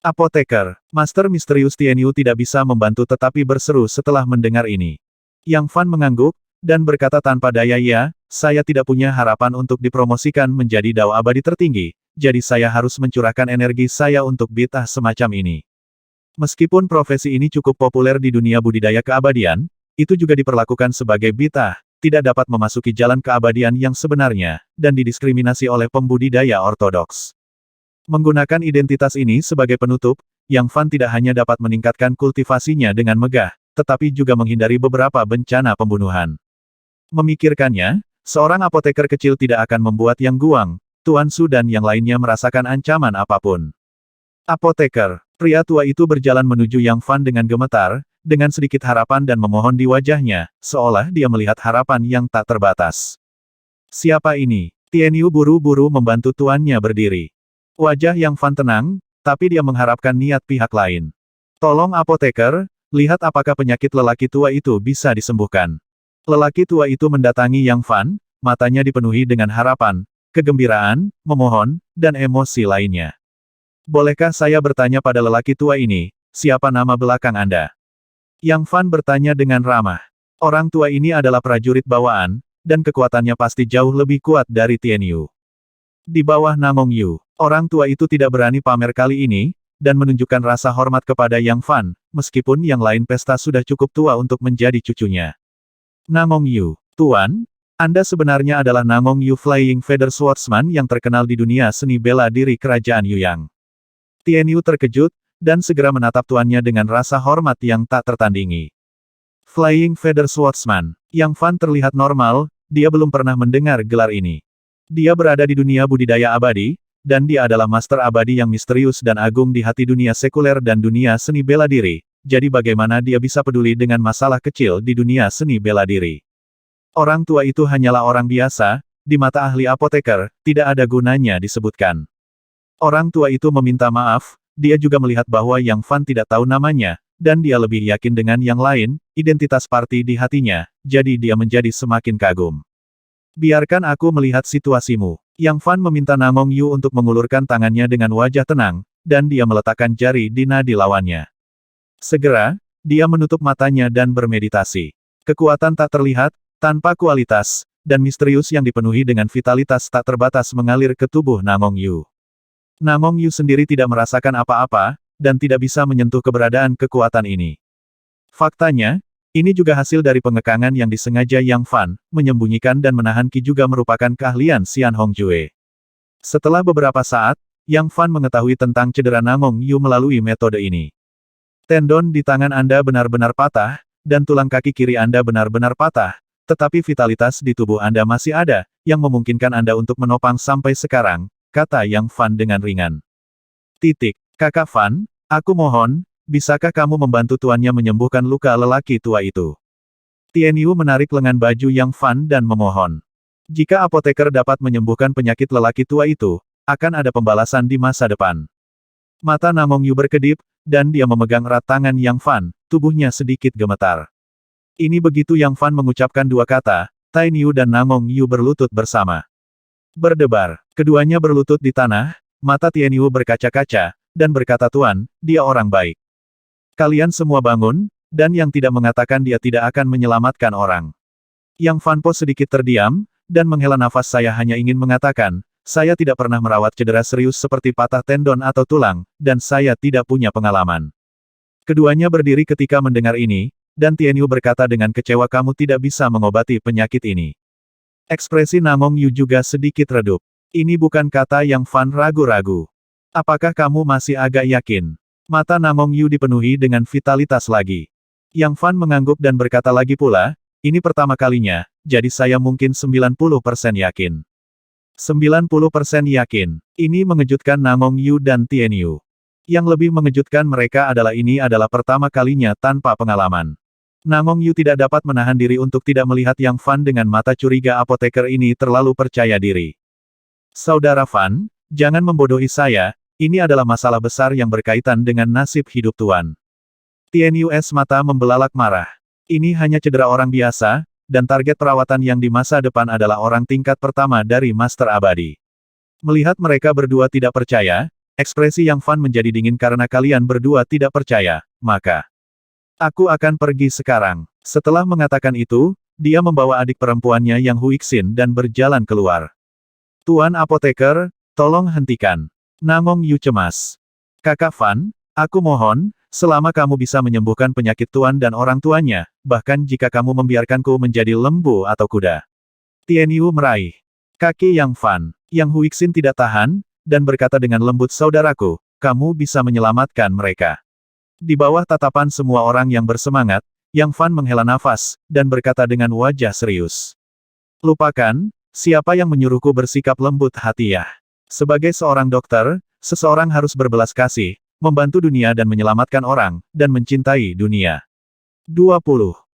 Speaker 1: Apoteker, Master Misterius Tianyu tidak bisa membantu tetapi berseru setelah mendengar ini. Yang Fan mengangguk, dan berkata tanpa daya, "Ya, saya tidak punya harapan untuk dipromosikan menjadi Dao Abadi tertinggi, jadi saya harus mencurahkan energi saya untuk bid'ah semacam ini." Meskipun profesi ini cukup populer di dunia budidaya keabadian, itu juga diperlakukan sebagai bid'ah, tidak dapat memasuki jalan keabadian yang sebenarnya, dan didiskriminasi oleh pembudidaya ortodoks. Menggunakan identitas ini sebagai penutup, Yang Fan tidak hanya dapat meningkatkan kultivasinya dengan megah, tetapi juga menghindari beberapa bencana pembunuhan. Memikirkannya, seorang apoteker kecil tidak akan membuat Yang Guang, Tuan Su dan yang lainnya merasakan ancaman apapun. Apoteker, pria tua itu berjalan menuju Yang Fan dengan gemetar, dengan sedikit harapan dan memohon di wajahnya, seolah dia melihat harapan yang tak terbatas. Siapa ini? Tianyu buru-buru membantu tuannya berdiri. Wajah Yang Fan tenang, tapi dia mengharapkan niat pihak lain. Tolong apoteker, lihat apakah penyakit lelaki tua itu bisa disembuhkan. Lelaki tua itu mendatangi Yang Fan, matanya dipenuhi dengan harapan, kegembiraan, memohon, dan emosi lainnya. Bolehkah saya bertanya pada lelaki tua ini, siapa nama belakang Anda? Yang Fan bertanya dengan ramah. Orang tua ini adalah prajurit bawaan, dan kekuatannya pasti jauh lebih kuat dari Tianyu. Di bawah Namong Yu, orang tua itu tidak berani pamer kali ini, dan menunjukkan rasa hormat kepada Yang Fan, meskipun yang lain pesta sudah cukup tua untuk menjadi cucunya. Namong Yu, Tuan, Anda sebenarnya adalah Namong Yu Flying Feather Swordsman yang terkenal di dunia seni bela diri kerajaan Yuyang. Tianyu terkejut, dan segera menatap tuannya dengan rasa hormat yang tak tertandingi. Flying Feather Swordsman, Yang Fan terlihat normal, dia belum pernah mendengar gelar ini. Dia berada di dunia budidaya abadi, dan dia adalah master abadi yang misterius dan agung di hati dunia sekuler dan dunia seni bela diri, jadi bagaimana dia bisa peduli dengan masalah kecil di dunia seni bela diri? Orang tua itu hanyalah orang biasa, di mata ahli apoteker, tidak ada gunanya disebutkan. Orang tua itu meminta maaf, dia juga melihat bahwa Yang Fan tidak tahu namanya, dan dia lebih yakin dengan yang lain, identitas parti di hatinya, jadi dia menjadi semakin kagum. Biarkan aku melihat situasimu. Yang Fan meminta Namong Yu untuk mengulurkan tangannya dengan wajah tenang, dan dia meletakkan jari di nadi lawannya. Segera, dia menutup matanya dan bermeditasi. Kekuatan tak terlihat, tanpa kualitas, dan misterius yang dipenuhi dengan vitalitas tak terbatas mengalir ke tubuh Namong Yu. Namong Yu sendiri tidak merasakan apa-apa, dan tidak bisa menyentuh keberadaan kekuatan ini. Faktanya, ini juga hasil dari pengekangan yang disengaja Yang Fan, menyembunyikan dan menahan Qi juga merupakan keahlian Xian Hongjue. Setelah beberapa saat, Yang Fan mengetahui tentang cedera Namong Yu melalui metode ini. Tendon di tangan Anda benar-benar patah, dan tulang kaki kiri Anda benar-benar patah, tetapi vitalitas di tubuh Anda masih ada, yang memungkinkan Anda untuk menopang sampai sekarang, kata Yang Fan dengan ringan. Kakak Fan, aku mohon, bisakah kamu membantu tuannya menyembuhkan luka lelaki tua itu? Tianyu menarik lengan baju Yang Fan dan memohon. Jika apoteker dapat menyembuhkan penyakit lelaki tua itu, akan ada pembalasan di masa depan. Mata Namong Yu berkedip, dan dia memegang erat tangan Yang Fan, tubuhnya sedikit gemetar. Ini begitu Yang Fan mengucapkan dua kata, Tai Niu dan Namong Yu berlutut bersama. Berdebar, keduanya berlutut di tanah, mata Tianyu berkaca-kaca, dan berkata Tuan, dia orang baik. Kalian semua bangun, dan yang tidak mengatakan dia tidak akan menyelamatkan orang. Yang Fan Po sedikit terdiam, dan menghela nafas. Saya hanya ingin mengatakan, saya tidak pernah merawat cedera serius seperti patah tendon atau tulang, dan saya tidak punya pengalaman. Keduanya berdiri ketika mendengar ini, dan Tianyu berkata dengan kecewa kamu tidak bisa mengobati penyakit ini. Ekspresi Namong Yu juga sedikit redup. Ini bukan kata Yang Fan ragu-ragu. Apakah kamu masih agak yakin? Mata Namong Yu dipenuhi dengan vitalitas lagi. Yang Fan mengangguk dan berkata lagi pula, ini pertama kalinya, jadi saya mungkin 90% yakin. 90% yakin. Ini mengejutkan Namong Yu dan Tianyu. Yang lebih mengejutkan mereka adalah ini adalah pertama kalinya tanpa pengalaman. Namong Yu tidak dapat menahan diri untuk tidak melihat Yang Fan dengan mata curiga. Apoteker ini terlalu percaya diri. Saudara Fan, jangan membodohi saya, ini adalah masalah besar yang berkaitan dengan nasib hidup Tuan. Tianyu mata membelalak marah. Ini hanya cedera orang biasa, dan target perawatan yang di masa depan adalah orang tingkat pertama dari Master Abadi. Melihat mereka berdua tidak percaya, ekspresi Yang Fan menjadi dingin karena kalian berdua tidak percaya, maka aku akan pergi sekarang. Setelah mengatakan itu, dia membawa adik perempuannya Yang Huixin dan berjalan keluar. Tuan Apoteker, tolong hentikan. Namong Yu cemas. Kakak Fan, aku mohon, selama kamu bisa menyembuhkan penyakit Tuan dan orang tuanya, bahkan jika kamu membiarkanku menjadi lembu atau kuda. Tianyu meraih kaki Yang Fan. Yang Huixin tidak tahan, dan berkata dengan lembut saudaraku, kamu bisa menyelamatkan mereka. Di bawah tatapan semua orang yang bersemangat, Yang Fan menghela nafas, dan berkata dengan wajah serius. Lupakan, siapa yang menyuruhku bersikap lembut hati ya. Sebagai seorang dokter, seseorang harus berbelas kasih, membantu dunia dan menyelamatkan orang, dan mencintai dunia. 20.